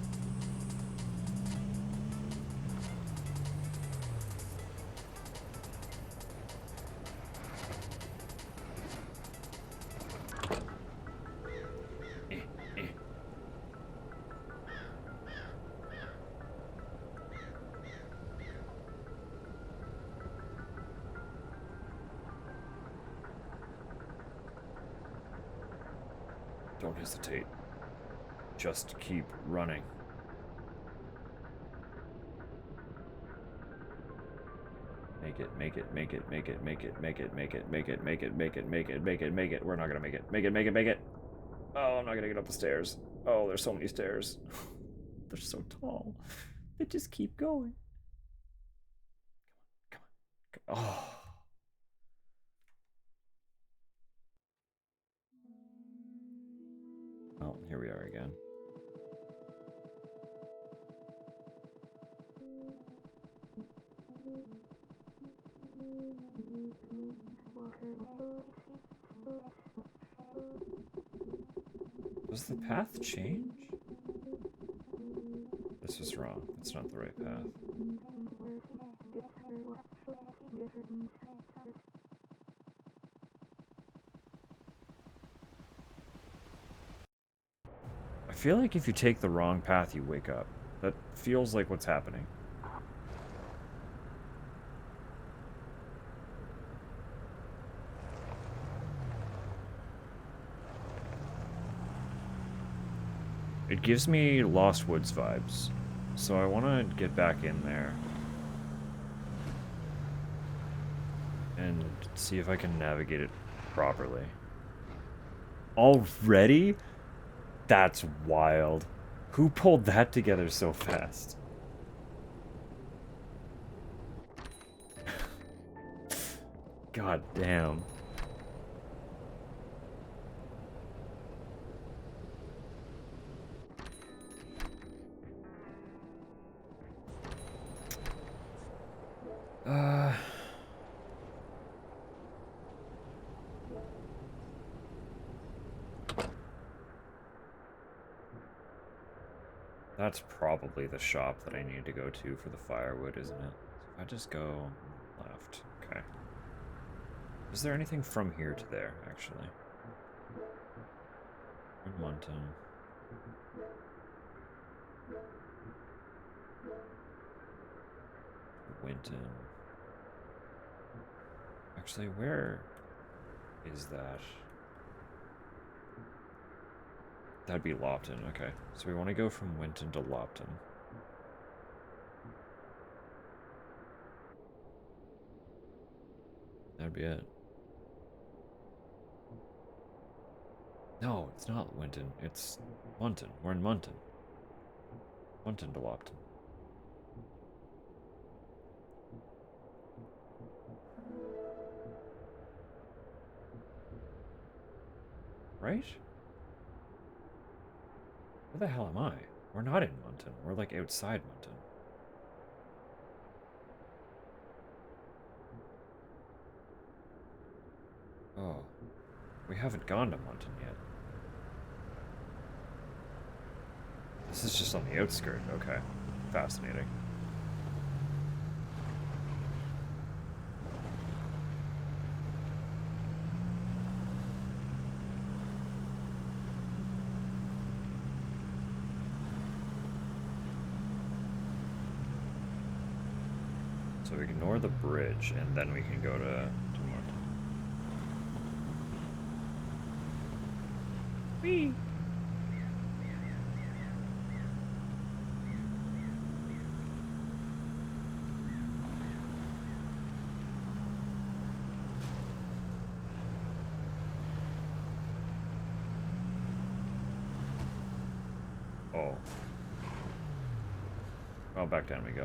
Don't hesitate. Just keep running. Make it, make it, make it, make it, make it, make it, make it, make it, make it, make it, make it, make it, make it. We're not gonna make it. Make it, make it, make it. Oh, I'm not gonna get up the stairs. Oh, there's so many stairs. They're so tall. They just keep going. Come on, come on. Oh. Oh, here we are again. Does the path change? This was wrong. That's not the right path. I feel like if you take the wrong path, you wake up. That feels like what's happening. It gives me Lost Woods vibes. So I want to get back in there and see if I can navigate it properly. Already? That's wild. Who pulled that together so fast? God damn. That's probably the shop that I need to go to for the firewood, isn't it? If I just go left, okay. Is there anything from here to there, actually? Munton. Winton. Actually, where is that? That'd be Lopton, okay. So we want to go from Winton to Lopton. That'd be it. No, it's not Winton. It's Munton. We're in Munton. Munton to Lopton. Right? Where the hell am I? We're not in Munton. We're like outside Munton. Oh. We haven't gone to Munton yet. This is just on the outskirt. Okay. Fascinating. So we ignore the bridge, and then we can go to Munton. Whee! Oh. Well, back down we go.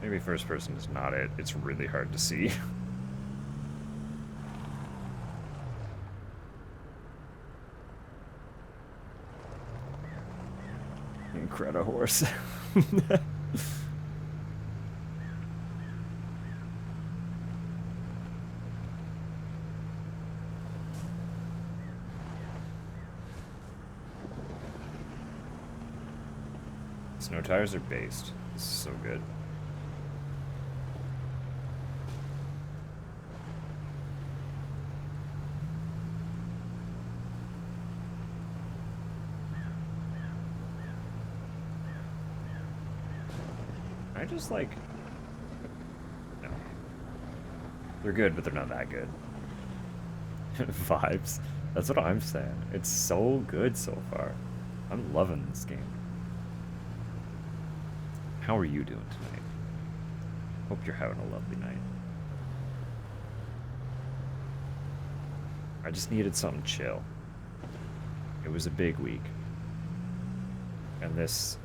Maybe first person is not it. It's really hard to see. Incredible horse. Snow tires are based. This is so good. I just like... No. They're good, but they're not that good. Vibes. That's what I'm saying. It's so good so far. I'm loving this game. How are you doing tonight? Hope you're having a lovely night. I just needed something chill. It was a big week. And this,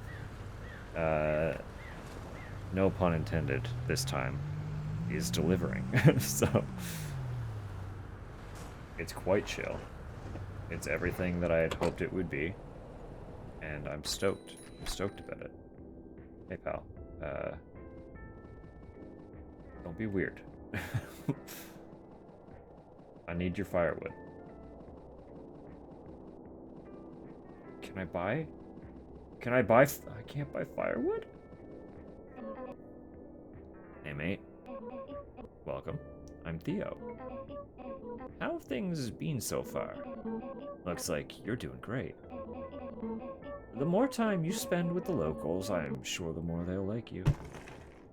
no pun intended this time, is delivering. So, it's quite chill. It's everything that I had hoped it would be. And I'm stoked. I'm stoked about it. Hey, pal. Don't be weird. I need your firewood. Can I buy? Can I buy? I can't buy firewood? Hey, mate. Welcome. I'm Theo. How have things been so far? Looks like you're doing great. The more time you spend with the locals, I'm sure the more they'll like you.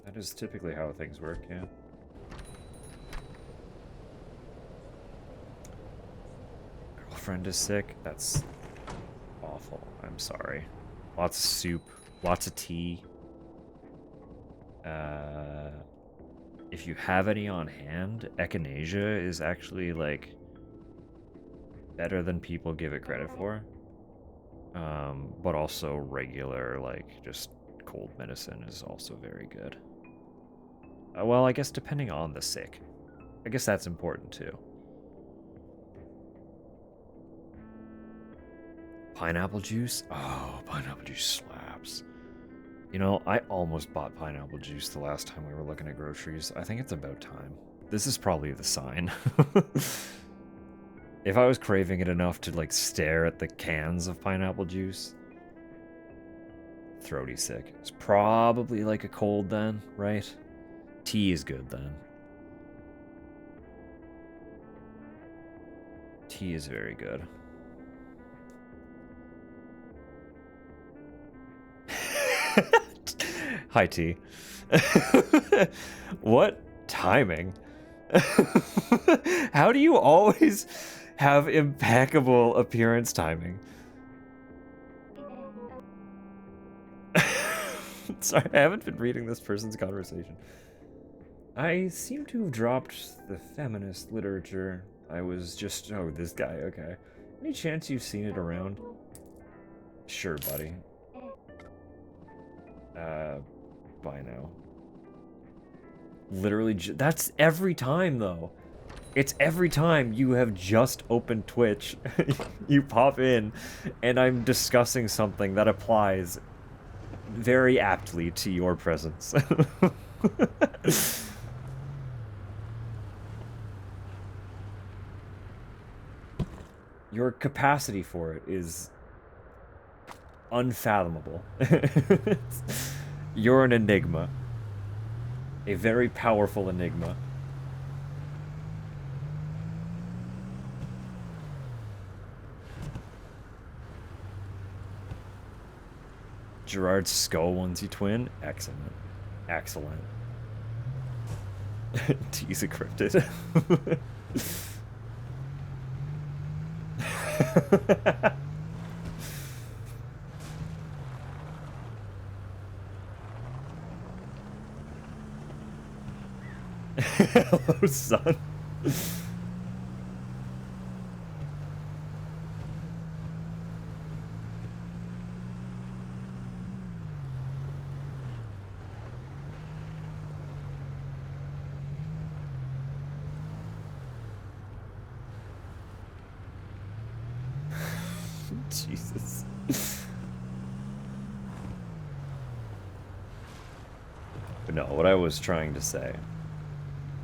That is typically how things work, yeah. Girlfriend is sick? That's awful. I'm sorry. Lots of soup, lots of tea. If you have any on hand, echinacea is actually, like, better than people give it credit for. But also regular, like, just cold medicine is also very good. Well, I guess depending on the sick. I guess that's important too. Pineapple juice? Oh, pineapple juice slaps. You know, I almost bought pineapple juice the last time we were looking at groceries. I think it's about time. This is probably the sign. If I was craving it enough to, like, stare at the cans of pineapple juice, throaty sick. It's probably like a cold then, right? Tea is good then. Tea is very good. Hi, tea. What timing? How do you always have impeccable appearance timing? Sorry, I haven't been reading this person's conversation. I seem to have dropped the feminist literature. I was just... Oh, this guy, okay. Any chance you've seen it around? Sure, buddy. Bye now. Literally, that's every time, though. It's every time you have just opened Twitch, you pop in, and I'm discussing something that applies very aptly to your presence. Your capacity for it is unfathomable. You're an enigma. A very powerful enigma. Gerard's skull onesie twin? Excellent. Excellent. T's a cryptid. Hello, son. Jesus. But no, what I was trying to say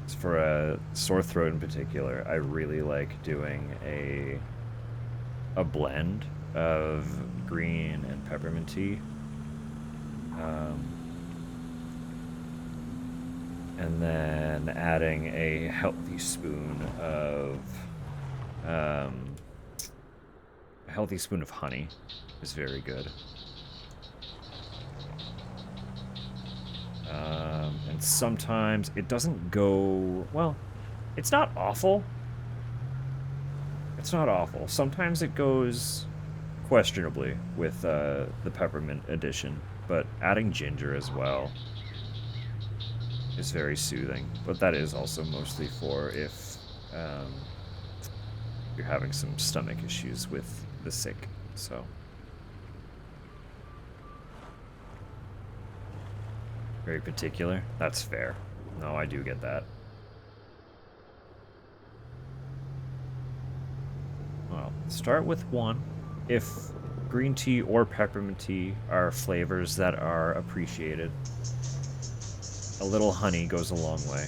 is for a sore throat in particular, I really like doing a blend of green and peppermint tea. And then adding a healthy spoon of honey is very good. And sometimes it doesn't go well. It's not awful. It's not awful. Sometimes it goes questionably with the peppermint addition, but adding ginger as well is very soothing. But that is also mostly for if you're having some stomach issues with the sick, so. Very particular. That's fair. No, I do get that. Well, start with one. If green tea or peppermint tea are flavors that are appreciated, a little honey goes a long way.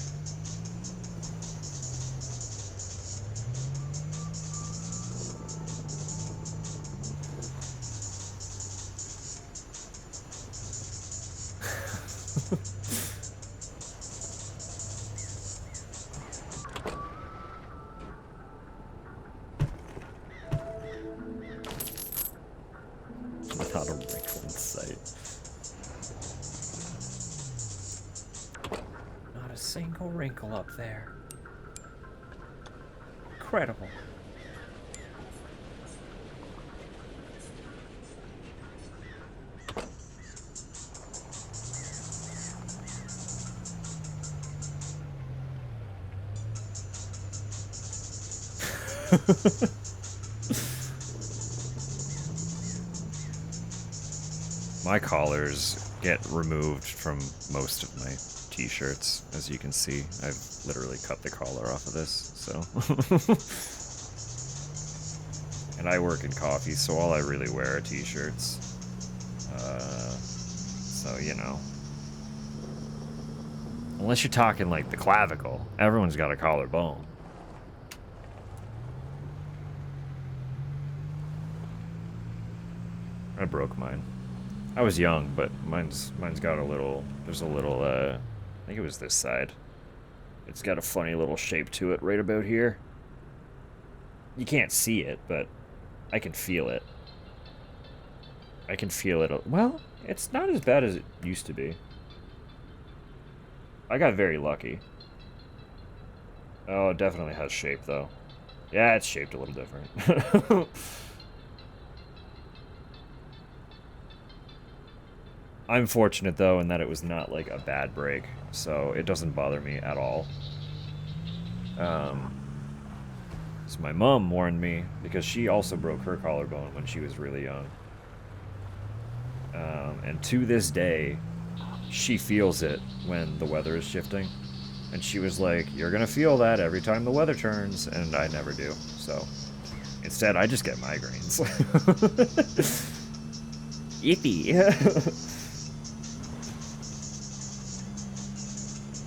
Without a wrinkle in sight. Not a single wrinkle up there. Incredible. My collars get removed from most of my t-shirts, as you can see. I've literally cut the collar off of this, so. And I work in coffee, so all I really wear are t-shirts. So, you know. Unless you're talking like the clavicle, everyone's got a collarbone. I broke mine. I was young, but mine's got a little, there's a little, I think it was this side. It's got a funny little shape to it right about here. You can't see it, but I can feel it. I can feel it. Well, it's not as bad as it used to be. I got very lucky. Oh, it definitely has shape, though. Yeah, it's shaped a little different. I'm fortunate, though, in that it was not, like, a bad break, so it doesn't bother me at all. So my mom warned me, because she also broke her collarbone when she was really young. And to this day, she feels it when the weather is shifting. And she was like, you're gonna feel that every time the weather turns, and I never do, so. Instead, I just get migraines. Yippee!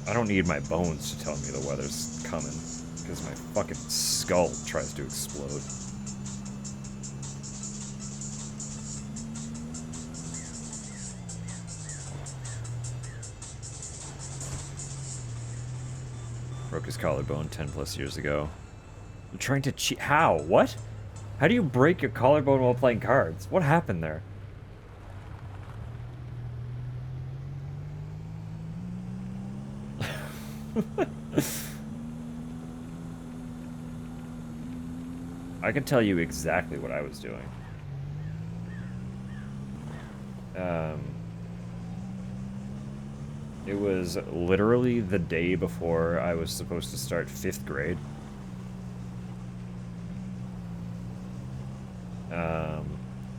I don't need my bones to tell me the weather's coming, because my fucking skull tries to explode. Broke his collarbone 10 plus years ago. I'm trying to cheat. How? What? How do you break your collarbone while playing cards? What happened there? I can tell you exactly what I was doing. It was literally the day before I was supposed to start 5th grade.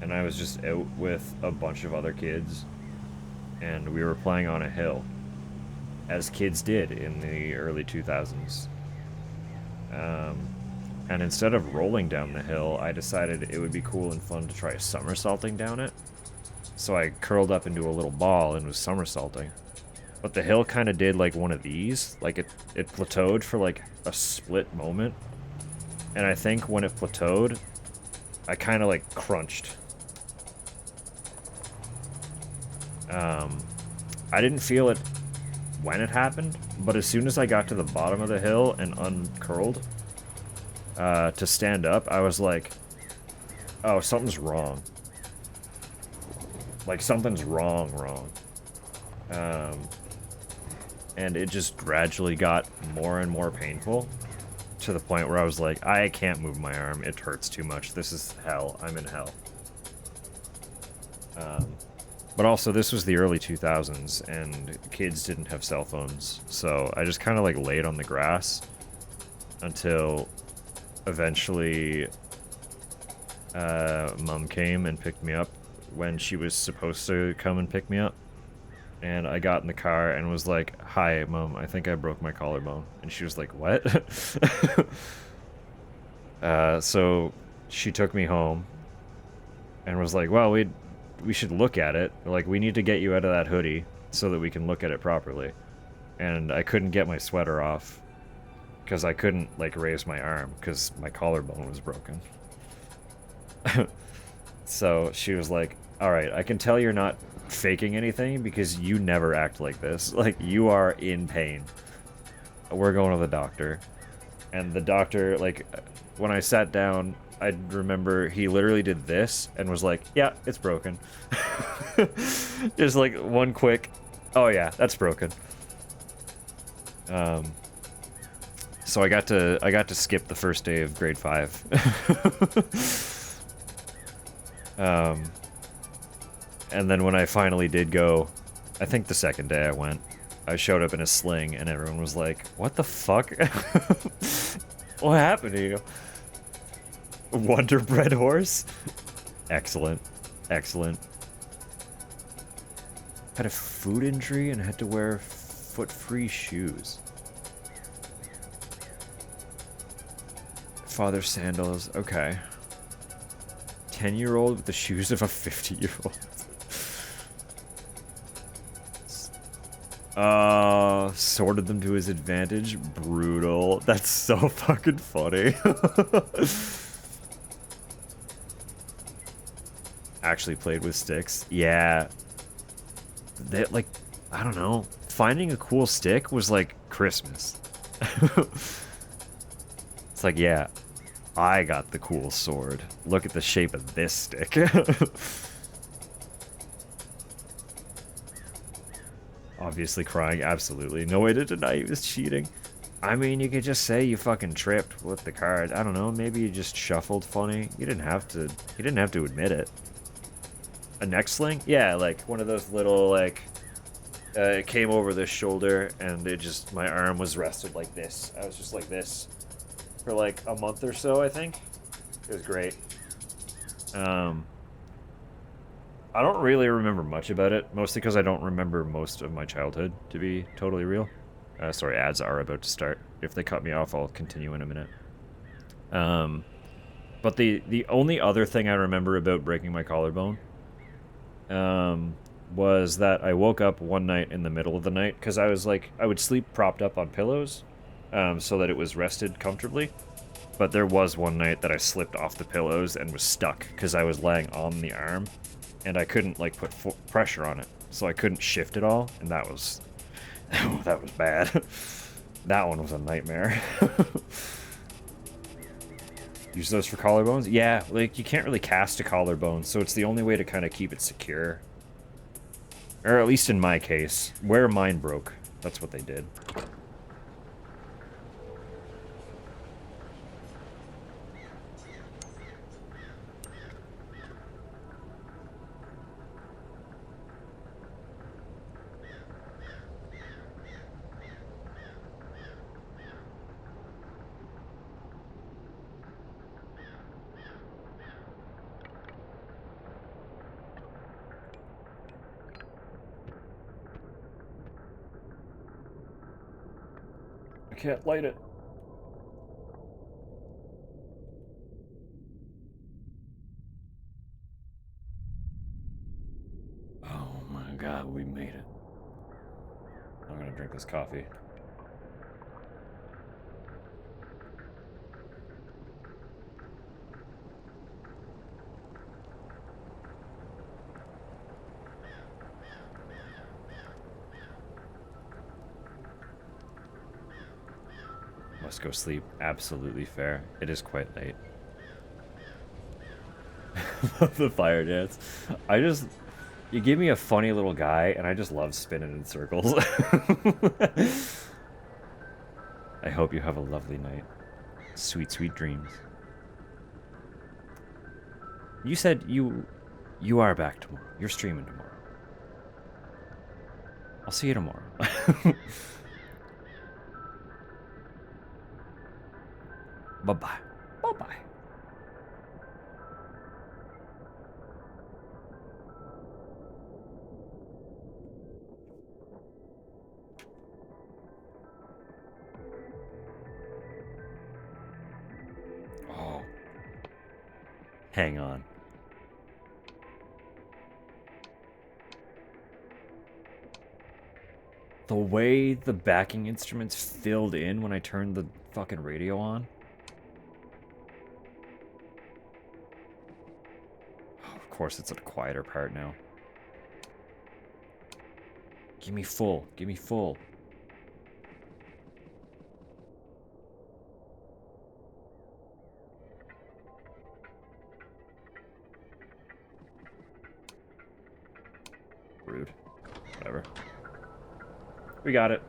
And I was just out with a bunch of other kids, and we were playing on a hill, as kids did in the early 2000s. And instead of rolling down the hill, I decided it would be cool and fun to try somersaulting down it. So I curled up into a little ball and was somersaulting. But the hill kind of did like one of these. Like it plateaued for like a split moment. And I think when it plateaued, I kind of like crunched. I didn't feel it when it happened, but as soon as I got to the bottom of the hill and uncurled to stand up, I was like, oh, something's wrong. Like, something's wrong. And it just gradually got more and more painful to the point where I was like, I can't move my arm. It hurts too much. This is hell. I'm in hell. But also, this was the early 2000s, and kids didn't have cell phones. So I just kind of, like, laid on the grass until eventually Mom came and picked me up when she was supposed to come and pick me up. And I got in the car and was like, hi, Mom, I think I broke my collarbone. And she was like, what? So she took me home and was like, well, we should look at it. Like, we need to get you out of that hoodie so that we can look at it properly. And I couldn't get my sweater off because I couldn't, like, raise my arm because my collarbone was broken. So she was like, all right, I can tell you're not faking anything because you never act like this. Like, you are in pain. We're going to the doctor. And the doctor, like, when I sat down, I remember he literally did this and was like, yeah, it's broken. Just like one quick, oh yeah, that's broken. So I got to skip the first day of grade 5. And then when I finally did go, I think the second day I went, I showed up in a sling and everyone was like, what the fuck? What happened to you? Wonder Bread horse? Excellent. Excellent. Had a foot injury and had to wear foot-free shoes. Father sandals, okay. 10-year-old with the shoes of a 50-year-old. Sorted them to his advantage. Brutal. That's so fucking funny. Actually played with sticks. Yeah. They, like, I don't know. Finding a cool stick was like Christmas. It's like, yeah, I got the cool sword. Look at the shape of this stick. Obviously crying, absolutely. No way to deny he was cheating. I mean, you could just say you fucking tripped with the card. I don't know, maybe you just shuffled funny. You didn't have to admit it. A neck sling? Yeah, like one of those little, like, it came over the shoulder and it just, my arm was rested like this. I was just like this for like a month or so, I think. It was great. I don't really remember much about it, mostly because I don't remember most of my childhood, to be totally real. Sorry, ads are about to start. If they cut me off, I'll continue in a minute. But the only other thing I remember about breaking my collarbone was that I woke up one night in the middle of the night, because I was like, I would sleep propped up on pillows, so that it was rested comfortably. But there was one night that I slipped off the pillows and was stuck, because I was laying on the arm. And I couldn't, like, put pressure on it. So I couldn't shift it all, and that was... Oh, that was bad. That one was a nightmare. Use those for collarbones? Yeah, like, you can't really cast a collarbone, so it's the only way to kind of keep it secure. Or at least in my case. Where mine broke, that's what they did. I can't light it. Oh my god, we made it. I'm gonna drink this coffee. Must go sleep. Absolutely fair. It is quite late. The fire dance. You give me a funny little guy, and I just love spinning in circles. I hope you have a lovely night. Sweet, sweet dreams. You said you are back tomorrow. You're streaming tomorrow. I'll see you tomorrow. Bye-bye. Bye-bye. Oh. Hang on. The way the backing instruments filled in when I turned the fucking radio on. Of course, it's a quieter part now. Give me full. Give me full. Rude. Whatever. We got it.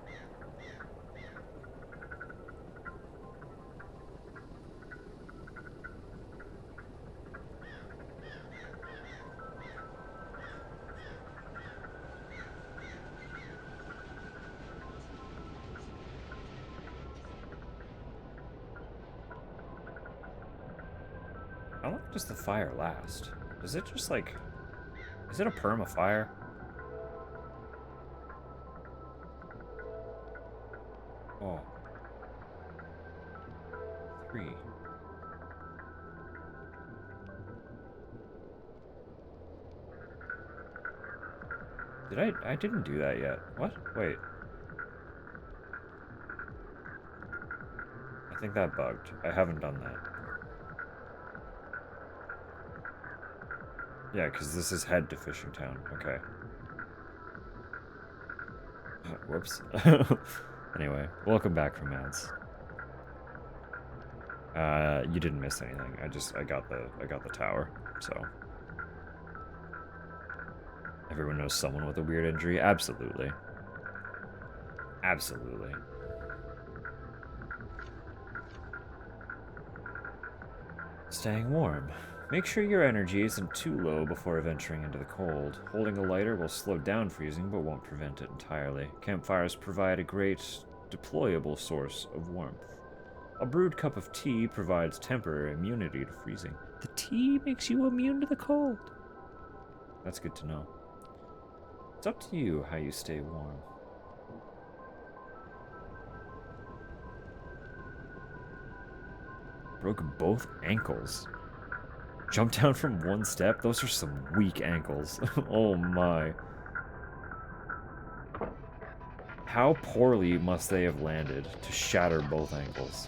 How long does the fire last? Does it just like... Is it a perma fire? Oh. 3. I didn't do that yet. What? Wait. I think that bugged. I haven't done that. Yeah, because this is head to Fishing Town. Okay. Whoops. Anyway, welcome back from ads. You didn't miss anything. I got the tower, so. Everyone knows someone with a weird injury? Absolutely. Absolutely. Staying warm. Make sure your energy isn't too low before venturing into the cold. Holding a lighter will slow down freezing, but won't prevent it entirely. Campfires provide a great, deployable source of warmth. A brewed cup of tea provides temporary immunity to freezing. The tea makes you immune to the cold. That's good to know. It's up to you how you stay warm. Broke both ankles. Jump down from one step? Those are some weak ankles. Oh my. How poorly must they have landed to shatter both ankles?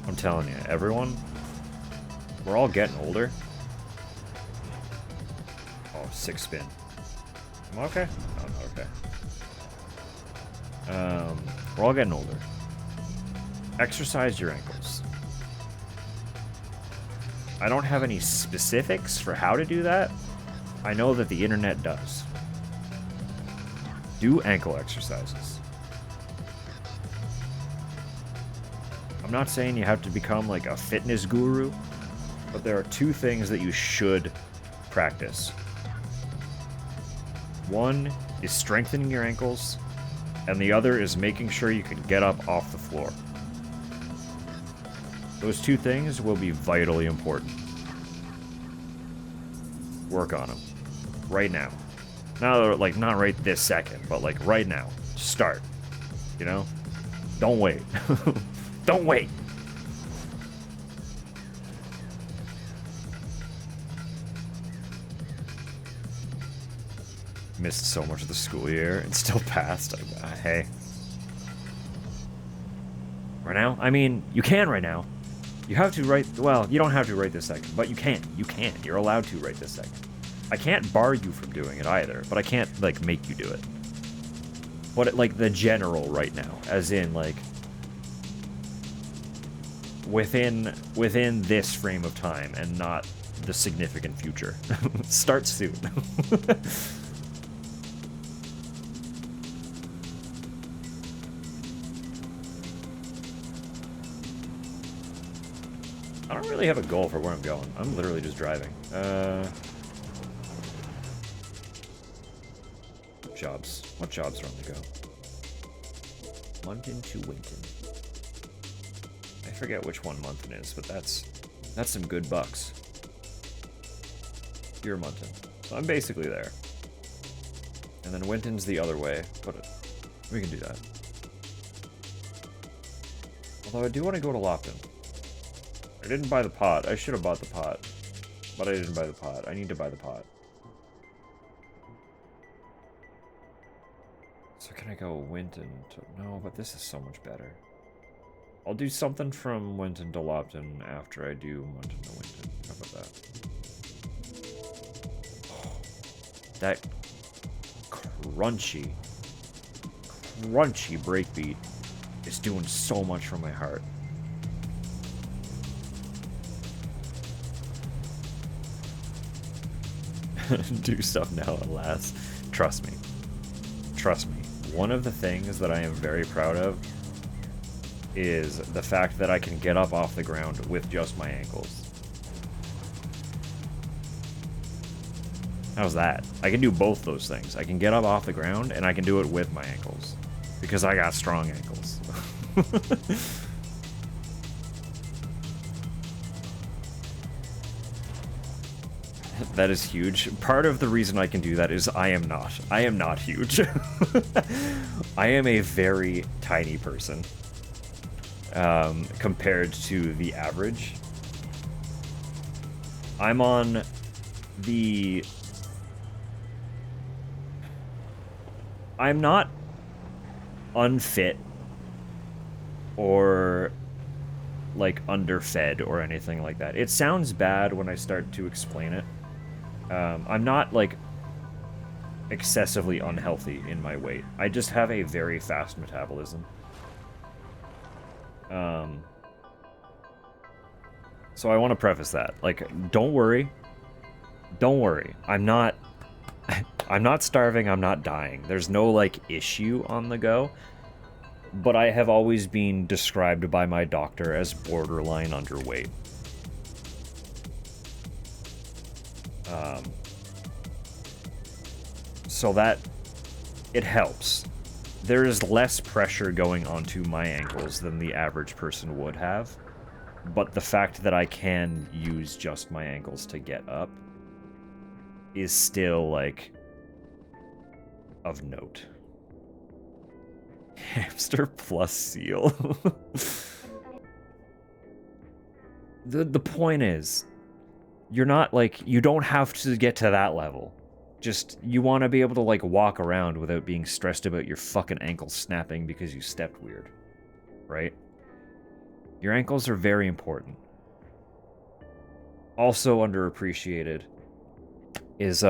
I'm telling you, everyone, we're all getting older. Oh, 6 spin. Am I okay? Oh, no, okay. We're all getting older. Exercise your ankles. I don't have any specifics for how to do that. I know that the internet does. Do ankle exercises. I'm not saying you have to become like a fitness guru, but there are 2 things that you should practice. One is strengthening your ankles, and the other is making sure you can get up off the floor. Those 2 things will be vitally important. Work on them. Right now. Not like, not right this second, but like right now. Start. You know? Don't wait. Don't wait! Missed so much of the school year and still passed. Hey. Right now? I mean, you can right now. You have to right... Well, you don't have to right this second, but you can. You can. You're allowed to right this second. I can't bar you from doing it either, but I can't, like, make you do it. But, like, the general right now. As in, like... Within this frame of time and not the significant future. Start soon. I don't really have a goal for where I'm going. I'm literally just driving. Jobs. What jobs are on the go? London to Winton. I forget which one Munton is, but that's some good bucks. You're Munton. So I'm basically there. And then Winton's the other way, but we can do that. Although I do want to go to Lopton. I didn't buy the pot. I should have bought the pot. But I didn't buy the pot. I need to buy the pot. So can I go Winton to... No, but this is so much better. I'll do something from Winton to Lopton after I do Munton to Winton. How about that? Oh, that crunchy breakbeat is doing so much for my heart. Do stuff now at last. Trust me. Trust me. One of the things that I am very proud of is the fact that I can get up off the ground with just my ankles. How's that? I can do both those things. I can get up off the ground, and I can do it with my ankles. Because I got strong ankles. That is huge. Part of the reason I can do that is I am not. I am not huge. I am a very tiny person. Compared to the average. I'm on the... I'm not unfit or like underfed or anything like that. It sounds bad when I start to explain it. I'm not like excessively unhealthy in my weight. I just have a very fast metabolism. So I want to preface that. Like, don't worry. Don't worry. I'm not starving, I'm not dying. There's no, like, issue on the go. But I have always been described by my doctor as borderline underweight. So that... it helps. There is less pressure going onto my ankles than the average person would have. But the fact that I can use just my ankles to get up is still, like, of note. Hamster plus seal. The point is, you're not, like, you don't have to get to that level. Just, you want to be able to, like, walk around without being stressed about your fucking ankles snapping because you stepped weird. Right? Your ankles are very important. Also underappreciated is,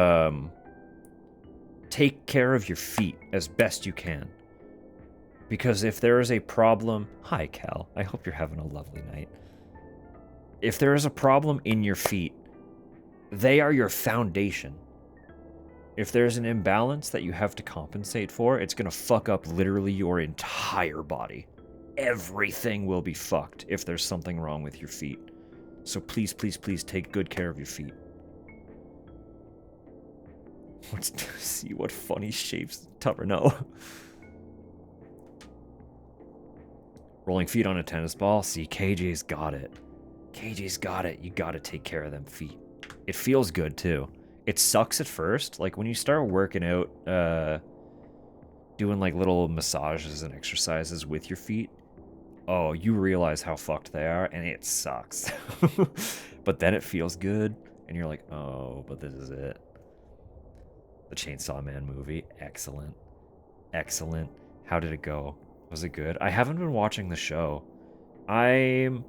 take care of your feet as best you can. Because if there is a problem... Hi, Cal. I hope you're having a lovely night. If there is a problem in your feet, they are your foundation. If there's an imbalance that you have to compensate for, it's gonna fuck up literally your entire body. Everything will be fucked if there's something wrong with your feet. So please, please, please take good care of your feet. Let's see what funny shapes Tupper know. Rolling feet on a tennis ball. See, KJ's got it. KJ's got it. You gotta take care of them feet. It feels good, too. It sucks at first. Like, when you start working out, doing, like, little massages and exercises with your feet, oh, you realize how fucked they are, and it sucks. But then it feels good, and you're like, oh, but this is it. The Chainsaw Man movie, excellent. Excellent. How did it go? Was it good? I haven't been watching the show. I've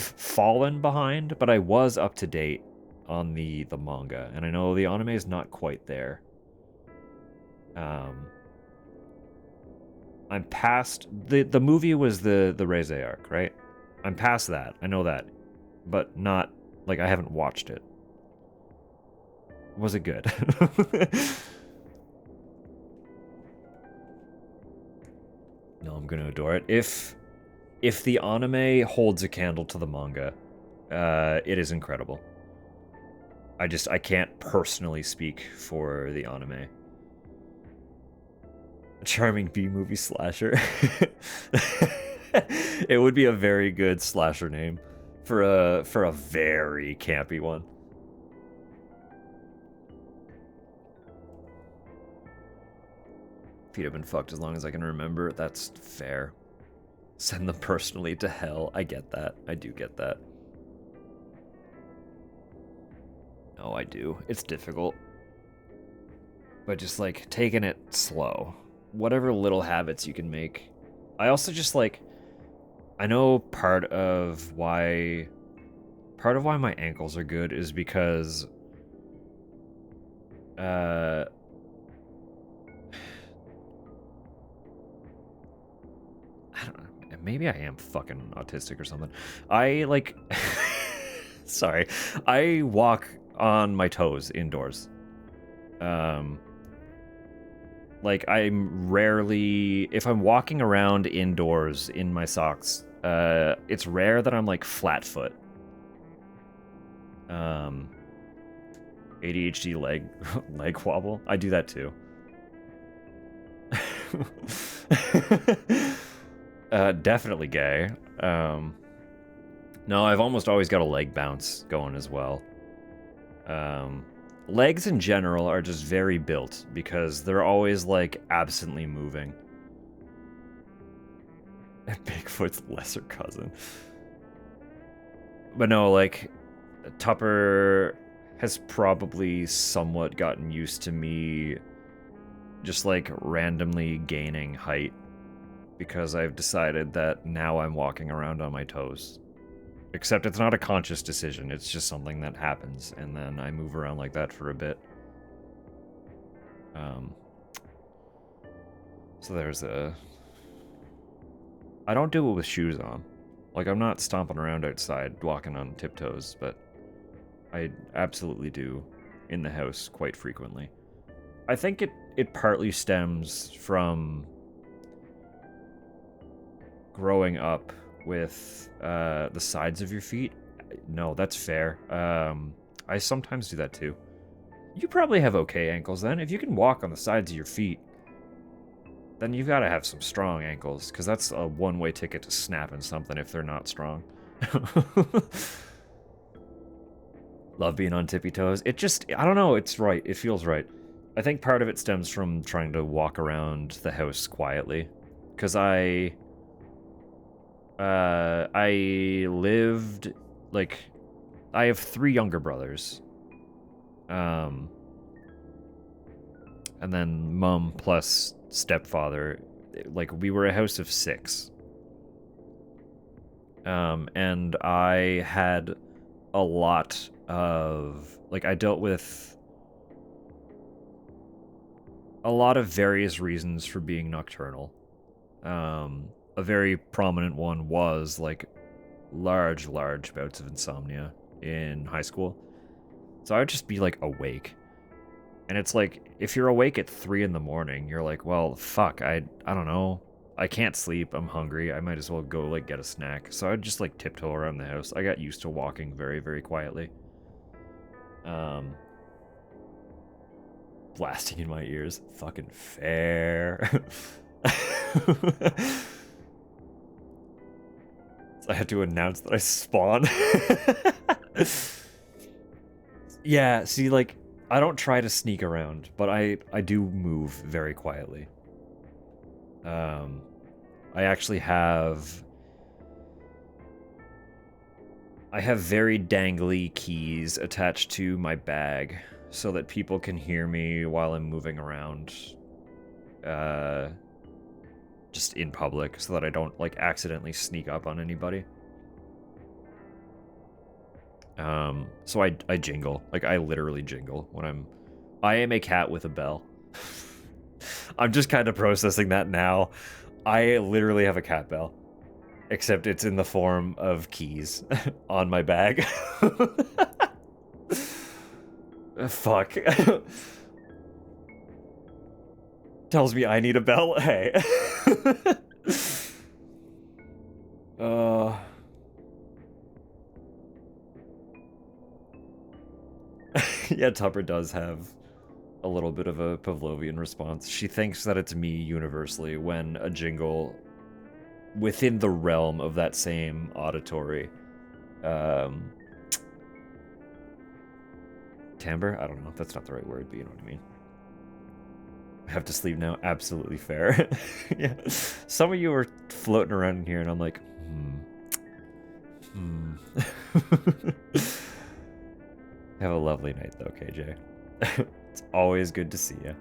fallen behind, but I was up to date on the manga, and I know the anime is not quite there. I'm past the movie was the Reize arc, right? I'm past that. I know that, but not like I haven't watched it. Was it good? No, I'm gonna adore it. If the anime holds a candle to the manga, it is incredible. I can't personally speak for the anime. A charming B-movie slasher. It would be a very good slasher name for a very campy one. Feet have been fucked as long as I can remember. That's fair. Send them personally to hell. I get that. I do get that. No, I do. It's difficult. But just, like, taking it slow. Whatever little habits you can make. I also just, like... I know part of why my ankles are good is because... I don't know. Maybe I am fucking autistic or something. I, like... Sorry. I walk on my toes indoors. Like, I'm rarely... If I'm walking around indoors in my socks, it's rare that I'm, like, flat foot. ADHD leg wobble. I do that too. Definitely gay. No, I've almost always got a leg bounce going as well. Legs in general are just very built because they're always like absently moving. Bigfoot's lesser cousin. But no, like, Tupper has probably somewhat gotten used to me just like randomly gaining height because I've decided that now I'm walking around on my toes. Except it's not a conscious decision, it's just something that happens, and then I move around like that for a bit. So there's a... I don't do it with shoes on. Like, I'm not stomping around outside, walking on tiptoes, but I absolutely do in the house quite frequently. I think it partly stems from growing up with the sides of your feet. No, that's fair. I sometimes do that too. You probably have okay ankles then. If you can walk on the sides of your feet, then you've got to have some strong ankles, because that's a one-way ticket to snapping something if they're not strong. Love being on tippy toes. It just, I don't know, it's right. It feels right. I think part of it stems from trying to walk around the house quietly, because I lived, like, I have 3 younger brothers. And then mom plus stepfather, like, we were a house of 6. And I had a lot of, like, I dealt with a lot of various reasons for being nocturnal. A very prominent one was, like, large bouts of insomnia in high school. So I would just be, like, awake. And it's like, if you're awake at 3 in the morning, you're like, well, fuck, I don't know. I can't sleep, I'm hungry, I might as well go, like, get a snack. So I'd just, like, tiptoe around the house. I got used to walking very, very quietly. Blasting in my ears. Fucking fair. So I had to announce that I spawned. Yeah, see, like, I don't try to sneak around, but I do move very quietly. I actually have... I have very dangly keys attached to my bag so that people can hear me while I'm moving around. Just in public, so that I don't, like, accidentally sneak up on anybody. So I jingle. Like, I literally jingle when I am a cat with a bell. I'm just kind of processing that now. I literally have a cat bell. Except it's in the form of keys on my bag. Fuck. Tells me I need a bell? Hey. Yeah, Tupper does have a little bit of a Pavlovian response. She thinks that it's me universally when a jingle within the realm of that same auditory timbre? I don't know if that's not the right word, but you know what I mean. I have to sleep now. Absolutely fair. Yeah. Some of you are floating around in here and I'm like, Have a lovely night though, KJ. It's always good to see you.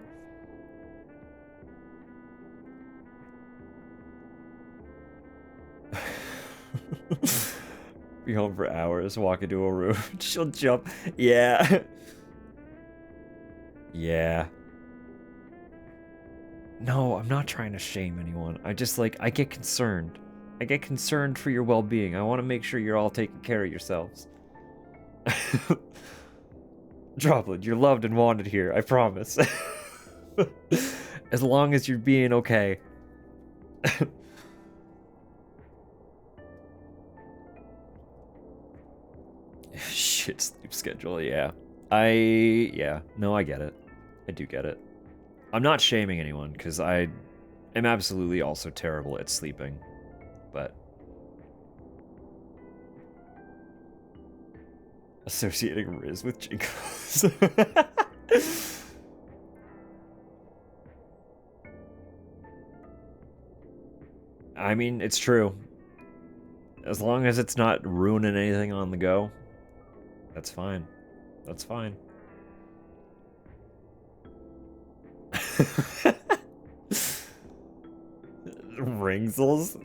Be home for hours, walk into a room, she'll jump. Yeah. Yeah. No, I'm not trying to shame anyone. I just, like, I get concerned. I get concerned for your well-being. I want to make sure you're all taking care of yourselves. Droplet, you're loved and wanted here, I promise. As long as you're being okay. Shit sleep schedule, yeah. Yeah, no, I get it. I do get it. I'm not shaming anyone, because I am absolutely also terrible at sleeping, but... Associating Riz with jingles. I mean, it's true. As long as it's not ruining anything on the go, that's fine. That's fine. Ringsels?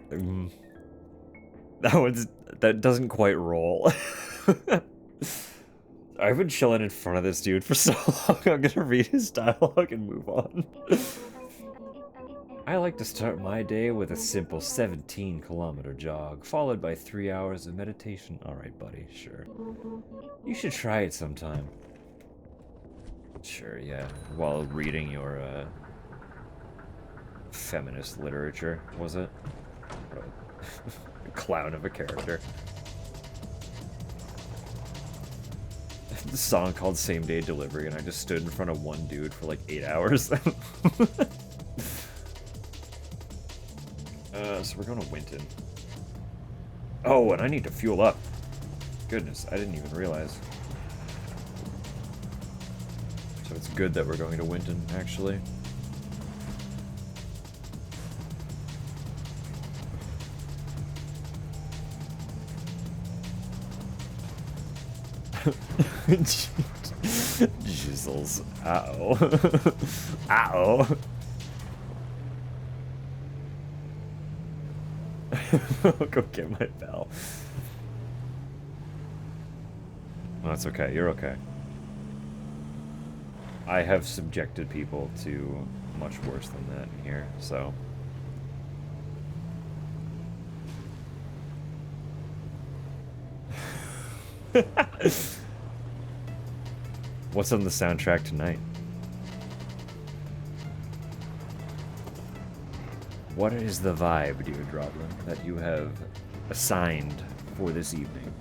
That doesn't quite roll. I've been chilling in front of this dude for so long, I'm gonna read his dialogue and move on. I like to start my day with a simple 17-kilometer jog, followed by 3 hours of meditation. Alright, buddy, sure. You should try it sometime. Sure, yeah, while reading your, feminist literature, was it? Clown of a character. The song called Same Day Delivery, and I just stood in front of one dude for like 8 hours. So we're going to Winton. Oh, and I need to fuel up. Goodness, I didn't even realize. So it's good that we're going to Winton, actually. Jizzles. Uh-oh. Uh-oh. I'll go get my bell. Well, that's okay. You're okay. I have subjected people to much worse than that here, so... What's on the soundtrack tonight? What is the vibe, dear Droblin, that you have assigned for this evening?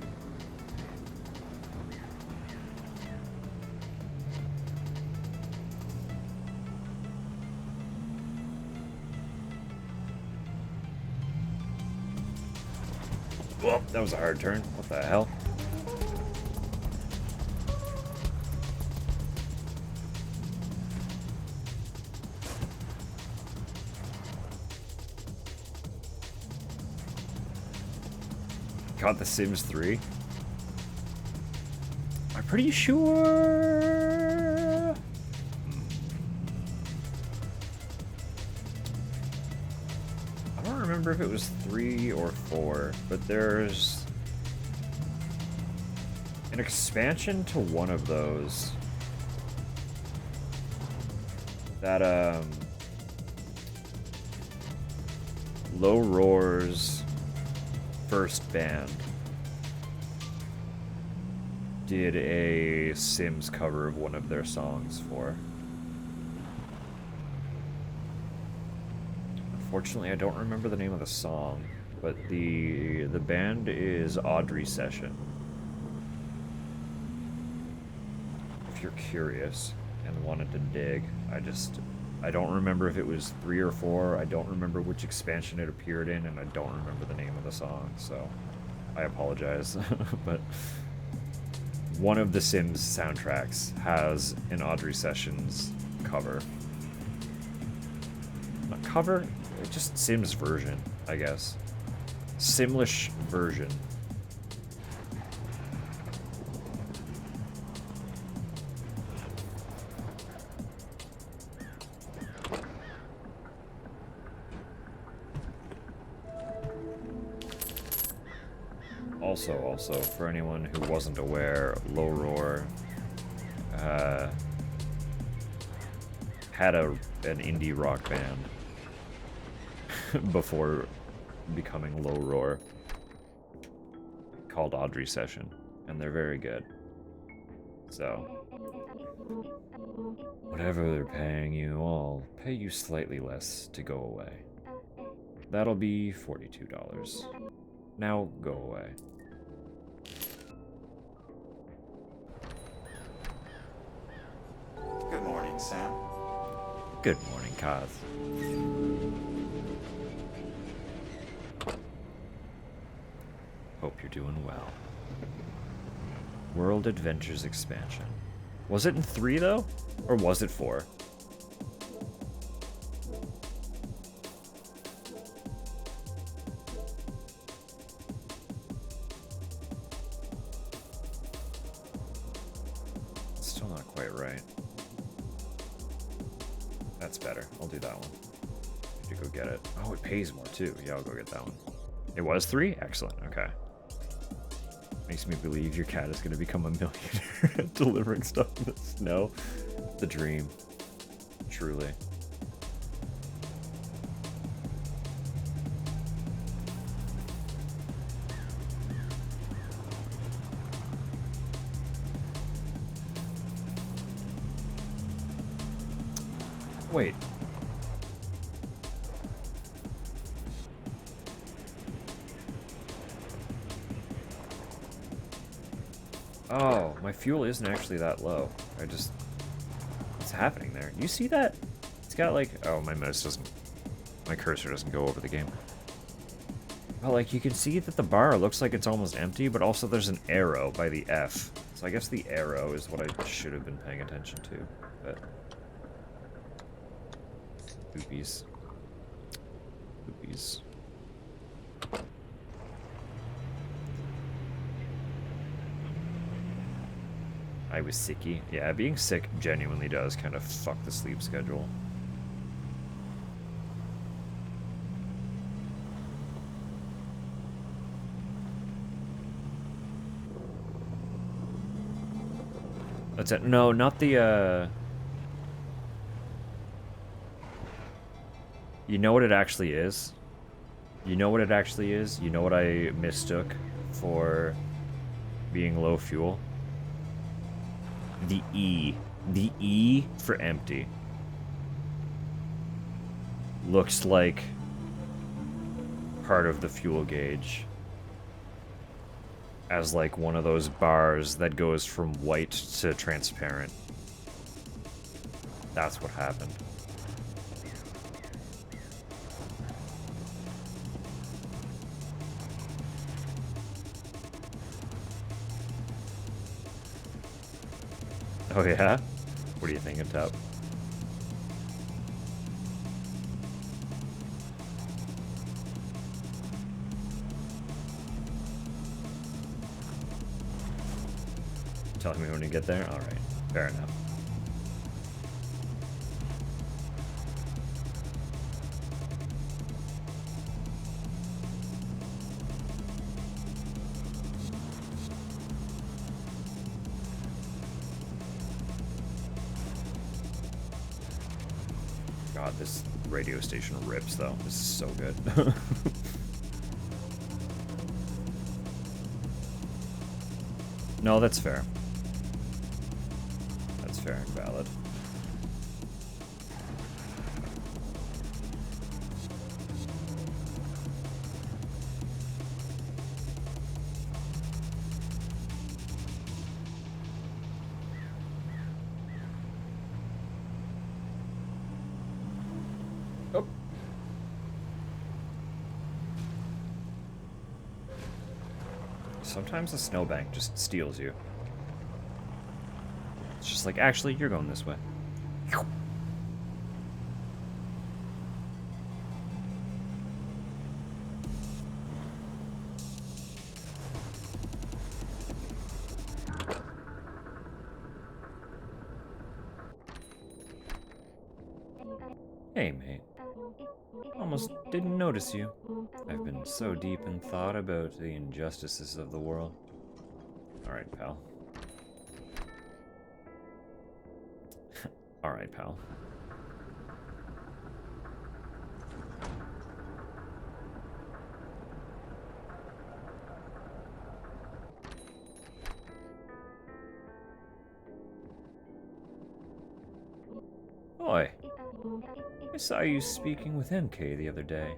Well, that was a hard turn. What the hell? Caught The Sims 3? I'm pretty sure... I don't remember if it was 3 or 4, but there's an expansion to one of those that, Low Roar's first band did a Sims cover of one of their songs for. Unfortunately, I don't remember the name of the song, but the band is Audrey Session. If you're curious and wanted to dig, I don't remember if it was 3 or 4, I don't remember which expansion it appeared in, and I don't remember the name of the song, so I apologize. But one of the Sims soundtracks has an Audrey Sessions cover. Not cover, it's just Sims version, I guess. Simlish version. Also, for anyone who wasn't aware, Low Roar had an indie rock band before becoming Low Roar called Audrey Session, and they're very good. So, whatever they're paying you, I'll pay you slightly less to go away. That'll be $42. Now go away. morning, Sam. Good morning, Kaz. Hope you're doing well. World Adventures expansion. Was it in 3 though? Or was it 4? Still not quite right. That's better. I'll do that one. Need to go get it. Oh, it pays more too. Yeah, I'll go get that one. It was 3? Excellent. Okay. Makes me believe your cat is going to become a millionaire at delivering stuff in the snow. The dream. Truly. Wait. Oh, my fuel isn't actually that low. What's happening there? You see that? It's got like, oh, my cursor doesn't go over the game. Well, like, you can see that the bar looks like it's almost empty, but also there's an arrow by the F. So I guess the arrow is what I should have been paying attention to, but... Oopies. Oopies. I was sicky. Yeah, being sick genuinely does kind of fuck the sleep schedule. That's it. No, not the, You know what it actually is? You know what it actually is? You know what I mistook for being low fuel? The E. The E for empty. Looks like part of the fuel gauge. As like one of those bars that goes from white to transparent. That's what happened. Oh yeah? What are you thinking, Tup? Telling me when you get there? Alright, fair enough. God, this radio station rips, though. This is so good. No, that's fair. That's fair and valid. Oh. Sometimes the snowbank just steals you. It's just like, actually, you're going this way. Hey, mate. Almost didn't notice you. I've been so deep in thought about the injustices of the world. Alright, pal. Alright, pal. Oi. I saw you speaking with MK the other day.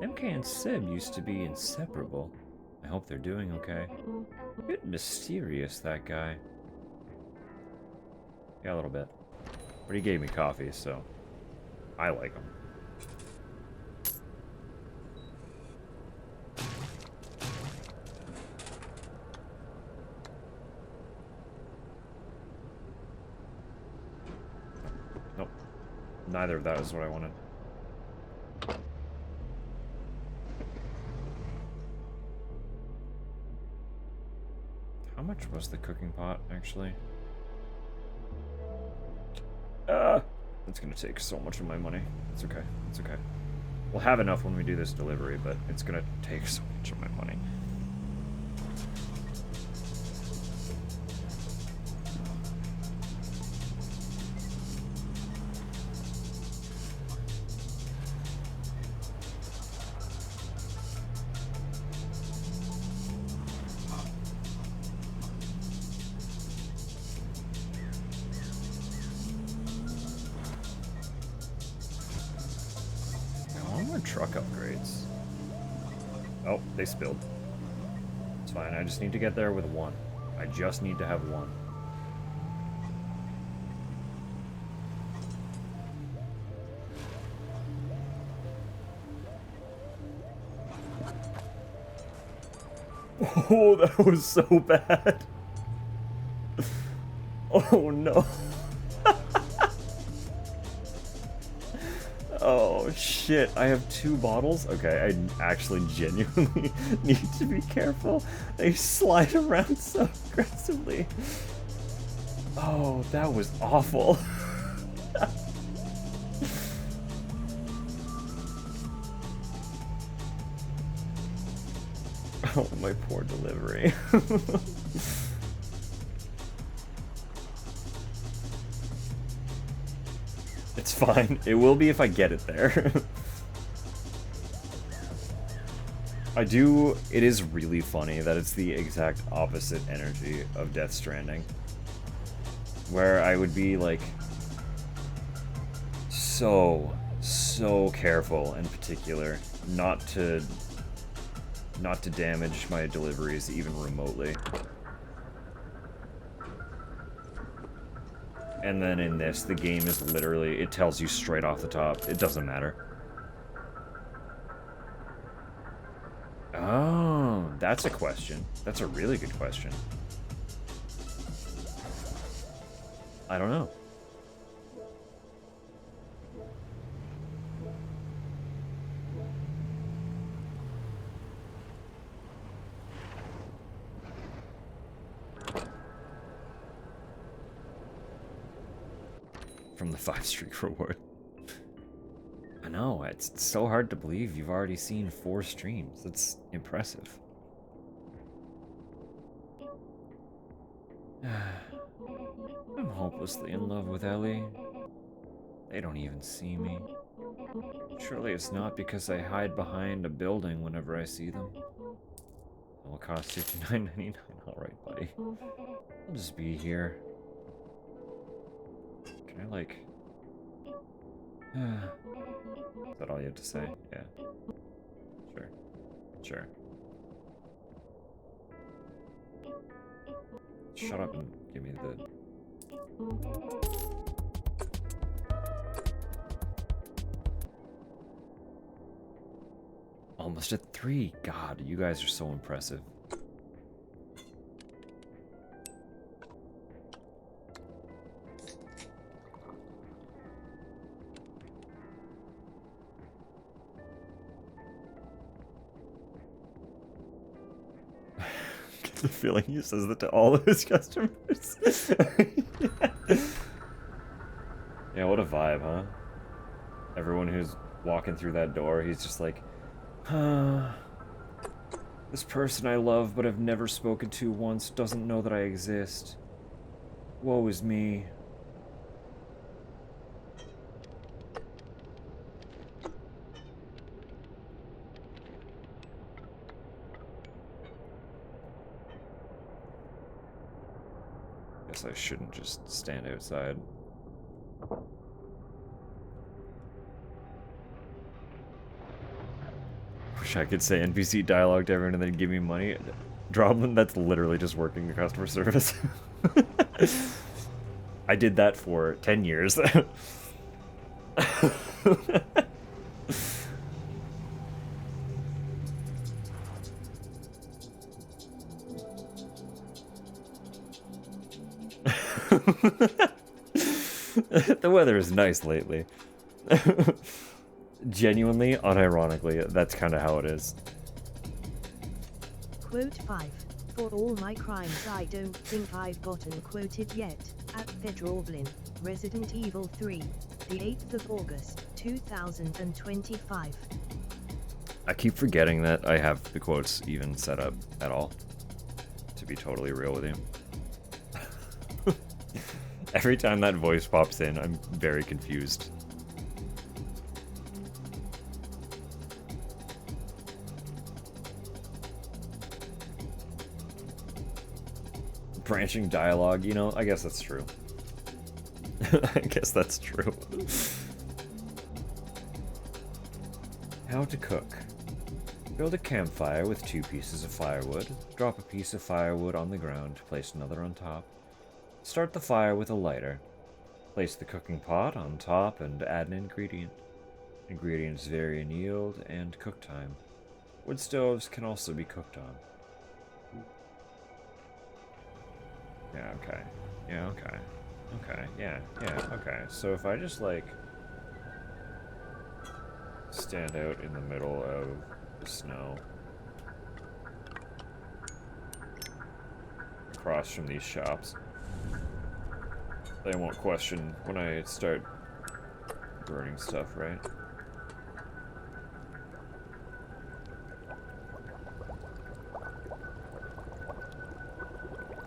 MK and Sib used to be inseparable. I hope they're doing okay. A bit mysterious, that guy. Yeah, a little bit. But he gave me coffee, so I like him. Nope. Neither of that is what I wanted. How much was the cooking pot, actually? It's gonna take so much of my money. It's okay. It's okay. We'll have enough when we do this delivery, but it's gonna take so much of my money. Truck upgrades. Oh, they spilled. It's fine. I just need to get there with one. I just need to have one. Oh, that was so bad. Oh no. Oh shit, I have 2 bottles? Okay, I actually genuinely need to be careful. They slide around so aggressively. Oh, that was awful. Oh, my poor delivery. It's fine. It will be if I get it there. It is really funny that it's the exact opposite energy of Death Stranding. Where I would be, like, so careful and particular not to damage my deliveries even remotely. And then in this, the game is literally, it tells you straight off the top. It doesn't matter. Oh, that's a question. That's a really good question. I don't know. From the 5-streak reward. I know, it's so hard to believe you've already seen 4 streams. That's impressive. I'm hopelessly in love with Ellie. They don't even see me. Surely it's not because I hide behind a building whenever I see them. It will cost $59.99. Alright, buddy. I'll just be here. Can I, like... Is that all you have to say? Yeah. Sure. Sure. Shut up and give me the... Almost at 3. God, you guys are so impressive. The feeling he says that to all of his customers. Yeah, what a vibe, huh? Everyone who's walking through that door, he's just like, this person I love but have never spoken to once doesn't know that I exist. Woe is me. Guess I shouldn't just stand outside. Wish I could say NPC dialogue to everyone and then give me money. Dropman, that's literally just working in customer service. I did that for 10 years. The weather is nice lately. Genuinely, unironically, that's kind of how it is. Quote 5. For all my crimes I don't think I've gotten quoted yet, at Fedroblin, Resident Evil 3, the 8th of August, 2025. I keep forgetting that I have the quotes even set up at all, to be totally real with you. Every time that voice pops in, I'm very confused. Branching dialogue, you know, I guess that's true. I guess that's true. How to cook. Build a campfire with 2 pieces of firewood. Drop a piece of firewood on the ground, place another on top. Start the fire with a lighter. Place the cooking pot on top and add an ingredient. Ingredients vary in yield and cook time. Wood stoves can also be cooked on. Yeah, okay. Yeah, okay. Okay, yeah, okay. So if I just, like, stand out in the middle of the snow, across from these shops, they won't question when I start burning stuff, right?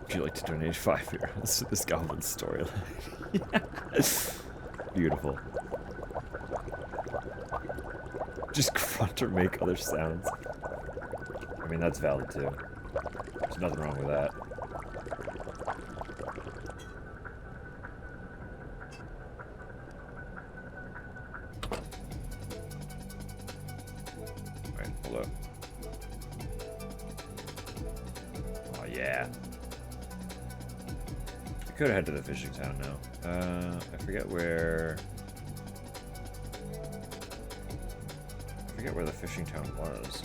Would you like to donate 5 euros to this goblin storyline? Yes. Beautiful. Just grunt or make other sounds. I mean, that's valid too. There's nothing wrong with that. Wait, hold up. Oh, yeah. I could head to the fishing town now. I forget where the fishing town was.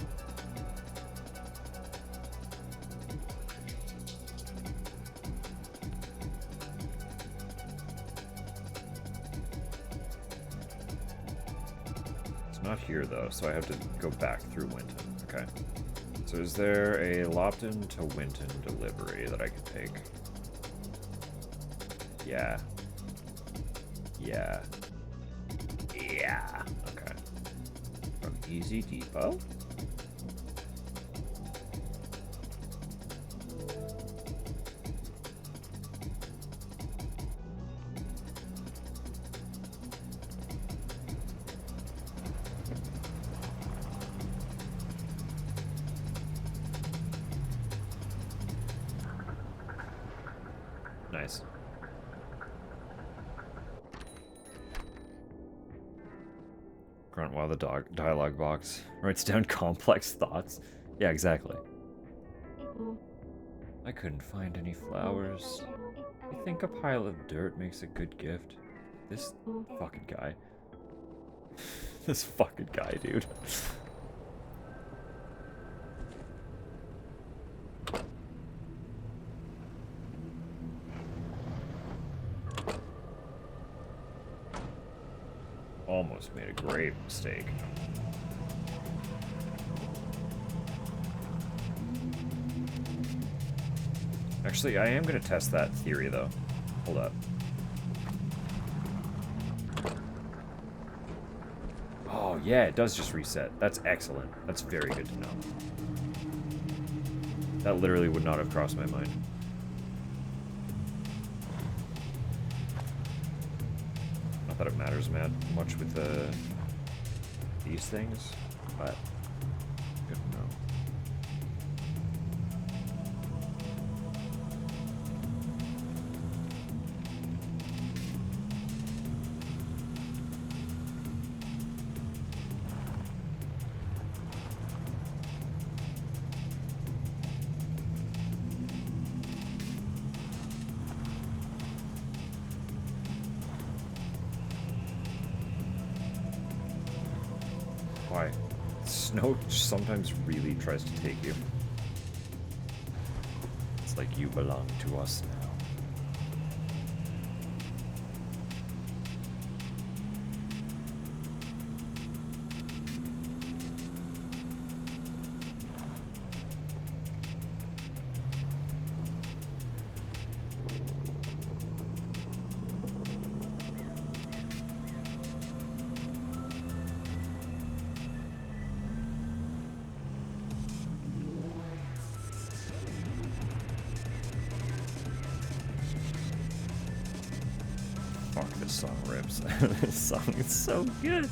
It's not here though, so I have to go back through Winton. Okay. So is there a Lopton to Winton delivery that I could take? Yeah. Yeah. Yeah. Okay. From Easy Depot? Nice. Grunt while the dialogue box writes down complex thoughts. Yeah, exactly. I couldn't find any flowers. You think a pile of dirt makes a good gift? This fucking guy. This fucking guy, dude. Almost made a grave mistake. Actually, I am going to test that theory, though. Hold up. Oh, yeah, it does just reset. That's excellent. That's very good to know. That literally would not have crossed my mind. Not that it matters much with these things, but good to know. Why? Snow sometimes really tries to take you. It's like you belong to us now. Fuck, this song rips. This song is so good.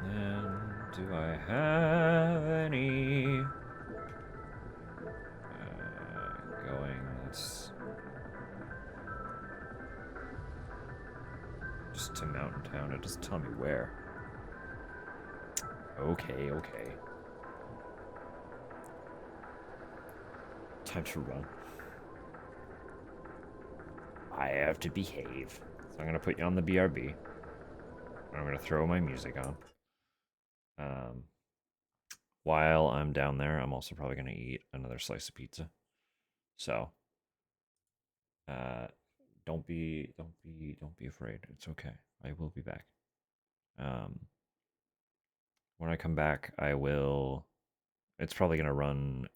And do I have any going? Let's just to Mountain Town. It doesn't tell me where. Okay, okay. Time to run. I have to behave. So I'm gonna put you on the BRB. I'm gonna throw my music on. While I'm down there, I'm also probably gonna eat another slice of pizza. So, don't be afraid. It's okay. I will be back. When I come back, I will. It's probably gonna run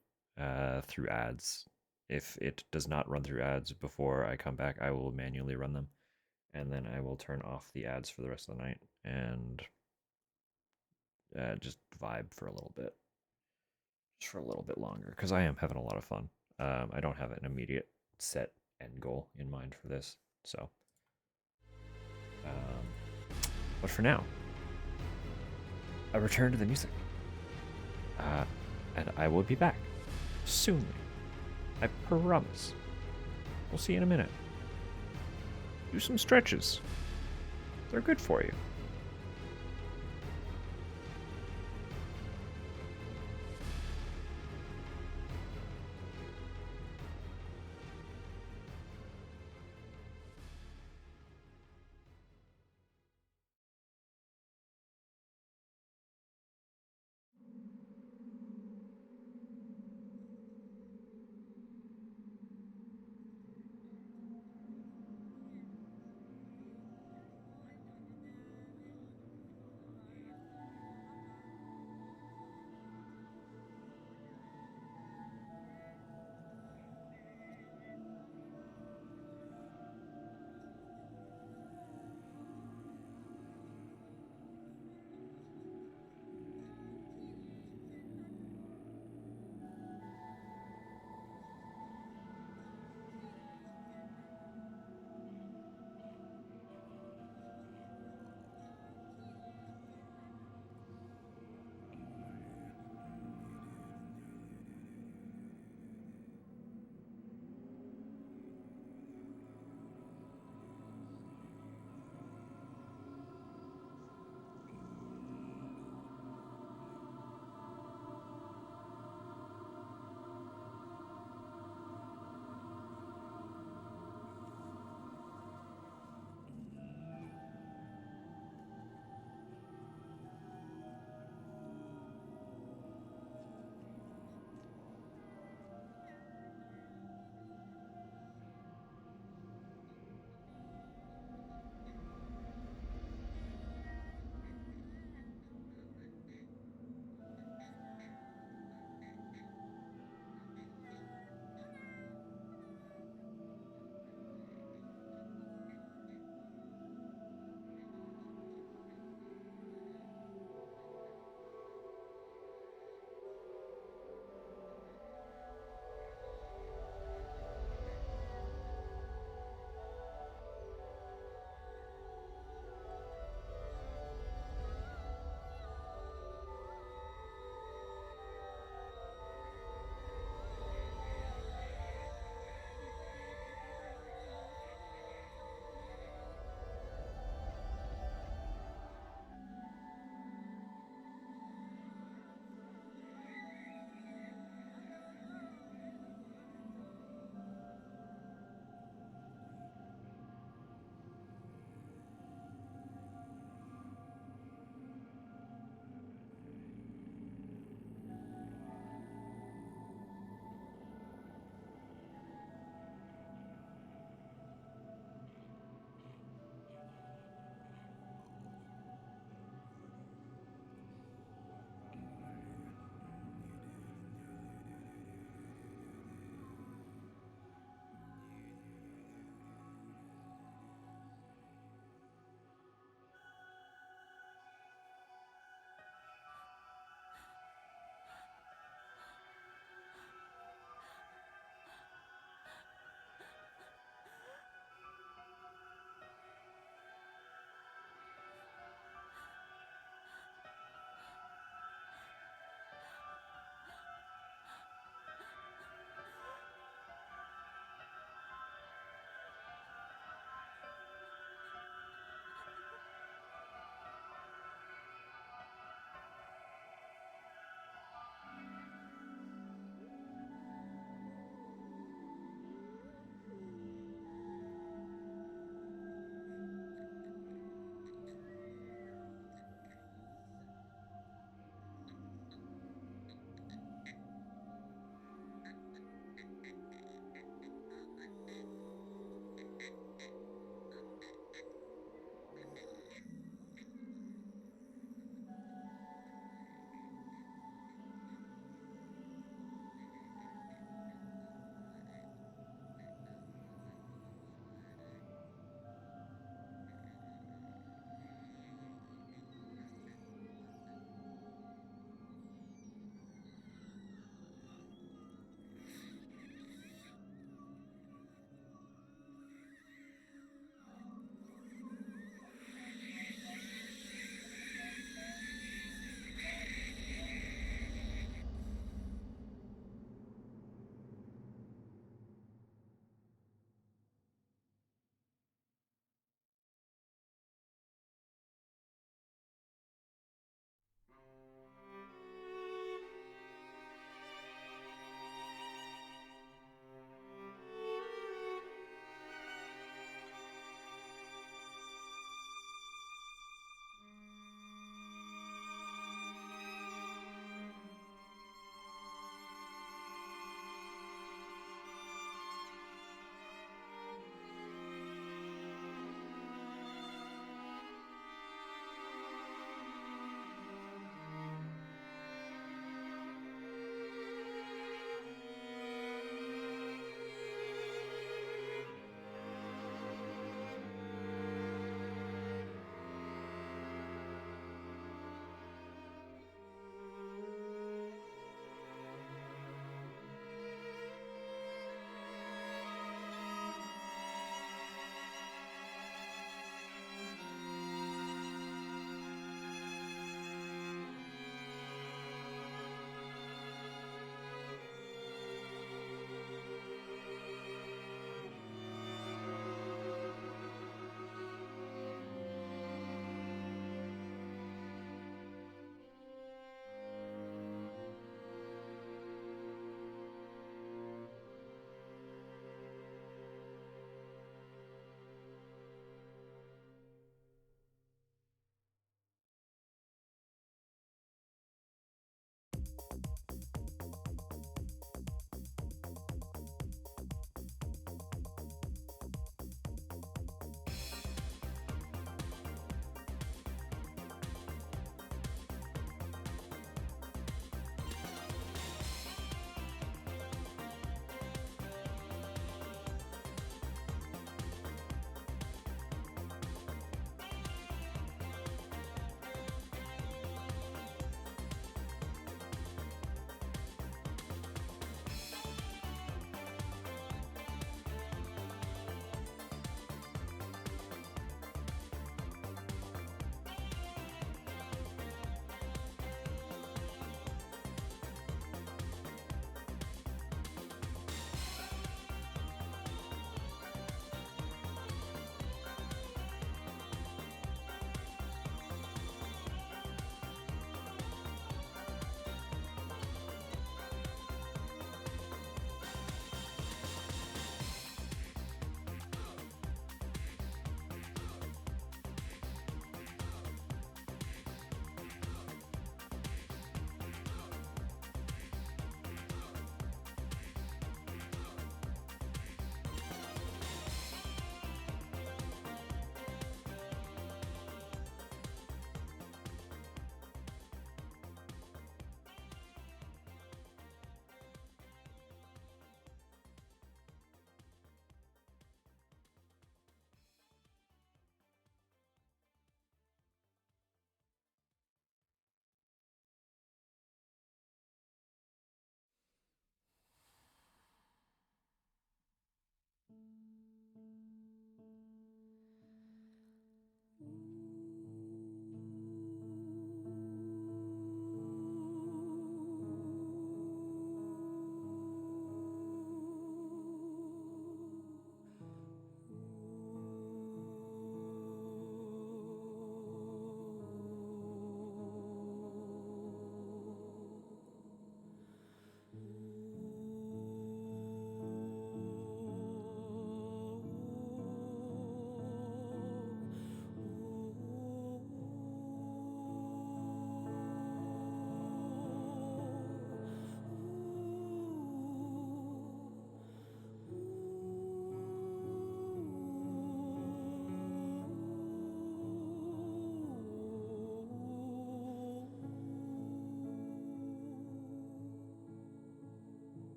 through ads. If it does not run through ads before I come back, I will manually run them, and then I will turn off the ads for the rest of the night and just vibe for a little bit. Just for a little bit longer, because I am having a lot of fun. I don't have an immediate set end goal in mind for this, so. But for now, I return to the music. And I will be back soon. I promise. We'll see you in a minute. Do some stretches. They're good for you.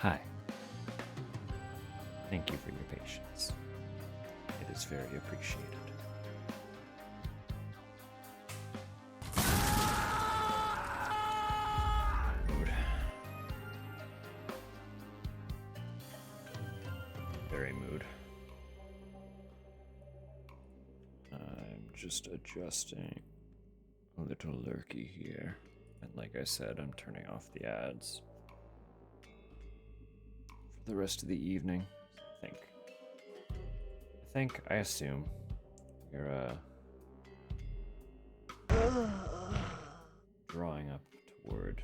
Hi. Thank you for your patience. It is very appreciated. Mood. Very mood. I'm just adjusting a little lurky here. And like I said, I'm turning off the ads for the rest of the evening. I assume you're drawing up toward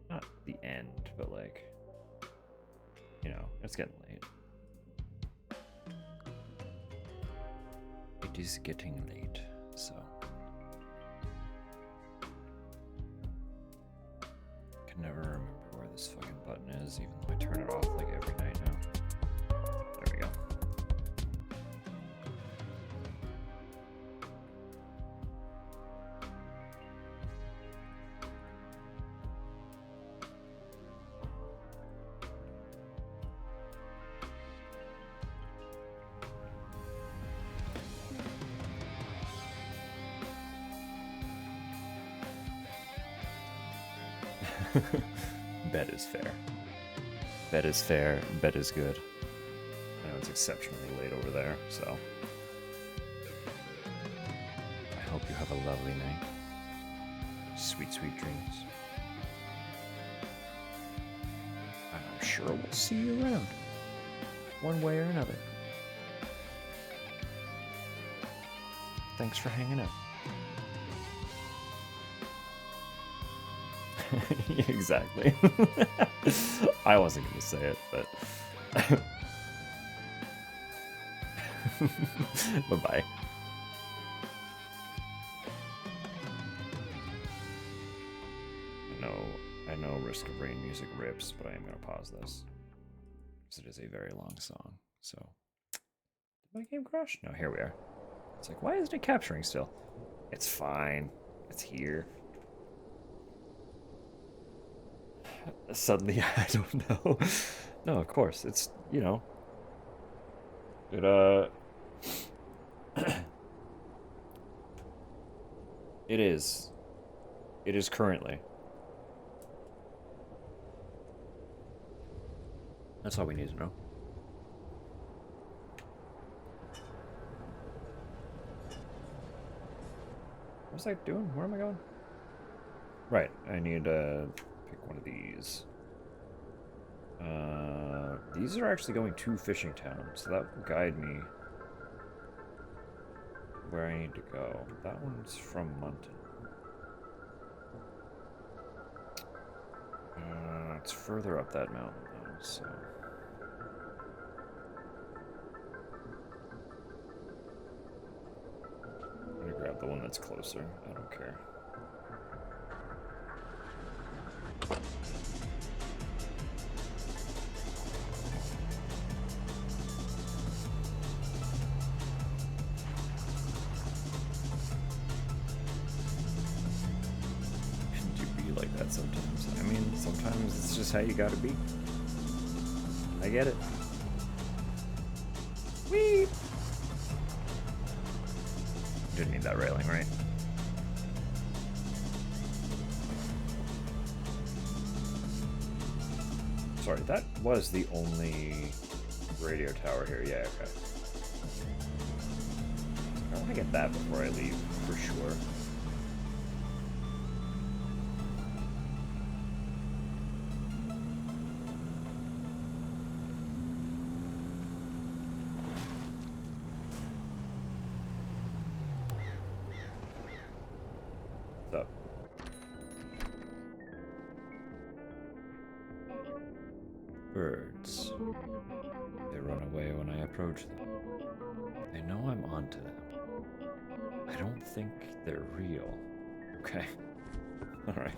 not the end, but like, you know, it's getting late. It is getting late, so I can never remember where this fucking button is, even though I turn it off like every night now. There we go. Bet is fair. Bet is fair. Bet is good. I know it's exceptionally late over there, so I hope you have a lovely night. Sweet, sweet dreams. And I'm sure we'll see you around, one way or another. Thanks for hanging out. Exactly. I wasn't going to say it, but bye-bye. I know Risk of Rain music rips, but I am going to pause this because it is a very long song. So, did my game crash? No, here we are. It's like, why isn't it capturing still? It's fine. It's here. Suddenly, I don't know. No, of course, it's, you know, it is currently. That's all we need to know. What was I doing? Where am I going? Right, I need to pick one of these. These are actually going to Fishing Town, so that will guide me where I need to go. That one's from Munton. It's further up that mountain though, so. I'm gonna grab the one that's closer. I don't care. Sometimes. I mean, sometimes it's just how you gotta be. I get it. Whee! Didn't need that railing, right? Sorry, that was the only radio tower here. Yeah, okay. I want to get that before I leave, for sure. Birds. They run away when I approach them. They know I'm onto them. I don't think they're real. Okay. Alright.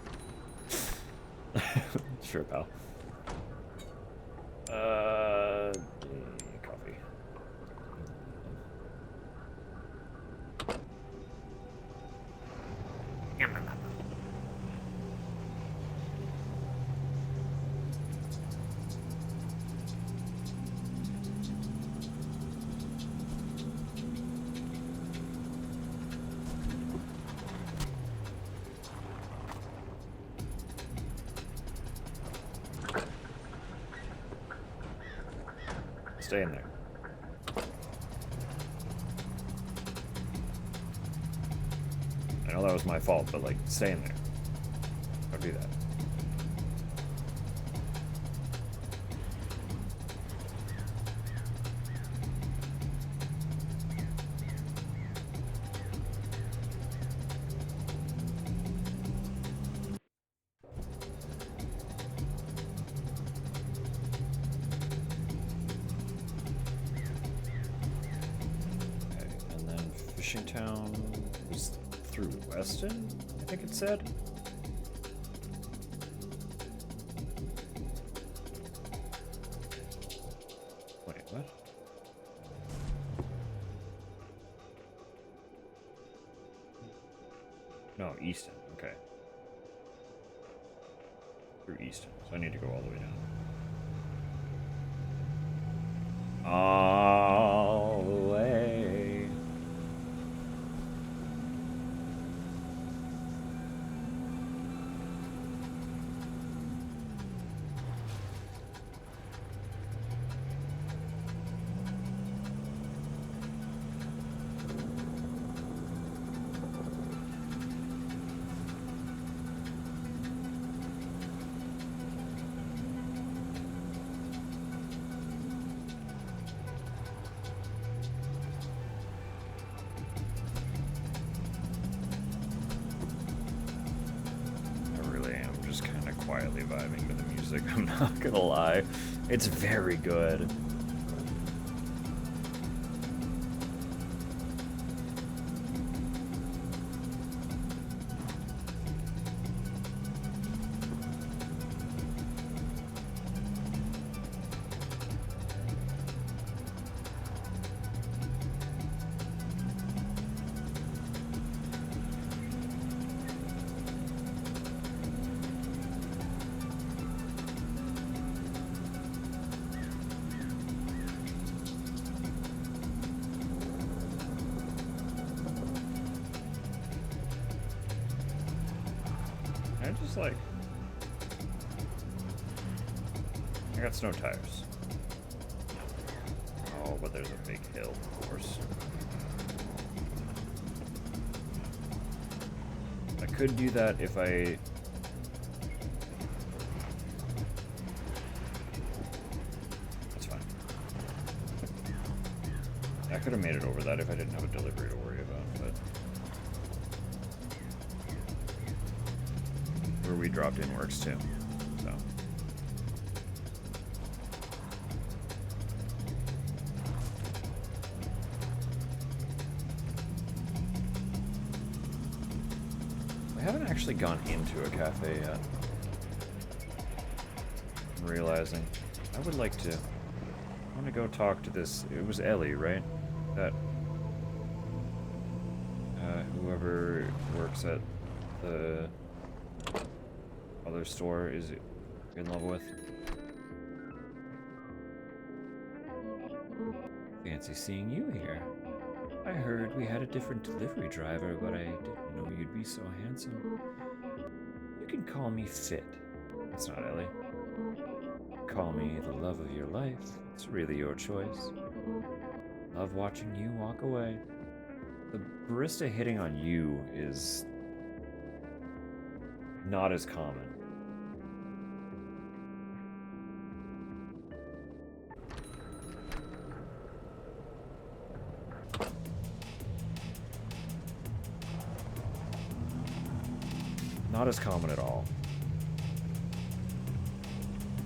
Sure, pal. Coffee. Stay in there. I know that was my fault, but like, stay in there. Don't do that. Town was through Weston, I think it said. Wait, what? No, Easton, okay. Through Easton, so I need to go all the way down. All the way. Quietly vibing to the music, I'm not gonna lie. It's very good. Like, I got snow tires. Oh, but there's a big hill, of course. I could do that if I... That's fine. I could have made it over that if I didn't have a delivery to worry about, but... Where we dropped in works too, so. I haven't actually gone into a cafe yet. I'm realizing. I would like to. I want to go talk to this. It was Ellie, right? That. Whoever works at the other store is in love with. Fancy seeing you here. I heard we had a different delivery driver, but I didn't know you'd be so handsome. You can call me Fit. That's not Ellie. Call me the love of your life. It's really your choice. Love watching you walk away. The barista hitting on you is not as common. Not as common at all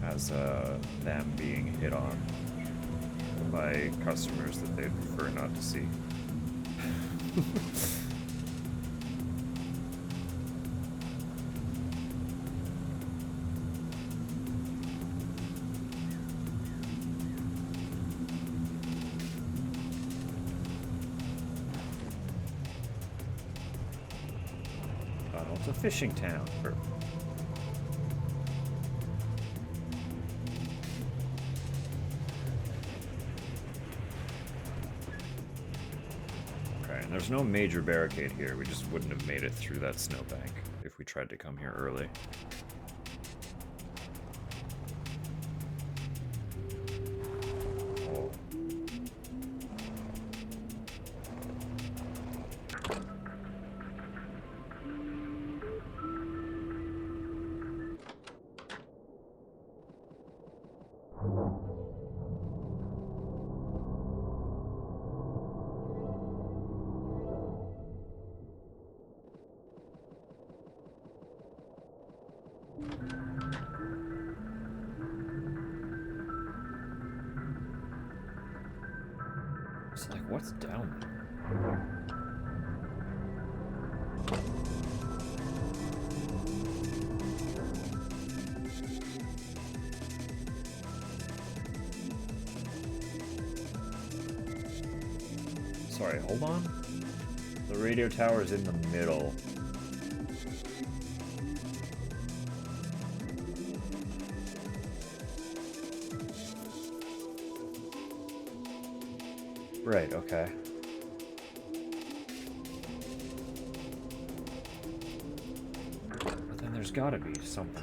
as them being hit on by customers that they'd prefer not to see. It's a fishing town. Okay, and there's no major barricade here. We just wouldn't have made it through that snowbank if we tried to come here early. Oh. It's like, what's down there? Sorry, hold on. The radio tower is in the middle. Right, okay. But then there's gotta be something.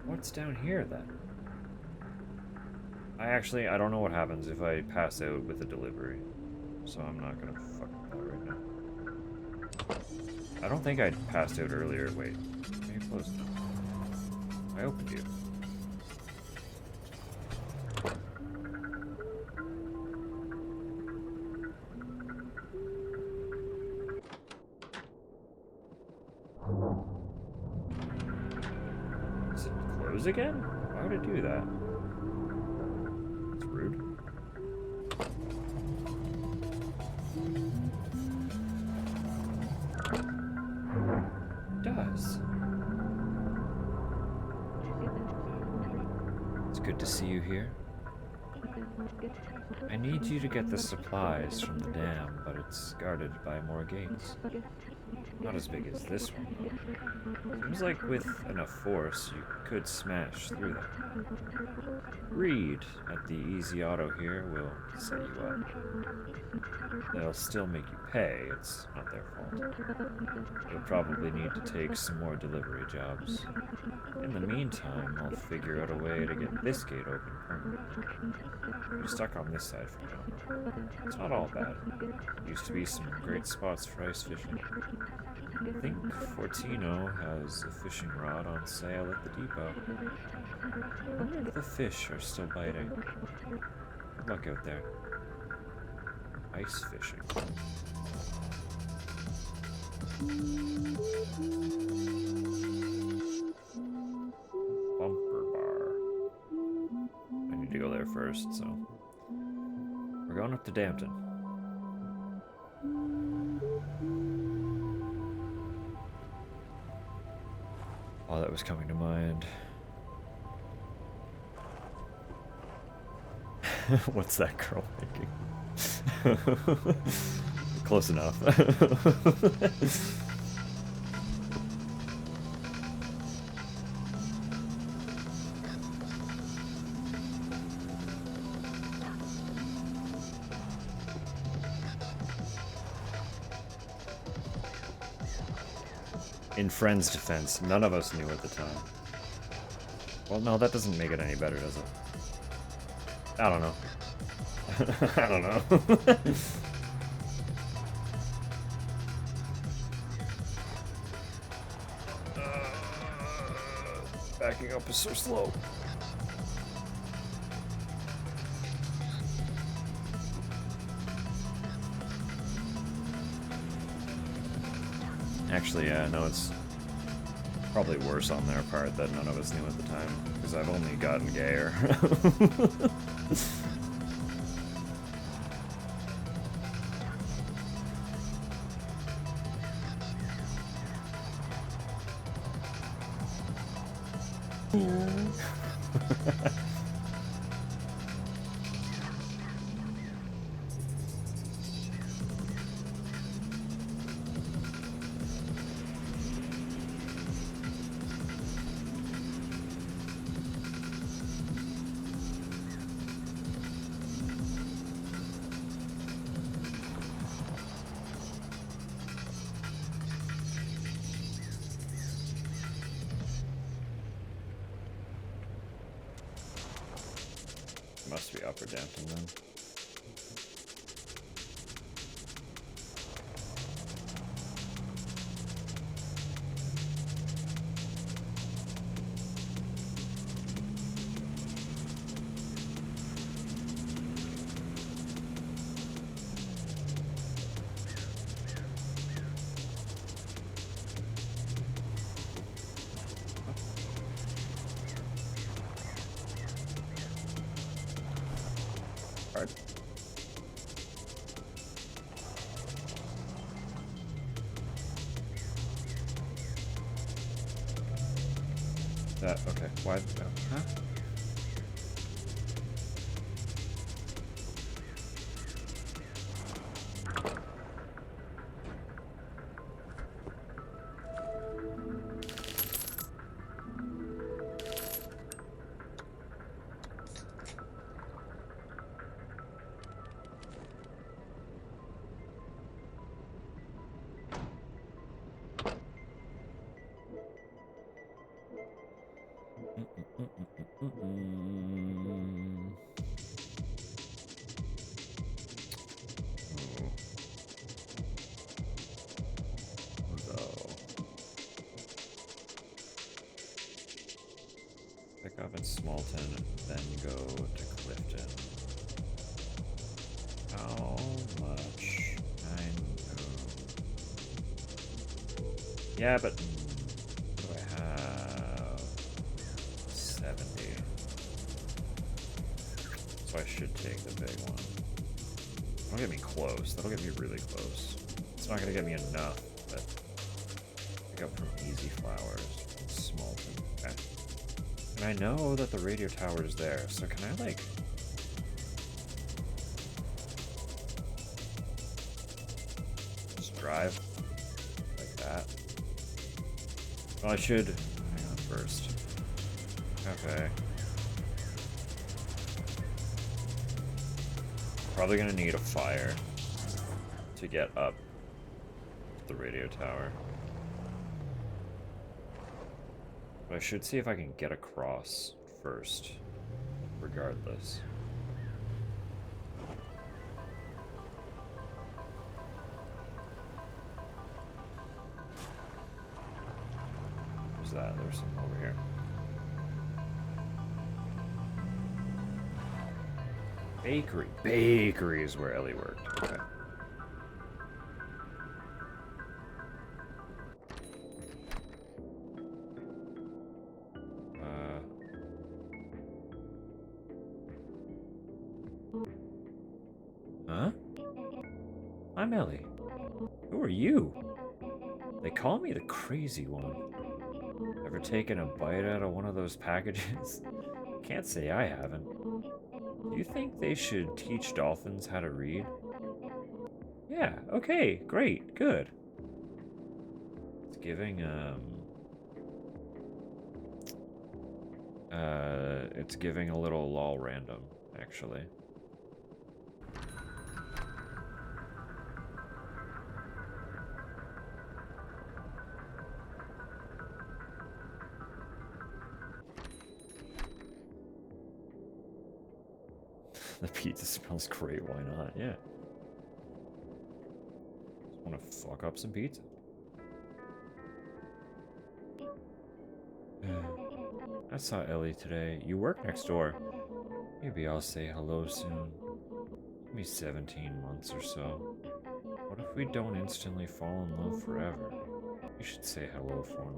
What's down here then? I don't know what happens if I pass out with a delivery. So I'm not gonna fuck with that right now. I don't think I passed out earlier. Wait. Maybe closed it. I opened you. Does it close again? Why would it do that? It's rude. It does. It's good to see you here. I need you to get the supplies from the dam, but it's guarded by more gates. Not as big as this one. Seems like with enough force, you could smash through them. Reed at the Easy Auto here will set you up. They'll still make you pay, it's not their fault. You'll probably need to take some more delivery jobs. In the meantime, I'll figure out a way to get this gate open permanently. You're stuck on this side for now. It's not all bad. Used to be some great spots for ice fishing. I think Fortino has a fishing rod on sale at the depot. I wonder if the fish are still biting. Good luck out there. Ice fishing. Bumper bar. I need to go there first, so we're going up to Dampton. All that was coming to mind. What's that girl thinking? Close enough. In Friend's defense, none of us knew at the time. Well, no, that doesn't make it any better, does it? I don't know. I don't know. Backing up is so slow. Actually, yeah, no, it's probably worse on their part that none of us knew at the time, because I've only gotten gayer. Must be upper Dampton then. That, okay, why, huh? Pick up in Smallton, then go to Clifton. How much? I know. Yeah, but what do I have? 70. So I should take the big one. That'll get me close. That'll get me really close. It's not gonna get me enough, but pick up from Easy Flowers, Smallton. Okay. And I know that the radio tower is there, so can I, like... just drive like that? Well, I should... hang on first. Okay. Probably gonna need a fire to get up the radio tower. But I should see if I can get across first, regardless. Where's that? There's some over here. Bakery. Bakery is where Ellie worked. Okay. Huh? I'm Ellie. Who are you? They call me the crazy one. Ever taken a bite out of one of those packages? Can't say I haven't. Do you think they should teach dolphins how to read? Yeah, okay, great, good. It's giving, it's giving a little lol random, actually. The pizza smells great, why not? Yeah. Just want to fuck up some pizza. I saw Ellie today. You work next door. Maybe I'll say hello soon. Give me 17 months or so. What if we don't instantly fall in love forever? You should say hello for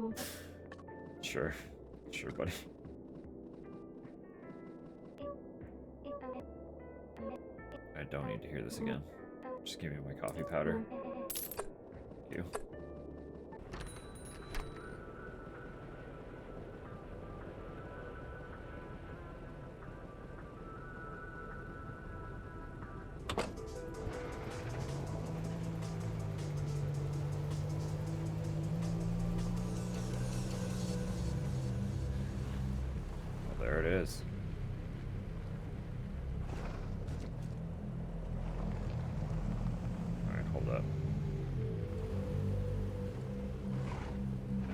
me. Sure. Sure, buddy. I don't need to hear this again. Just give me my coffee powder. Thank you. Well, there it is.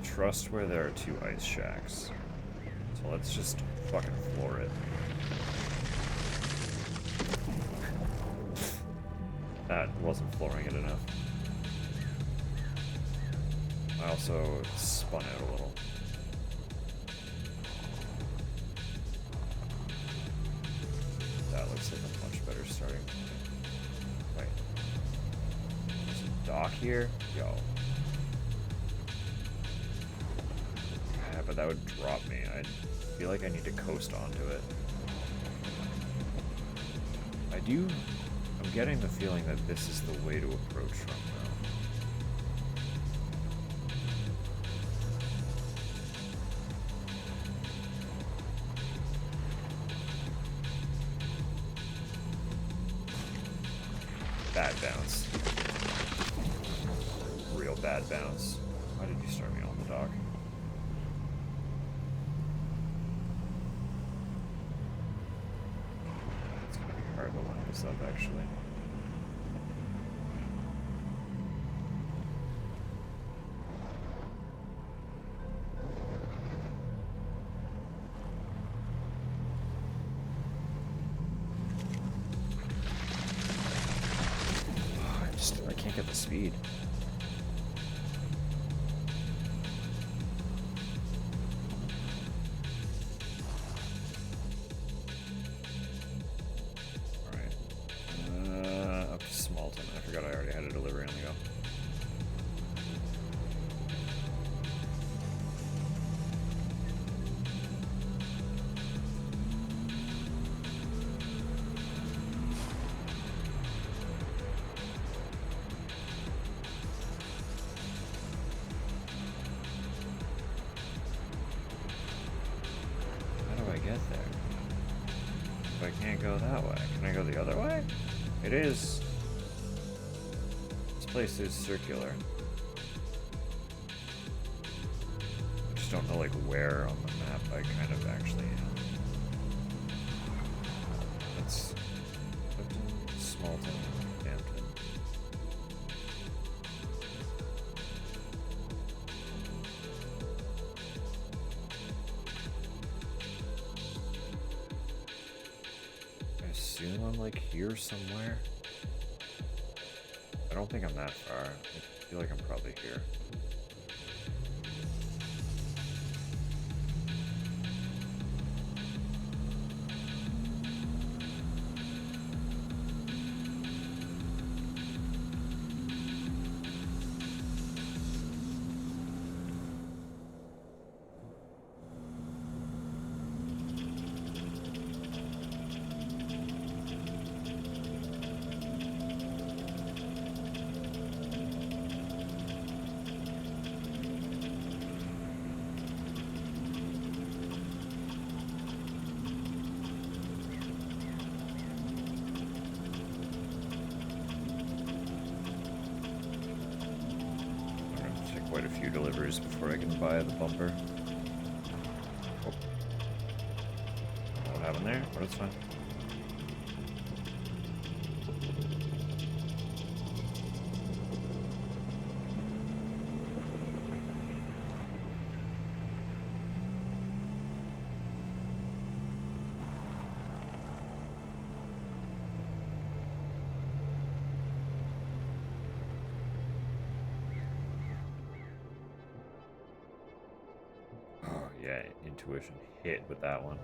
Trust where there are 2 ice shacks. So let's just fucking floor it. That wasn't flooring it enough. I also spun out a little. That looks like a much better starting point. Wait. There's a dock here? Yo. But that would drop me. I feel like I need to coast onto it. I'm getting the feeling that this is the way to approach from Bad bounce. Real bad bounce. Why did you start me on the dock? It's gonna be hard to line this up, actually. I can't get the speed. Alright. Up to Smalton. I forgot I already had a delivery on the go. Get there. If I can't go that way, can I go the other way? It is. This place is circular. I just don't know like where on the map I kind of actually am. That's Clifton, Smalton, Hampton. I assume I'm like here somewhere. I don't think I'm that far. I feel like I'm probably here. Quite a few deliveries before I can buy the bumper. Oh. What happened there? But it's fine. Yeah, intuition hit with that one.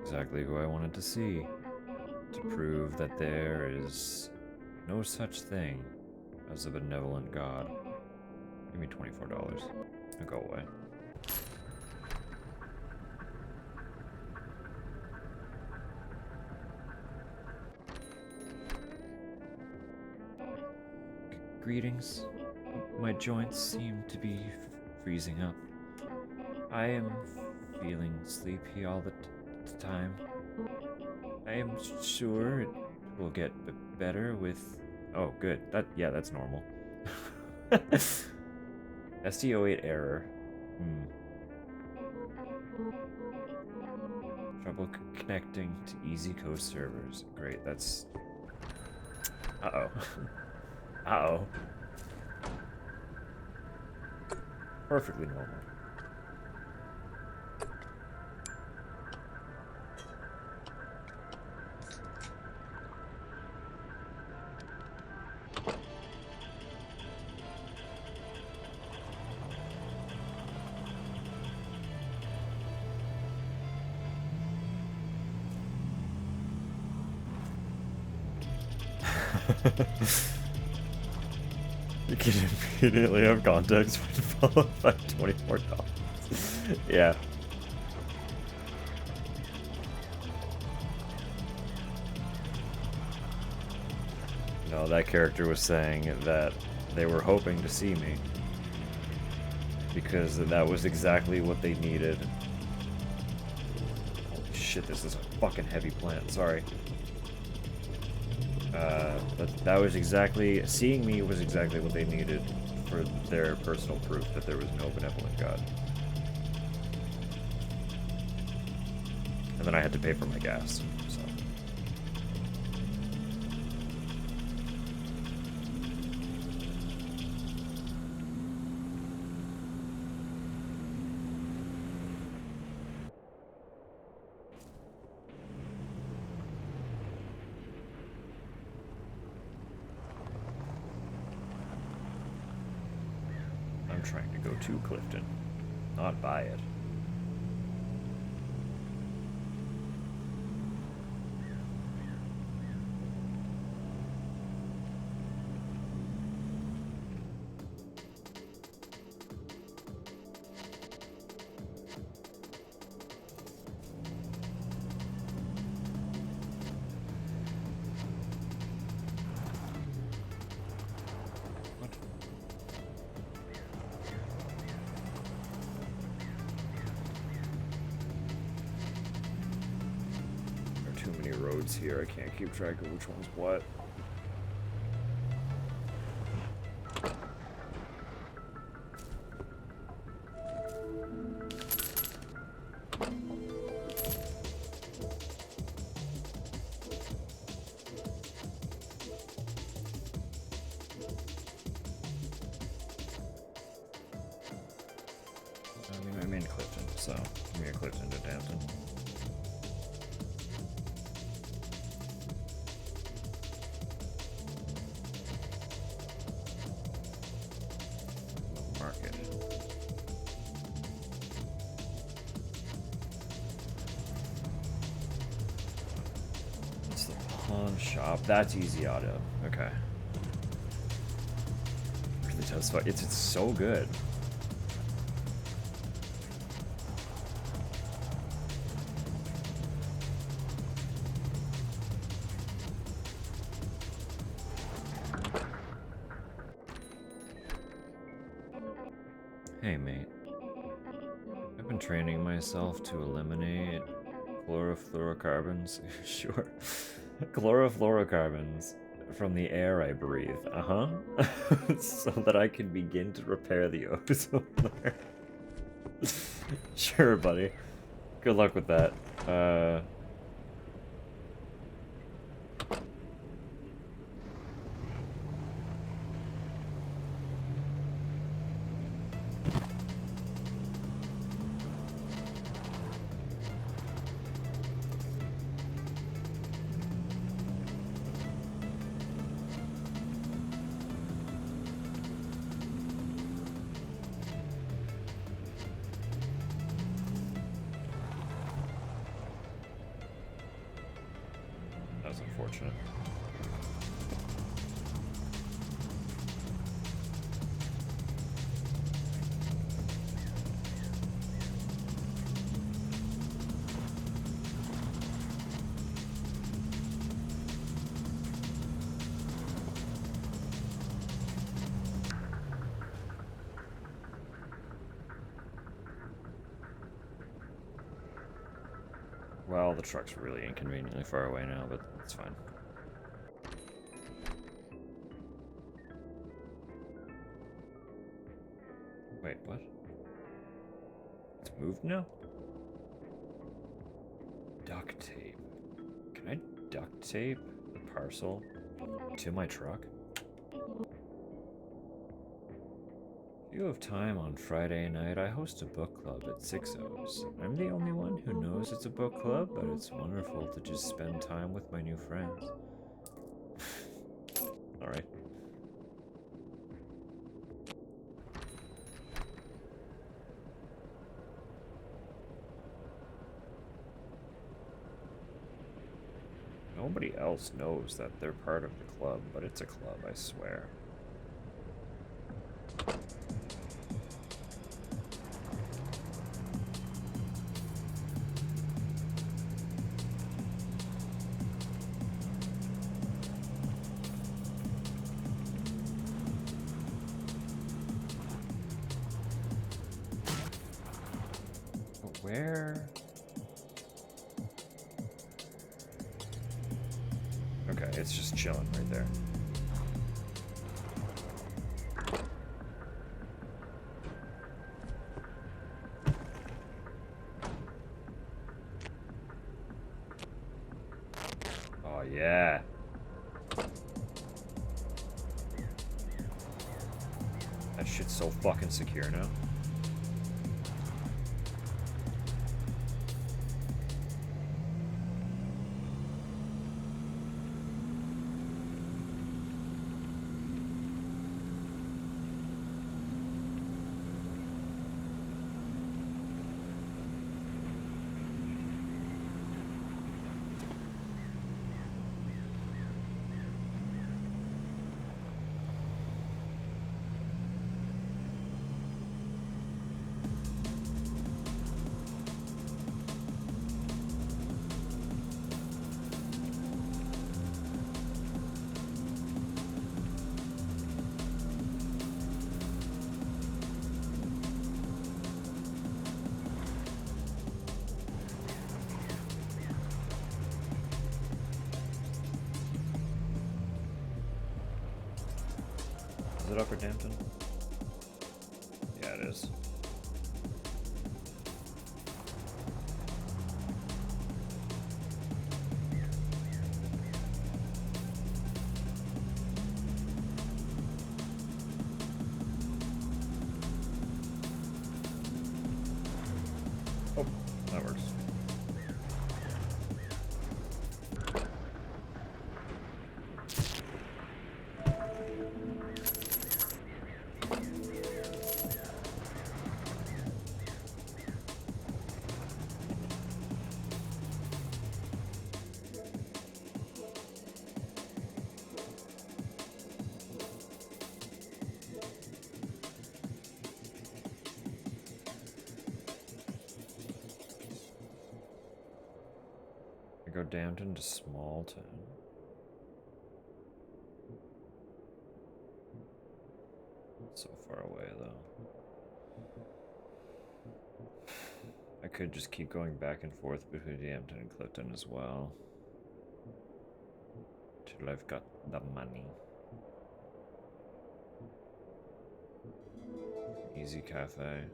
Exactly who I wanted to see. To prove that there is no such thing as a benevolent God. Give me $24. I'll go away. Greetings. My joints seem to be freezing up. I am feeling sleepy all the time. I am sure it will get better with... Oh, good. That's normal. SDO8 error. Trouble connecting to Easy Code servers. Great, that's... Uh-oh. Uh-oh. Perfectly normal. You can immediately have context when followed by $24. Yeah. No, that character was saying that they were hoping to see me. Because that was exactly what they needed. Holy shit, this is a fucking heavy plant, sorry. But that was exactly... Seeing me was exactly what they needed for their personal proof that there was no benevolent god. And then I had to pay for my gas, so... I'm trying to go to Clifton, not by it. Here, I can't keep track of which one's what. I mean, I'm in Clifton, so give me a Clifton to Danton. Shop. That's easy auto. Okay. Really does fuck. It's so good. Hey mate. I've been training myself to eliminate chlorofluorocarbons. Sure. Chlorofluorocarbons from the air I breathe. So that I can begin to repair the ozone layer. Sure, buddy. Good luck with that. Unfortunate. Well, the truck's really inconveniently far away now, but it's fine. Wait, what? It's moved now? Duct tape. Can I duct tape the parcel to my truck? If you have time on Friday night, I host a book club at 6 O's. I'm the only one who knows it's a book club, but it's wonderful to just spend time with my new friends. Alright. Nobody else knows that they're part of the club, but it's a club, I swear. Where? Okay, it's just chilling right there. Oh, yeah. That shit's so fucking secure now. Is it Upper Dampton? Yeah, it is. Oh, that works. I go Dampton to Smallton. So far away, though. I could just keep going back and forth between Dampton and Clifton as well. Till I've got the money. Easy cafe.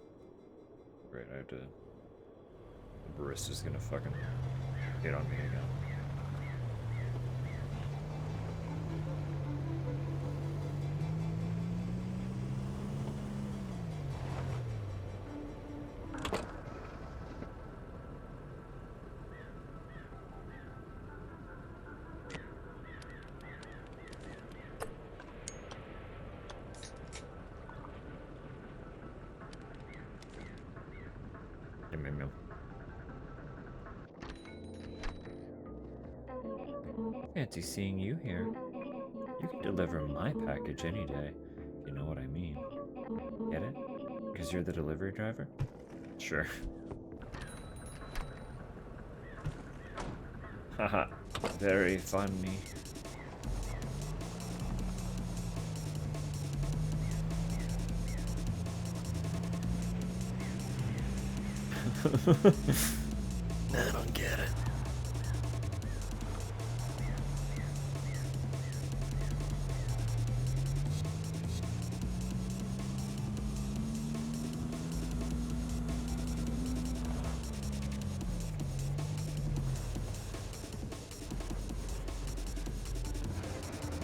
Great, I have to... The barista's gonna fucking hit on me again. Fancy seeing you here. You can deliver my package any day, if you know what I mean. Get it? Because you're the delivery driver? Sure. Haha, very funny. I don't get it.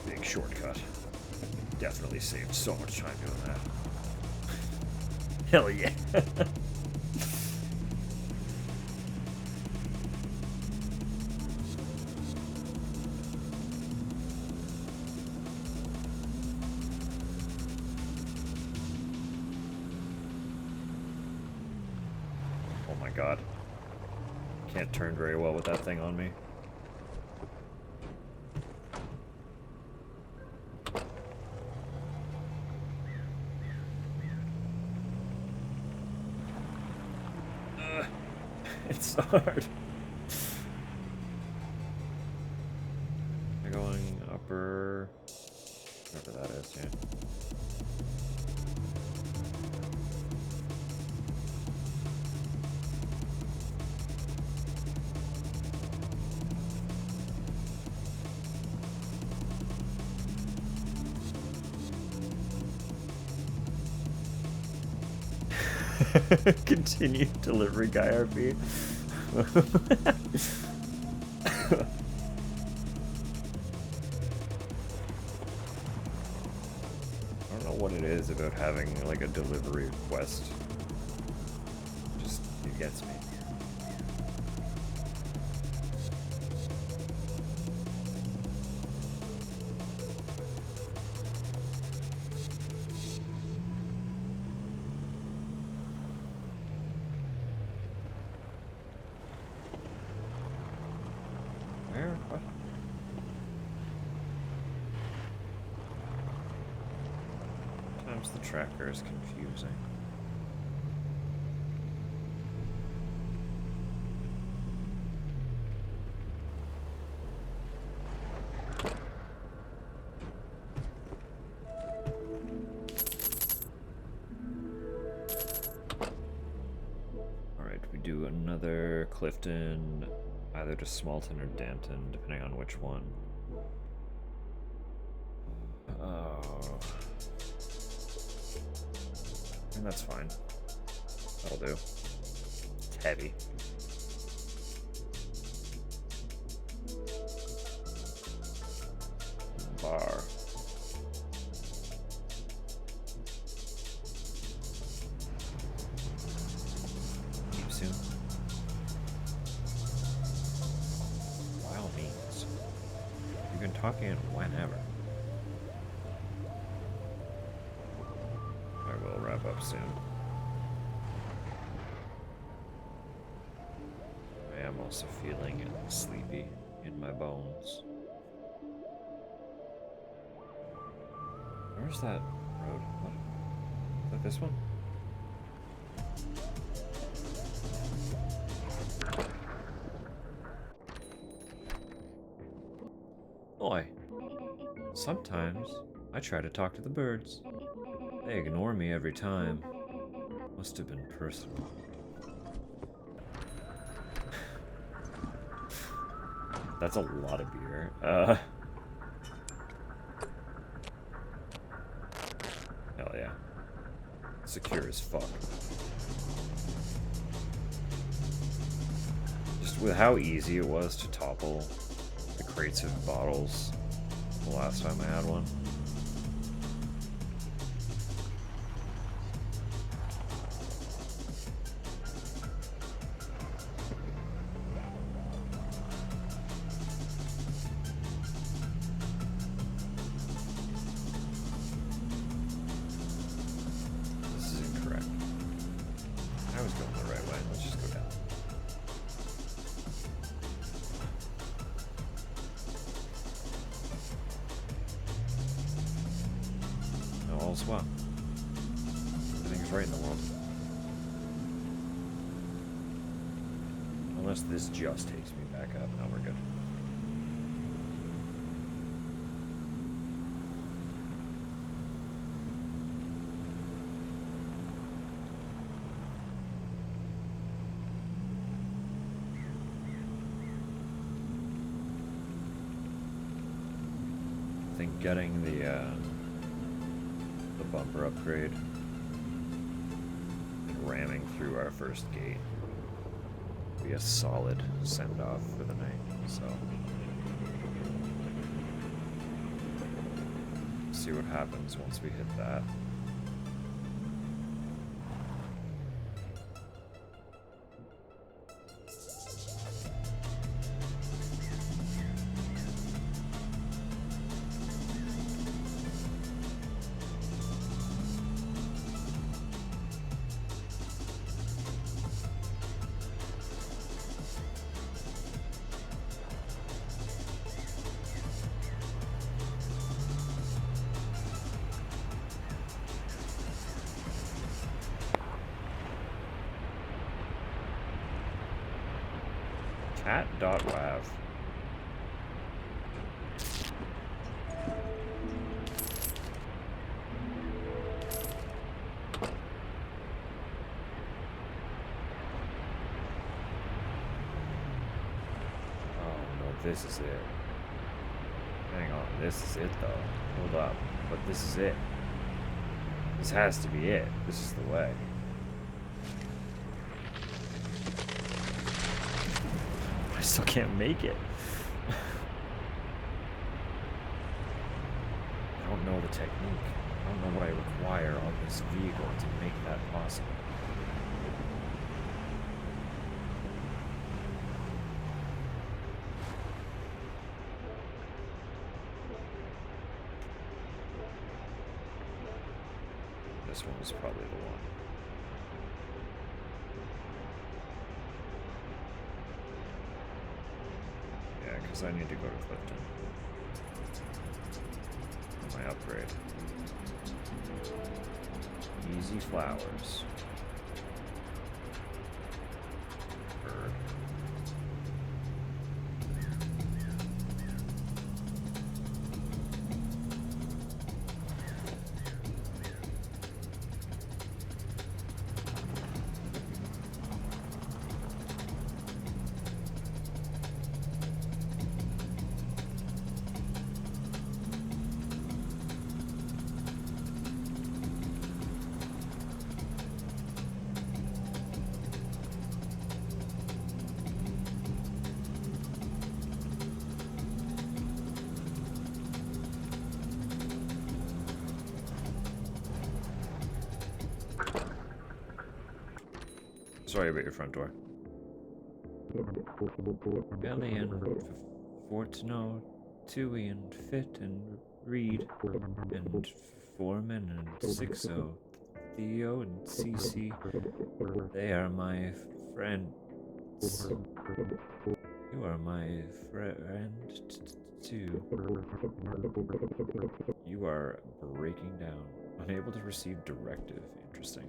Big shortcut. Definitely saved so much time doing that. Hell yeah. Oh my god. Can't turn very well with that thing on me. It's so hard. Am I going upper... whatever that is, yeah. Continue delivery guy RP. I don't know what it is about having like a delivery quest. Just it gets me. Where? What? Sometimes the tracker is confusing. Alright, we do another Clifton, either to Smalton or Danton, depending on which one. Oh. And that's fine. That'll do. It's heavy. Bar. Keep soon. By all means. You can talk in whenever. I will wrap up soon. I am also feeling sleepy in my bones. Where's that road? What? Is that this one? Oi. Sometimes I try to talk to the birds. They ignore me every time. Must have been personal. That's a lot of beer. Hell yeah. Secure as fuck. Just with how easy it was to topple the crates of bottles the last time I had one. All's well. Everything's right in the world. Unless this just takes me back up. Now we're good. I think getting the bumper upgrade and ramming through our first gate will be a solid send-off for the night, so see what happens once we hit that. Cat.wav. This is it. Hang on, this is it though. Hold up. But this is it. This has to be it. This is the way. still can't make it. I don't know the technique. I don't know what I require on this vehicle to make that possible. This one was probably the one. Yeah, because I need to go to Clifton. For my upgrade. Easy flowers. Bird. Sorry about your front door. Billy and Fortno, Tui and Fit and Reed and Foreman and Sixo, Theo and Cece. They are my friends. You are my friend too. You are breaking down. Unable to receive directive. Interesting.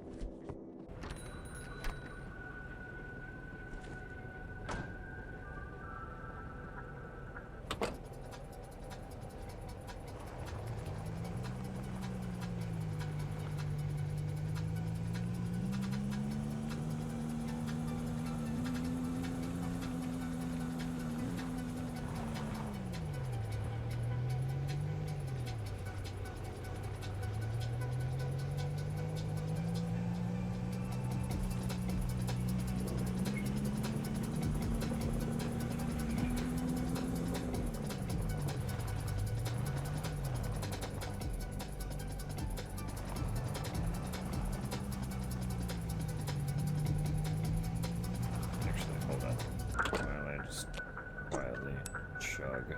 Chug.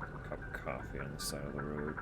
A cup of coffee on the side of the road.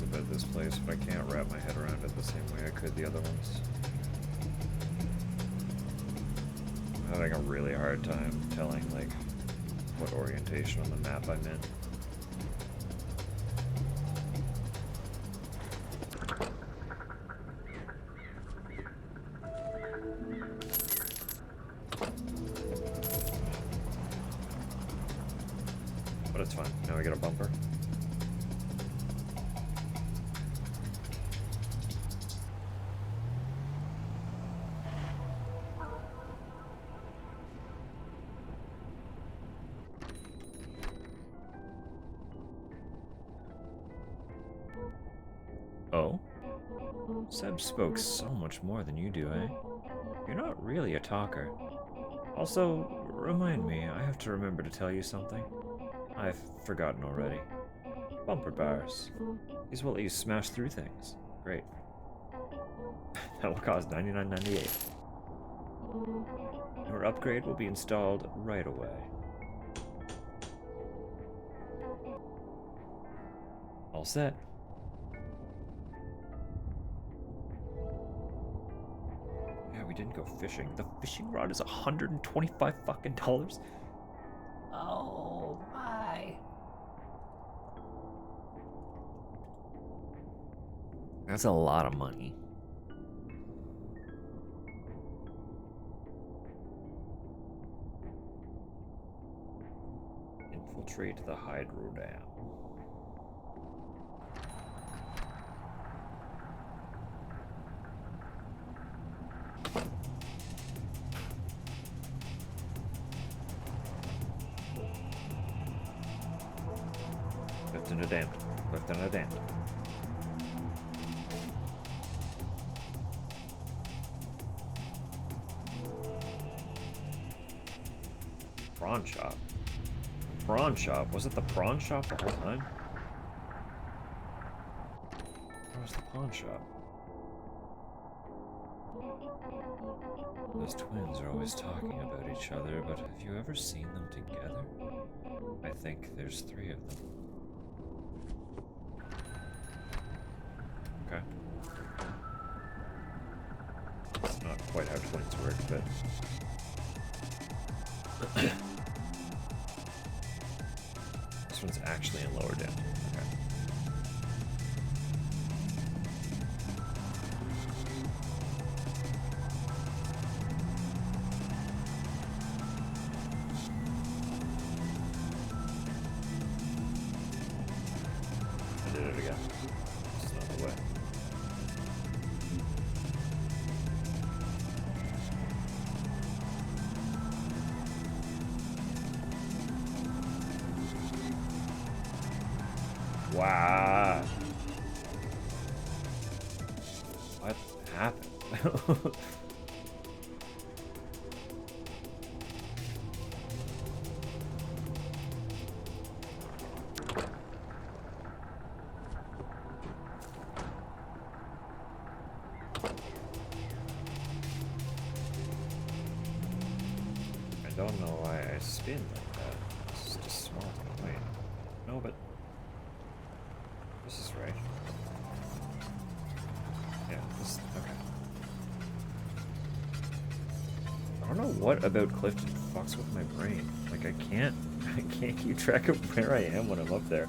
About this place, but I can't wrap my head around it the same way I could the other ones. I'm having a really hard time telling, like, what orientation on the map I'm in. But it's fine. Now we get a bumper. Oh? Seb spoke so much more than you do, eh? You're not really a talker. Also, remind me, I have to remember to tell you something. I've forgotten already. Bumper bars. These will let you smash through things. Great. That will cost $99.98. Your upgrade will be installed right away. All set. Yeah, we didn't go fishing. The fishing rod is $125 fucking dollars. Oh my. That's a lot of money. Infiltrate the hydro dam. Left and a dam. Left and a dam. Prawn shop. Prawn shop? Was it the prawn shop the whole time? Where was the pawn shop? Those twins are always talking about each other, but have you ever seen them together? I think there's 3 of them. Okay. It's not quite how twins work, but... This one's actually in lower down. Okay. I did it again. This is not the way. Wow. What happened? I don't know why I spin like that. It's just small. Wait. No, but this is right. Yeah, this, okay. I don't know what about Clifton fucks with my brain. Like I can't keep track of where I am when I'm up there.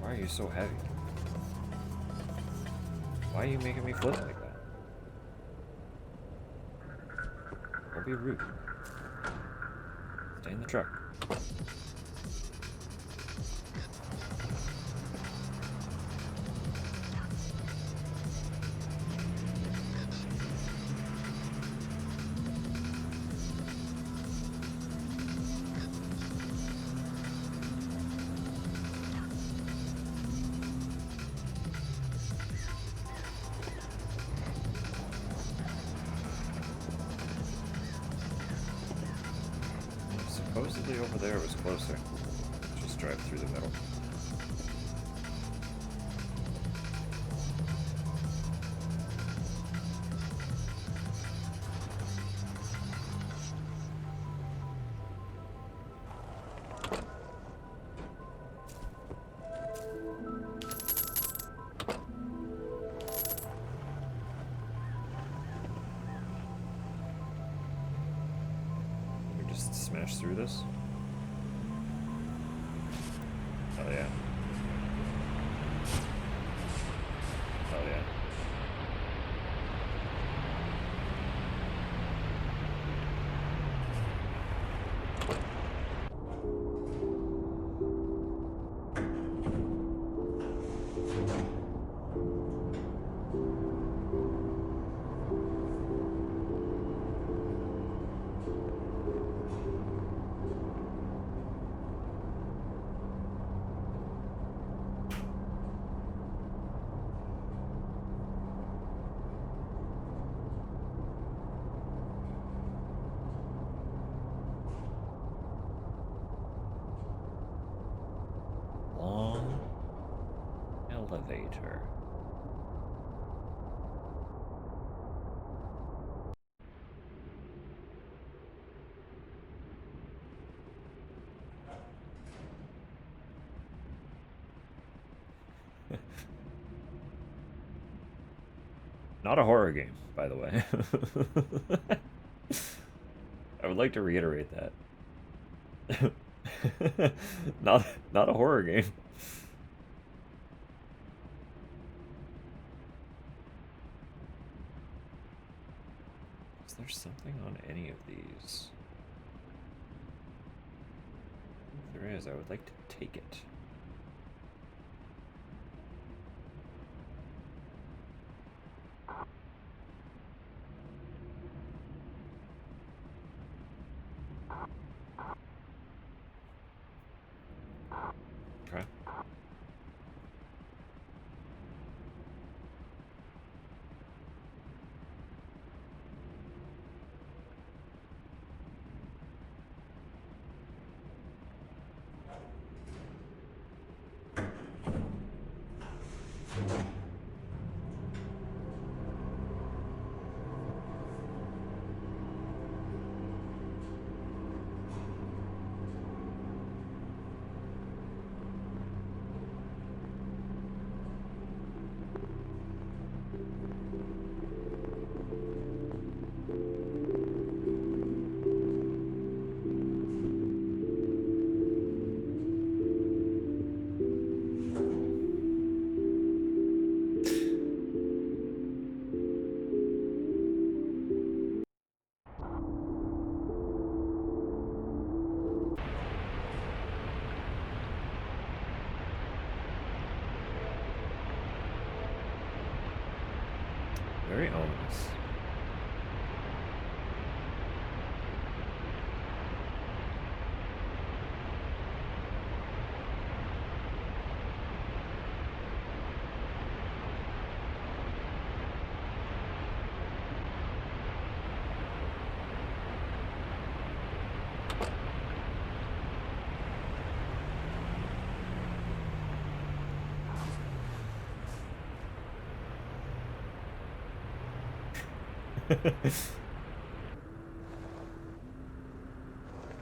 Why are you so heavy? Why are you making me flip like that? Don't be rude. Stay in the truck. Supposedly over there was closer. Just drive through the middle. Smash through this? Oh yeah. Oh yeah. Long elevator. Not a horror game, by the way. I would like to reiterate that. Not a horror game. Is there something on any of these? If there is, I would like to take it. Okay. Very ominous.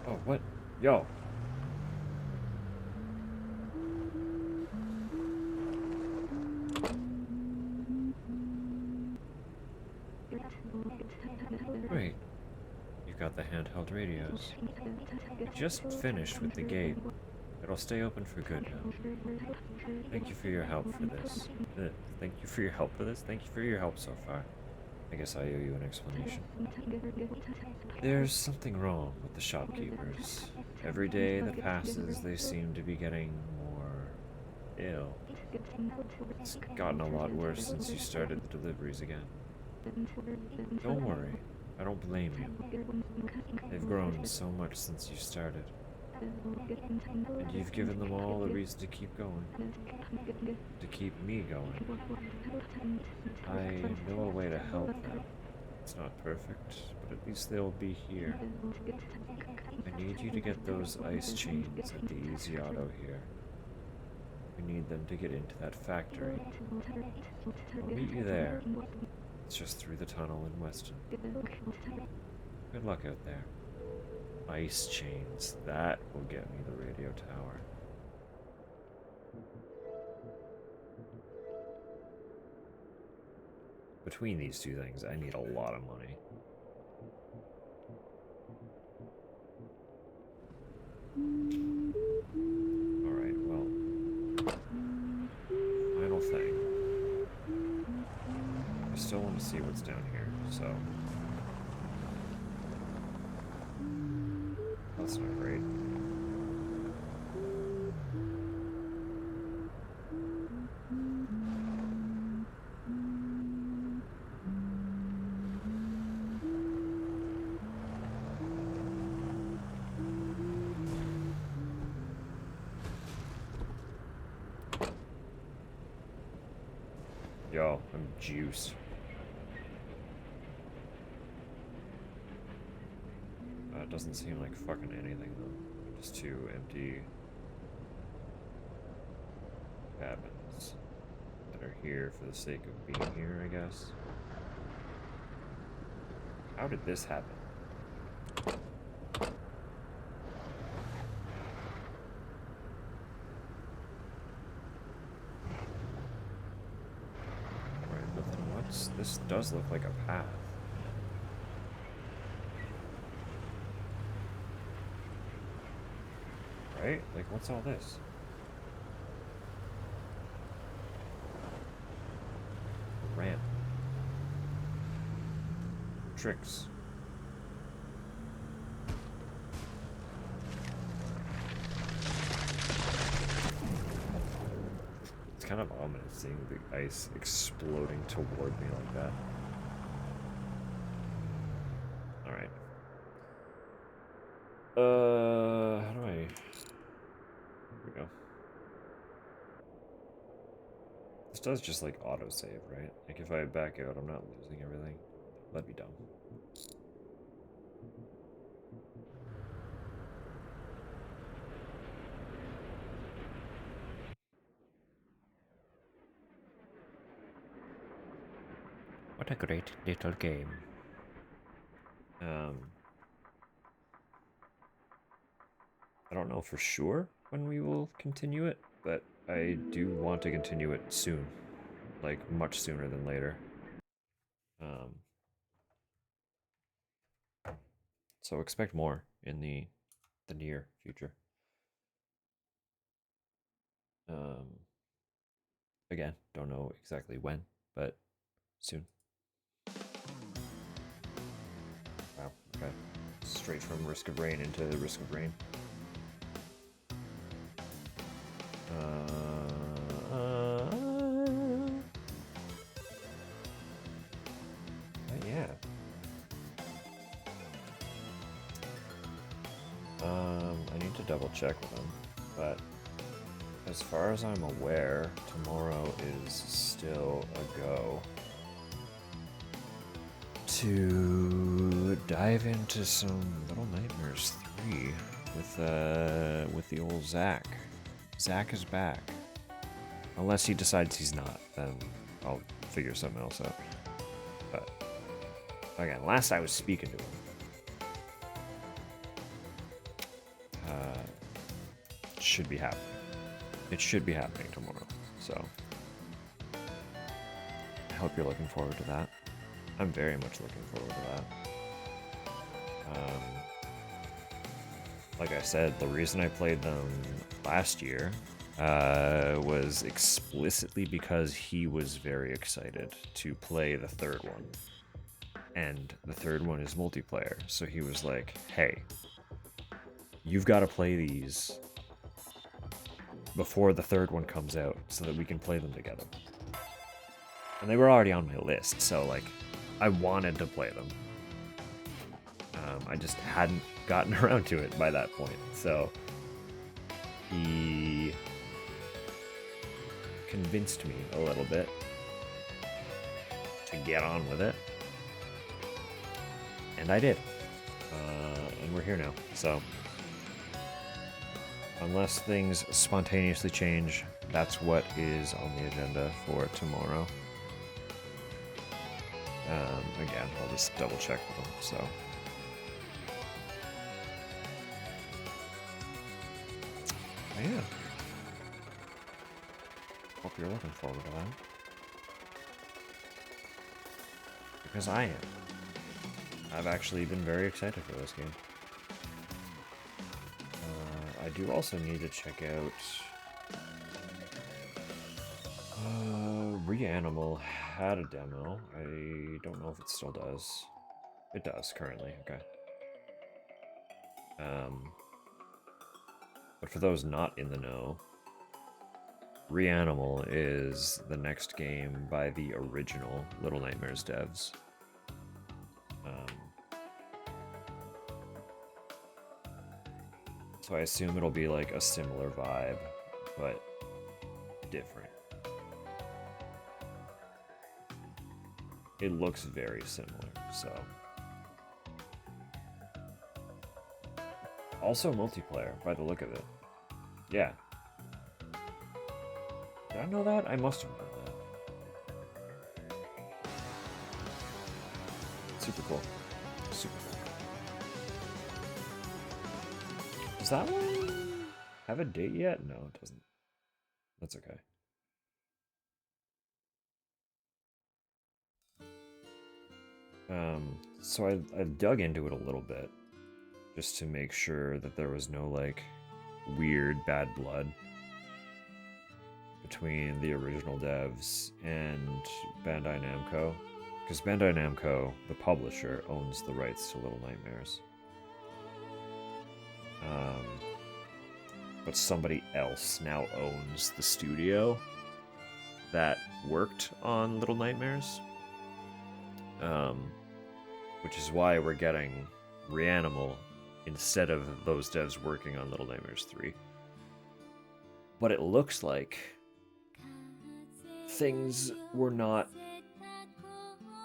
Oh, what? Yo. Wait. You got the handheld radios. Just finished with the gate. It'll stay open for good now. Thank you for your help for this. Thank you for your help for this? Thank you for your help so far. I guess I owe you an explanation. There's something wrong with the shopkeepers. Every day that passes, they seem to be getting more ill. It's gotten a lot worse since you started the deliveries again. Don't worry, I don't blame you. They've grown so much since you started. And you've given them all a reason to keep going. To keep me going. I know a way to help them. It's not perfect, but at least they'll be here. I need you to get those ice chains at the Easy Auto here. We need them to get into that factory. I'll meet you there. It's just through the tunnel in Weston. Good luck out there. Ice chains. That will get me the radio tower. Between these two things, I need a lot of money. Alright, well. Final thing. I still want to see what's down here, so... That's not great. Yo, I'm juiced. It doesn't seem like fucking anything though. Just two empty cabins that are here for the sake of being here, I guess. How did this happen? this does look like a path. Right? Like, what's all this? Ramp. Tricks. It's kind of ominous seeing the ice exploding toward me like that. Alright. How do I... Here we go. This does just, like, autosave, right? Like, if I back out, I'm not losing everything. That'd be dumb. What a great little game. I don't know for sure when we will continue it, but I do want to continue it soon. Like, much sooner than later. So expect more in the near future. Again, don't know exactly when, but soon. Wow, okay. Straight from Risk of Rain into Risk of Rain. Yeah. I need to double check with them, but as far as I'm aware, tomorrow is still a go to dive into some Little Nightmares 3 with the old Zach. Zach is back. Unless he decides he's not, then I'll figure something else out. But again, last I was speaking to him, it should be happening. It should be happening tomorrow. So I hope you're looking forward to that. I'm very much looking forward to that. Like I said, the reason I played them last year was explicitly because he was very excited to play the third one. And the third one is multiplayer. So he was like, hey, you've got to play these before the third one comes out so that we can play them together. And they were already on my list, so like I wanted to play them. I just hadn't gotten around to it by that point. So he convinced me a little bit to get on with it. And I did. And we're here now. So unless things spontaneously change, that's what is on the agenda for tomorrow. Again, I'll just double check with them, so. Yeah. Hope you're looking forward to that. Because I am. I've actually been very excited for this game. I do also need to check out Reanimal had a demo. I don't know if it still does. It does currently, okay. But for those not in the know, Reanimal is the next game by the original Little Nightmares devs. So I assume it'll be like a similar vibe, but different. It looks very similar, so. Also multiplayer, by the look of it. Yeah. Did I know that? I must have known that. Super cool. Super cool. Does that one have a date yet? No, it doesn't. That's okay. So I dug into it a little bit just to make sure that there was no like weird bad blood between the original devs and Bandai Namco, because Bandai Namco, the publisher, owns the rights to Little Nightmares. But somebody else now owns the studio that worked on Little Nightmares, which is why we're getting Reanimal instead of those devs working on Little Nightmares 3. But it looks like things were not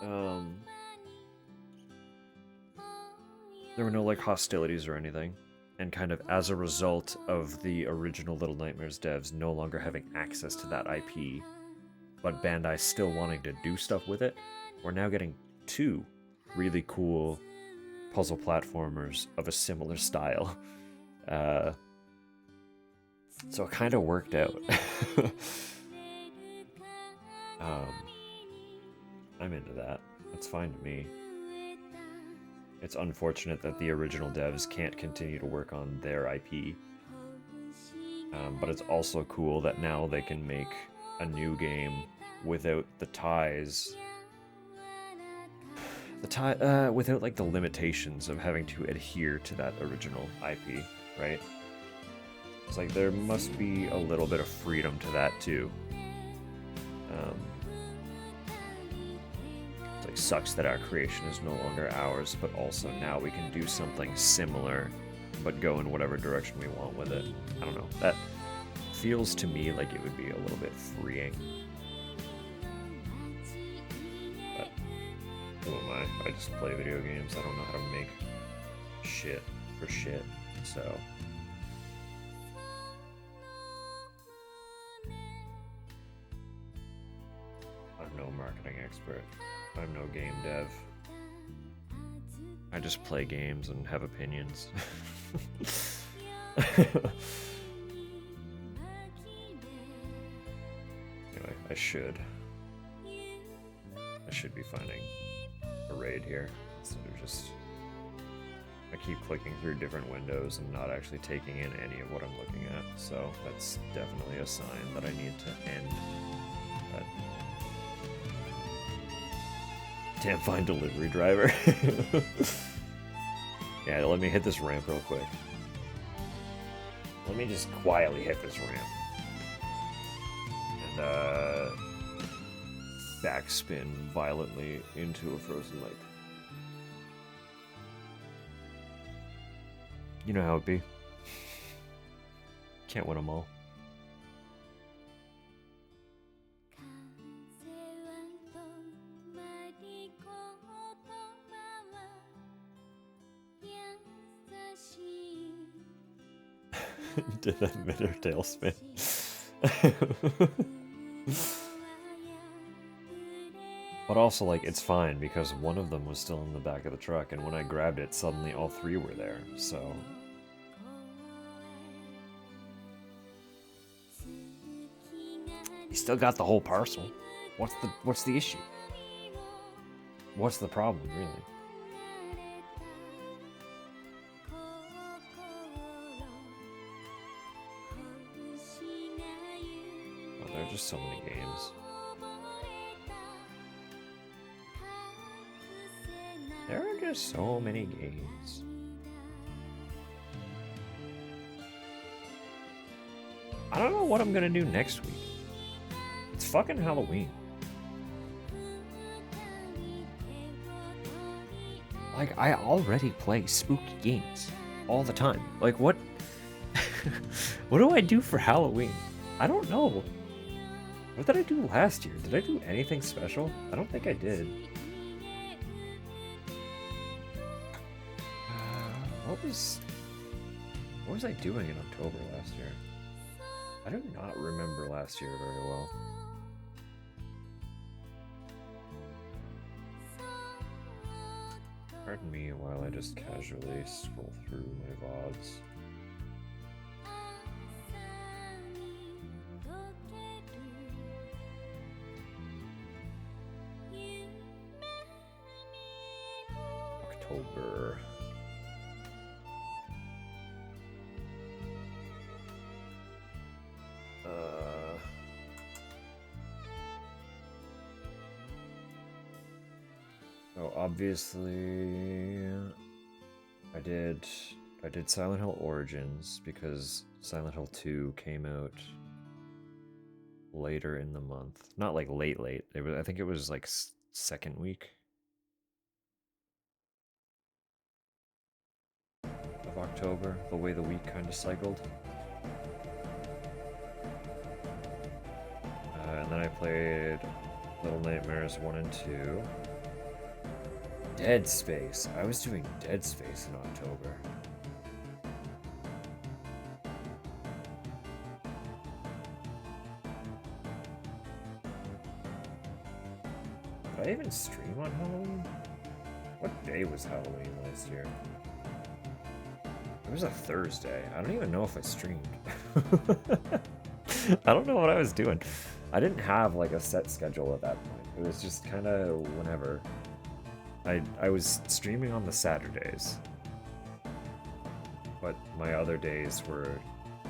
there were no like hostilities or anything, and kind of as a result of the original Little Nightmares devs no longer having access to that IP, but Bandai still wanting to do stuff with it, we're now getting 2 really cool puzzle platformers of a similar style. So it kind of worked out. I'm into that. That's fine to me. It's unfortunate that the original devs can't continue to work on their IP. But it's also cool that now they can make a new game without the ties. Without like the limitations of having to adhere to that original IP, right? It's like there must be a little bit of freedom to that too. It's like sucks that our creation is no longer ours, but also now we can do something similar, but go in whatever direction we want with it. I don't know. That feels to me like it would be a little bit freeing. But who am I? I just play video games. I don't know how to make shit for shit, so... I'm no marketing expert. I'm no game dev. I just play games and have opinions. Anyway, I should be finding a raid here instead of just... I keep clicking through different windows and not actually taking in any of what I'm looking at, so that's definitely a sign that I need to end. But... Can't find delivery driver. Yeah, let me hit this ramp real quick. Let me just quietly hit this ramp. And, backspin violently into a frozen lake. You know how it be. Can't win them all. Did that mid or tailspin? But also, like, it's fine because one of them was still in the back of the truck, and when I grabbed it, suddenly all 3 were there, so... You still got the whole parcel. What's the issue? What's the problem, really? Oh, there are just so many games. There are just so many games. I don't know what I'm gonna do next week. It's fucking Halloween. Like, I already play spooky games all the time. Like, what? What do I do for Halloween? I don't know. What did I do last year? Did I do anything special? I don't think I did. What was I doing in October last year? I do not remember last year very well. Pardon me while I just casually scroll through my VODs. October. So obviously, I did Silent Hill Origins because Silent Hill 2 came out later in the month. Not like late. I think it was like second week of October, the way the week kind of cycled. And then I played Little Nightmares 1 and 2. Dead Space. I was doing Dead Space in October. Did I even stream on Halloween? What day was Halloween last year? It was a Thursday. I don't even know if I streamed. I don't know what I was doing. I didn't have like a set schedule at that point. It was just kind of whenever. I was streaming on the Saturdays, but my other days were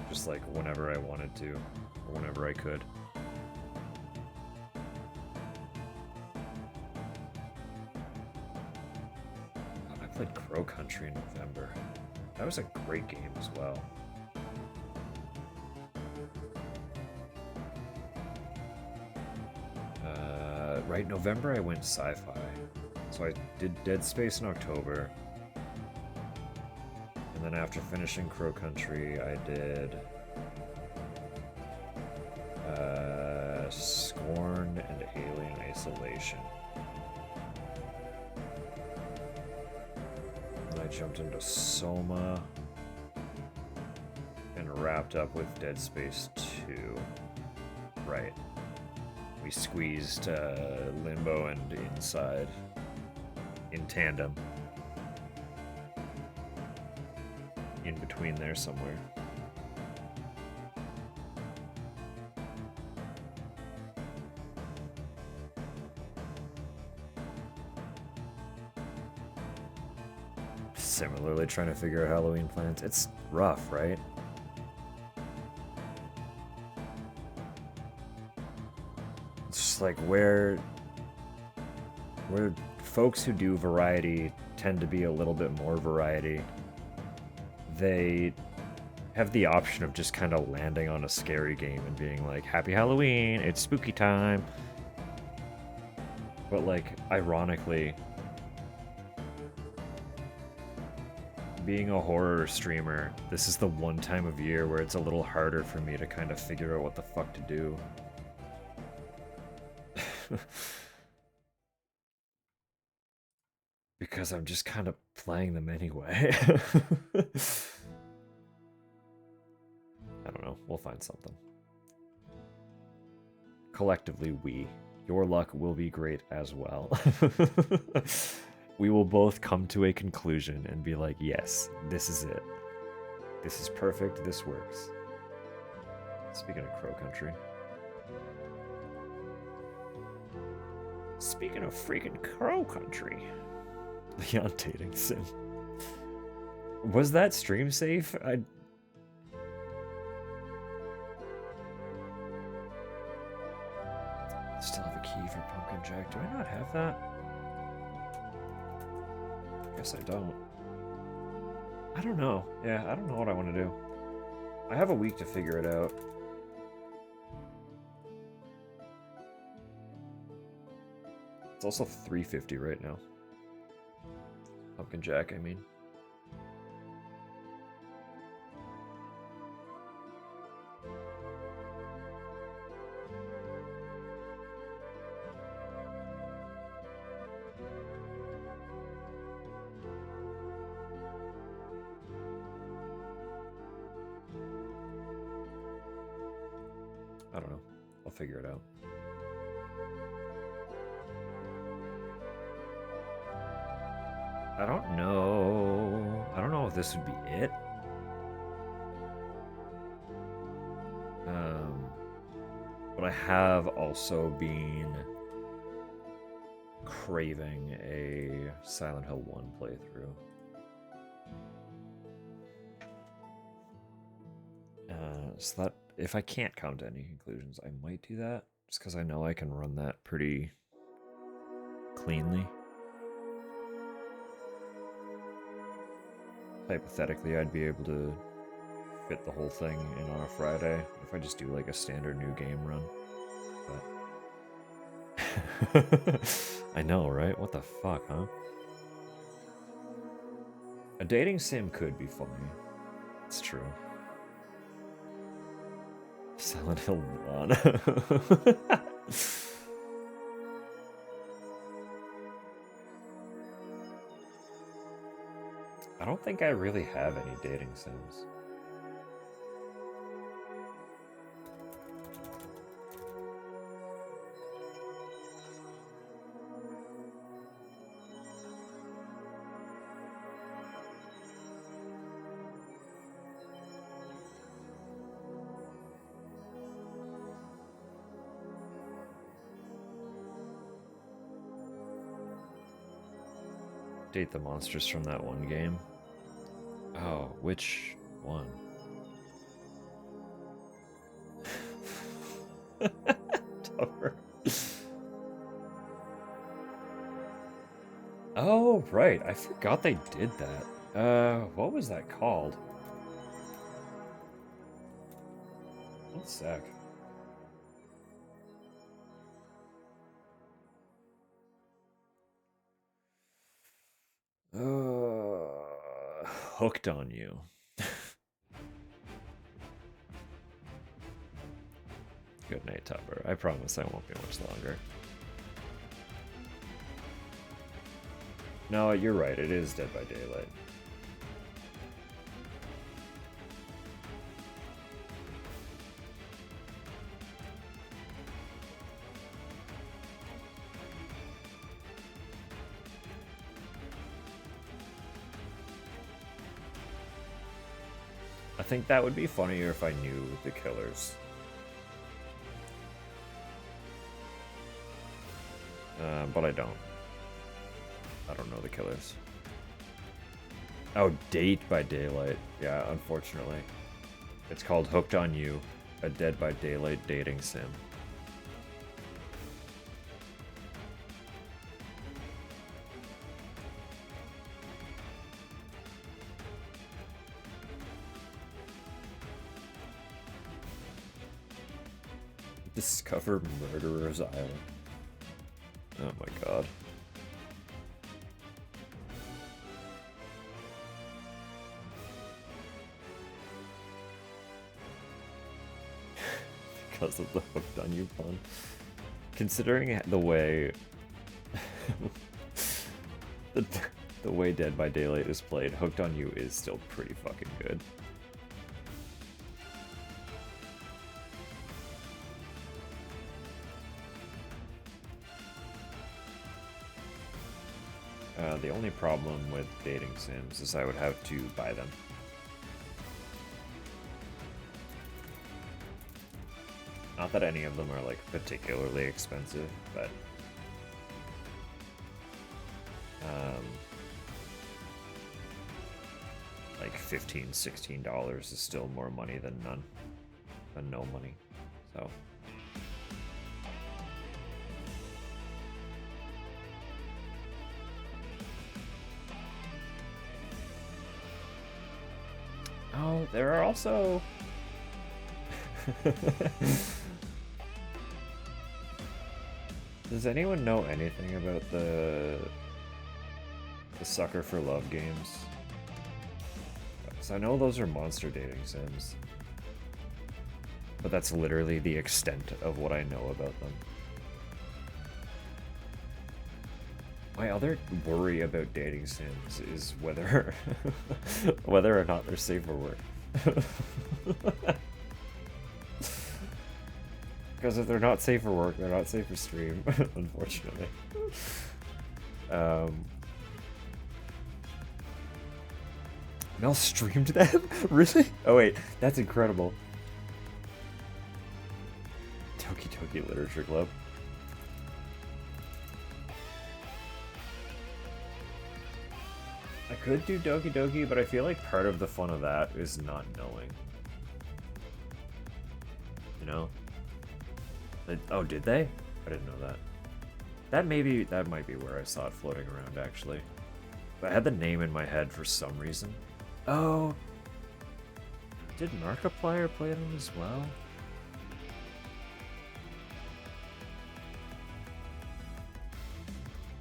just like whenever I wanted to, or whenever I could. I played Crow Country in November. That was a great game as well. Right, November I went sci-fi. So I did Dead Space in October. And then after finishing Crow Country, I did Scorn and Alien Isolation. Then I jumped into Soma and wrapped up with Dead Space 2. Right. We squeezed Limbo and Inside in tandem. In between there somewhere. Similarly trying to figure out Halloween plans. It's rough, right? It's just like where folks who do variety tend to be a little bit more variety. They have the option of just kind of landing on a scary game and being like, Happy Halloween, it's spooky time. But like, ironically, being a horror streamer, this is the one time of year where it's a little harder for me to kind of figure out what the fuck to do. Because I'm just kind of playing them anyway. I don't know. We'll find something. Collectively, your luck will be great as well. We will both come to a conclusion and be like, yes, this is it. This is perfect. This works. Speaking of Crow Country. Speaking of freaking Crow Country. The undating sim. Was that stream safe? I still have a key for Pumpkin Jack. Do I not have that? Guess I don't. I don't know. Yeah, I don't know what I want to do. I have a week to figure it out. It's also $3.50 right now. Pumpkin Jack, I mean. I don't know. I'll figure it out. I don't know. I don't know if this would be it. But I have also been craving a Silent Hill 1 playthrough. So that if I can't come to any conclusions, I might do that, just because I know I can run that pretty cleanly. Hypothetically, I'd be able to fit the whole thing in on a Friday if I just do like a standard new game run. But I know, right? What the fuck, huh? A dating sim could be funny. It's true. Silent Hill 1. I don't think I really have any dating sims. Date the monsters from that one game. Oh, which one? Tougher. Oh, right. I forgot they did that. What was that called? One sec. Hooked on You. Good night, Tupper. I promise I won't be much longer. No, you're right. It is Dead by Daylight. I think that would be funnier if I knew the killers. But I don't. I don't know the killers. Oh, Date by Daylight. Yeah, unfortunately. It's called Hooked on You, a Dead by Daylight dating sim. Discover Murderer's Island. Oh my god. Because of the Hooked on You pun. Considering the way the way Dead by Daylight is played, Hooked on You is still pretty fucking good. The only problem with dating sims is I would have to buy them. Not that any of them are like particularly expensive, but like $15, $16 is still more money than none, than no money. So. Oh, there are also... Does anyone know anything about the Sucker for Love games? Because I know those are monster dating sims. But that's literally the extent of what I know about them. My other worry about dating sims is whether whether or not they're safe for work. Because if they're not safe for work, they're not safe for stream, unfortunately. Mel streamed them? Really? Oh wait, that's incredible. Toki Toki Literature Club. could do Doki Doki, but I feel like part of the fun of that is not knowing. You know? Oh, did they? I didn't know that. That might be where I saw it floating around, actually. But I had the name in my head for some reason. Oh, did Markiplier play them as well?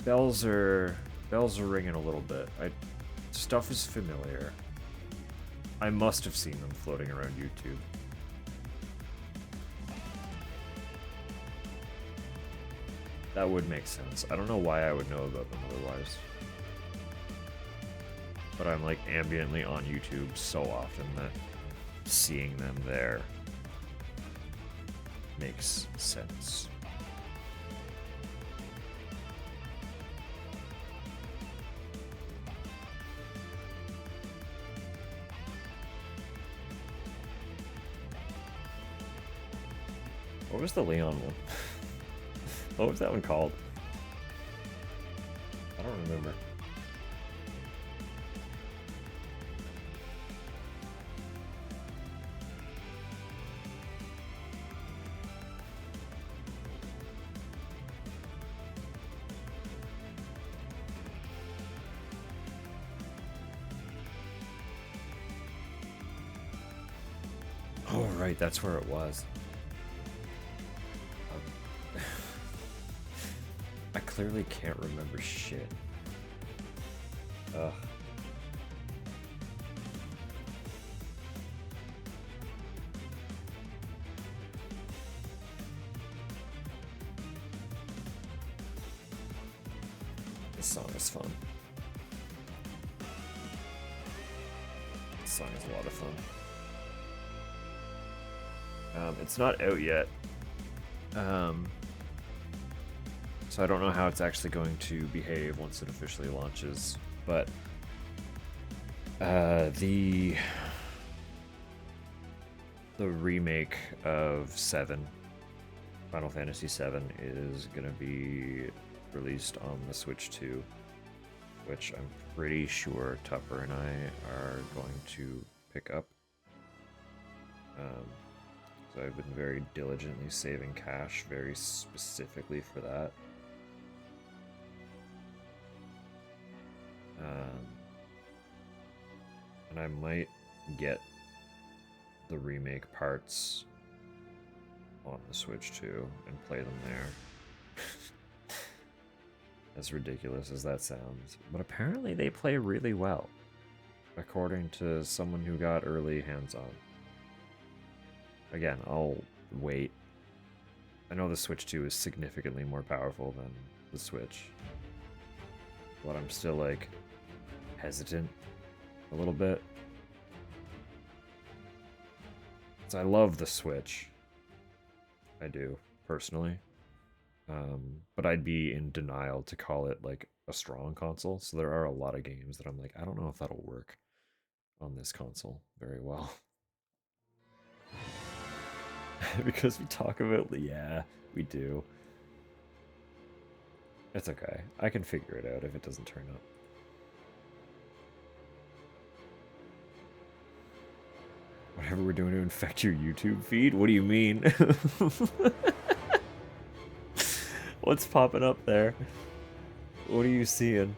Bells are ringing a little bit. Stuff is familiar. I must have seen them floating around YouTube. That would make sense. I don't know why I would know about them otherwise. But I'm like ambiently on YouTube so often that seeing them there makes sense. What was the Leon one? What was that one called? I don't remember. Oh, right, that's where it was. I clearly can't remember shit. Ugh. This song is fun. This song is a lot of fun. It's not out yet. So I don't know how it's actually going to behave once it officially launches, but the remake of 7, Final Fantasy 7, is going to be released on the Switch 2, which I'm pretty sure Tupper and I are going to pick up. So I've been very diligently saving cash very specifically for that. And I might get the remake parts on the Switch too and play them there. As ridiculous as that sounds. But apparently they play really well, according to someone who got early hands-on. Again, I'll wait. I know the Switch 2 is significantly more powerful than the Switch, but I'm still like hesitant a little bit. So I love the Switch. I do, personally. But I'd be in denial to call it like a strong console. So there are a lot of games that I'm like, I don't know if that'll work on this console very well. Because we talk about, yeah, we do. It's okay. I can figure it out if it doesn't turn up. Whatever we're doing to infect your YouTube feed? What do you mean? What's popping up there? What are you seeing?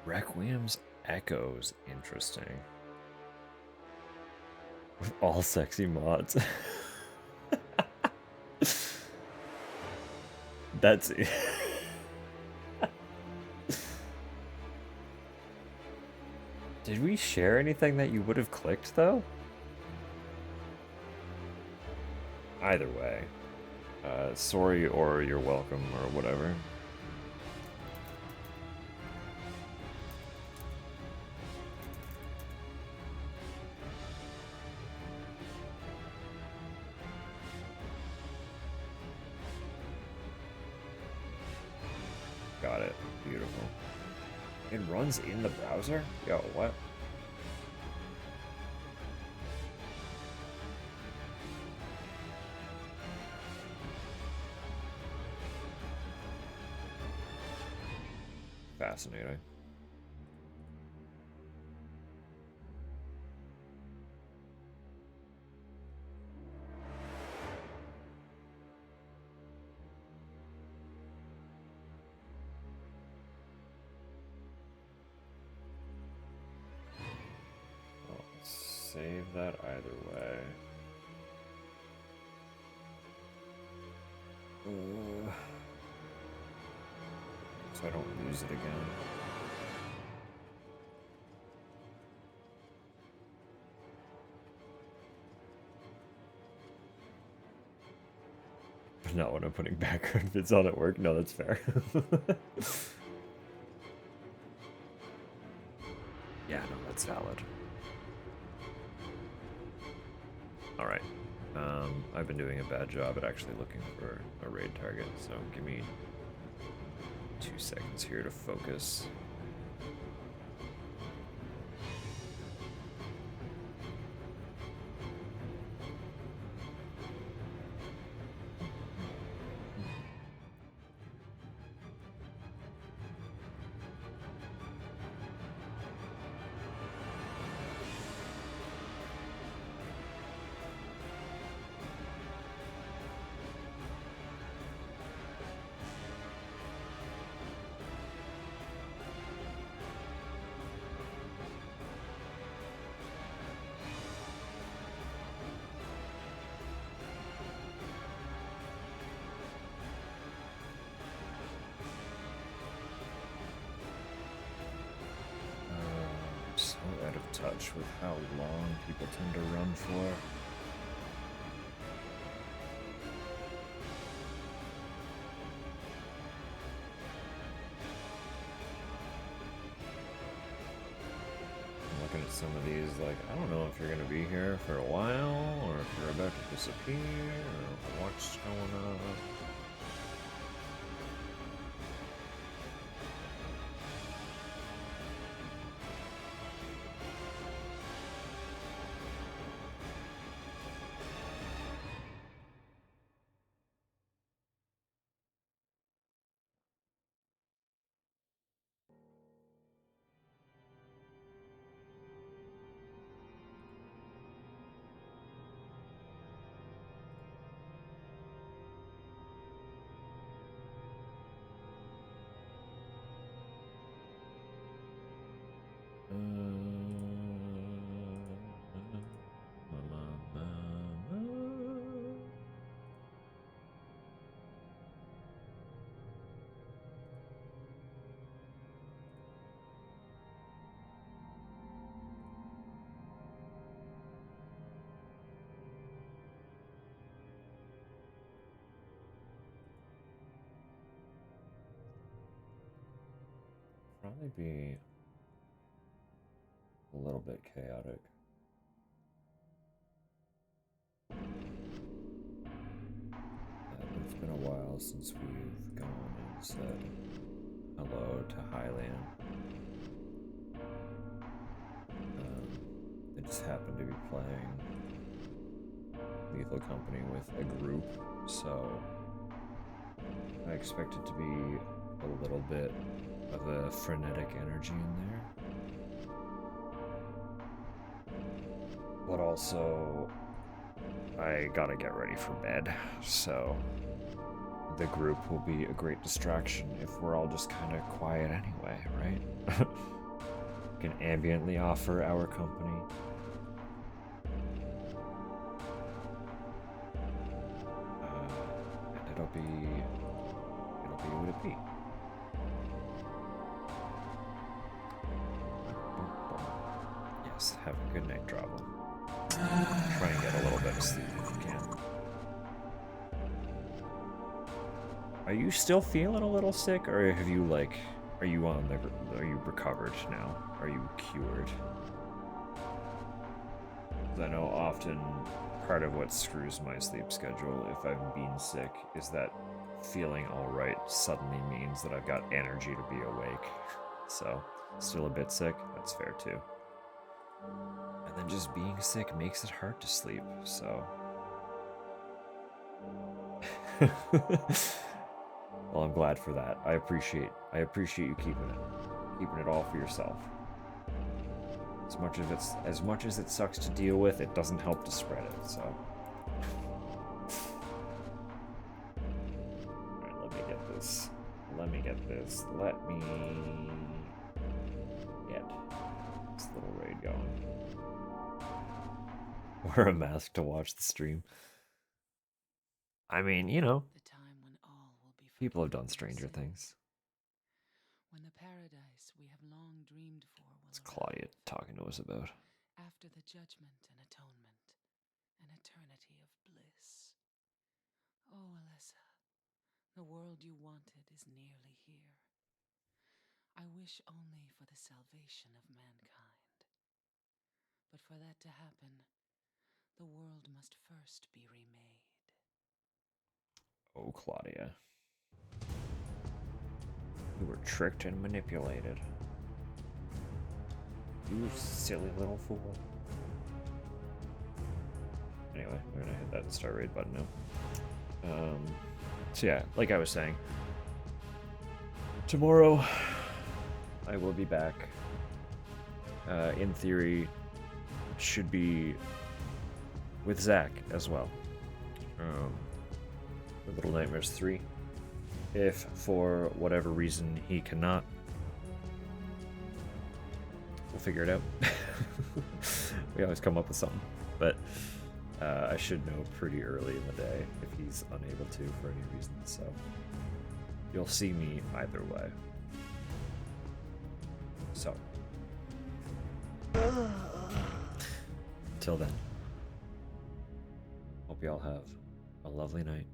Requiem's Echoes, interesting. With all sexy mods. That's Did we share anything that you would have clicked, though? Either way. Sorry or you're welcome or whatever. Got it. Beautiful. It runs in the browser? Yo, what? Fascinating. Well, save that either way. So I don't lose it again. But not when I'm putting background vids on at work. No, that's fair. Yeah, no, that's valid. Alright. I've been doing a bad job at actually looking for a raid target, so give me 2 seconds here to focus. So out of touch with how long people tend to run for. I'm looking at some of these like, I don't know if you're going to be here for a while, or if you're about to disappear, or what's going on. Probably be a little bit chaotic. It's been a while since we've gone and said hello to Highland. They just happened to be playing Lethal Company with a group, so I expect it to be a little bit of a frenetic energy in there. But also, I gotta get ready for bed, so the group will be a great distraction if we're all just kind of quiet anyway, right? We can ambiently offer our company. And it'll be what it be. Have a good night, Drabble. Try and get a little bit of sleep if you can. Are you still feeling a little sick, or have you like, are you recovered now? Are you cured? 'Cause I know often part of what screws my sleep schedule if I'm being sick is that feeling alright suddenly means that I've got energy to be awake. So, still a bit sick, that's fair too. And then just being sick makes it hard to sleep, so. Well, I'm glad for that. I appreciate you keeping it all for yourself. As much as it sucks to deal with, it doesn't help to spread it, so. Alright, let me get this. Let me get this little raid going. Wear a mask to watch the stream. I mean, you know, people have done stranger things. When the paradise we have long dreamed for will It's Claudia talking to us about. After the judgment and atonement, an eternity of bliss. Oh, Alessa, the world you wanted is nearly here. I wish only for the salvation of mankind. But for that to happen, the world must first be remade. Oh, Claudia. You were tricked and manipulated. You silly little fool. Anyway, we're gonna hit that start raid button now. So yeah, like I was saying, tomorrow I will be back. In theory, should be with Zach as well. The Little Nightmares 3. If for whatever reason he cannot, we'll figure it out. We always come up with something, but I should know pretty early in the day if he's unable to for any reason, so you'll see me either way. So, till then, hope you all have a lovely night,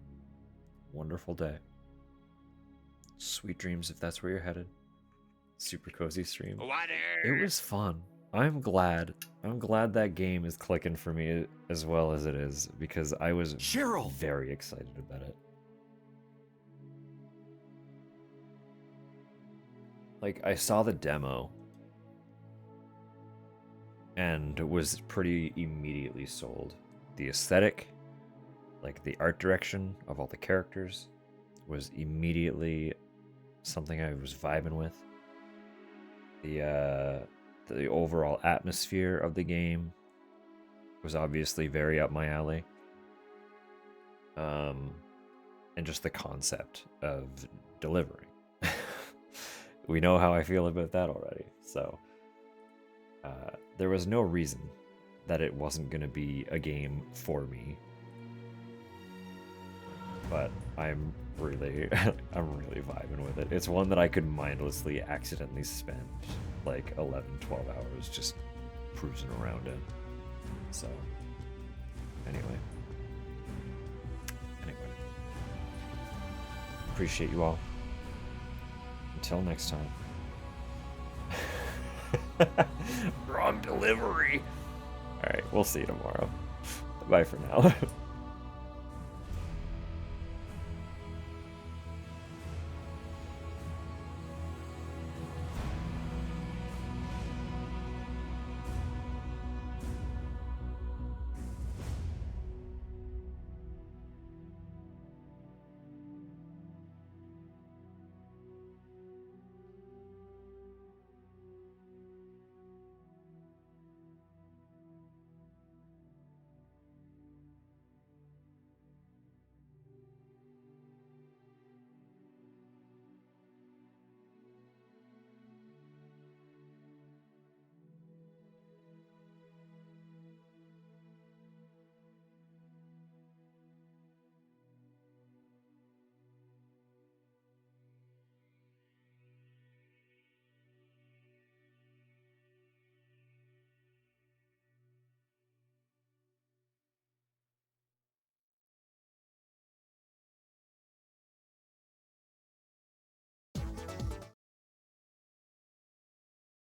wonderful day, sweet dreams if that's where you're headed. Super cozy stream. It was fun. I'm glad that game is clicking for me as well as it is, because I was very excited about it. Like, I saw the demo and was pretty immediately sold. The aesthetic, like the art direction of all the characters, was immediately something I was vibing with. The overall atmosphere of the game was obviously very up my alley. And just the concept of delivering. We know how I feel about that already, so there was no reason that it wasn't going to be a game for me. But I'm really vibing with it. It's one that I could mindlessly accidentally spend like 11, 12 hours just cruising around in. So, anyway. Appreciate you all. Until next time. Wrong delivery. Alright, we'll see you tomorrow. Bye for now.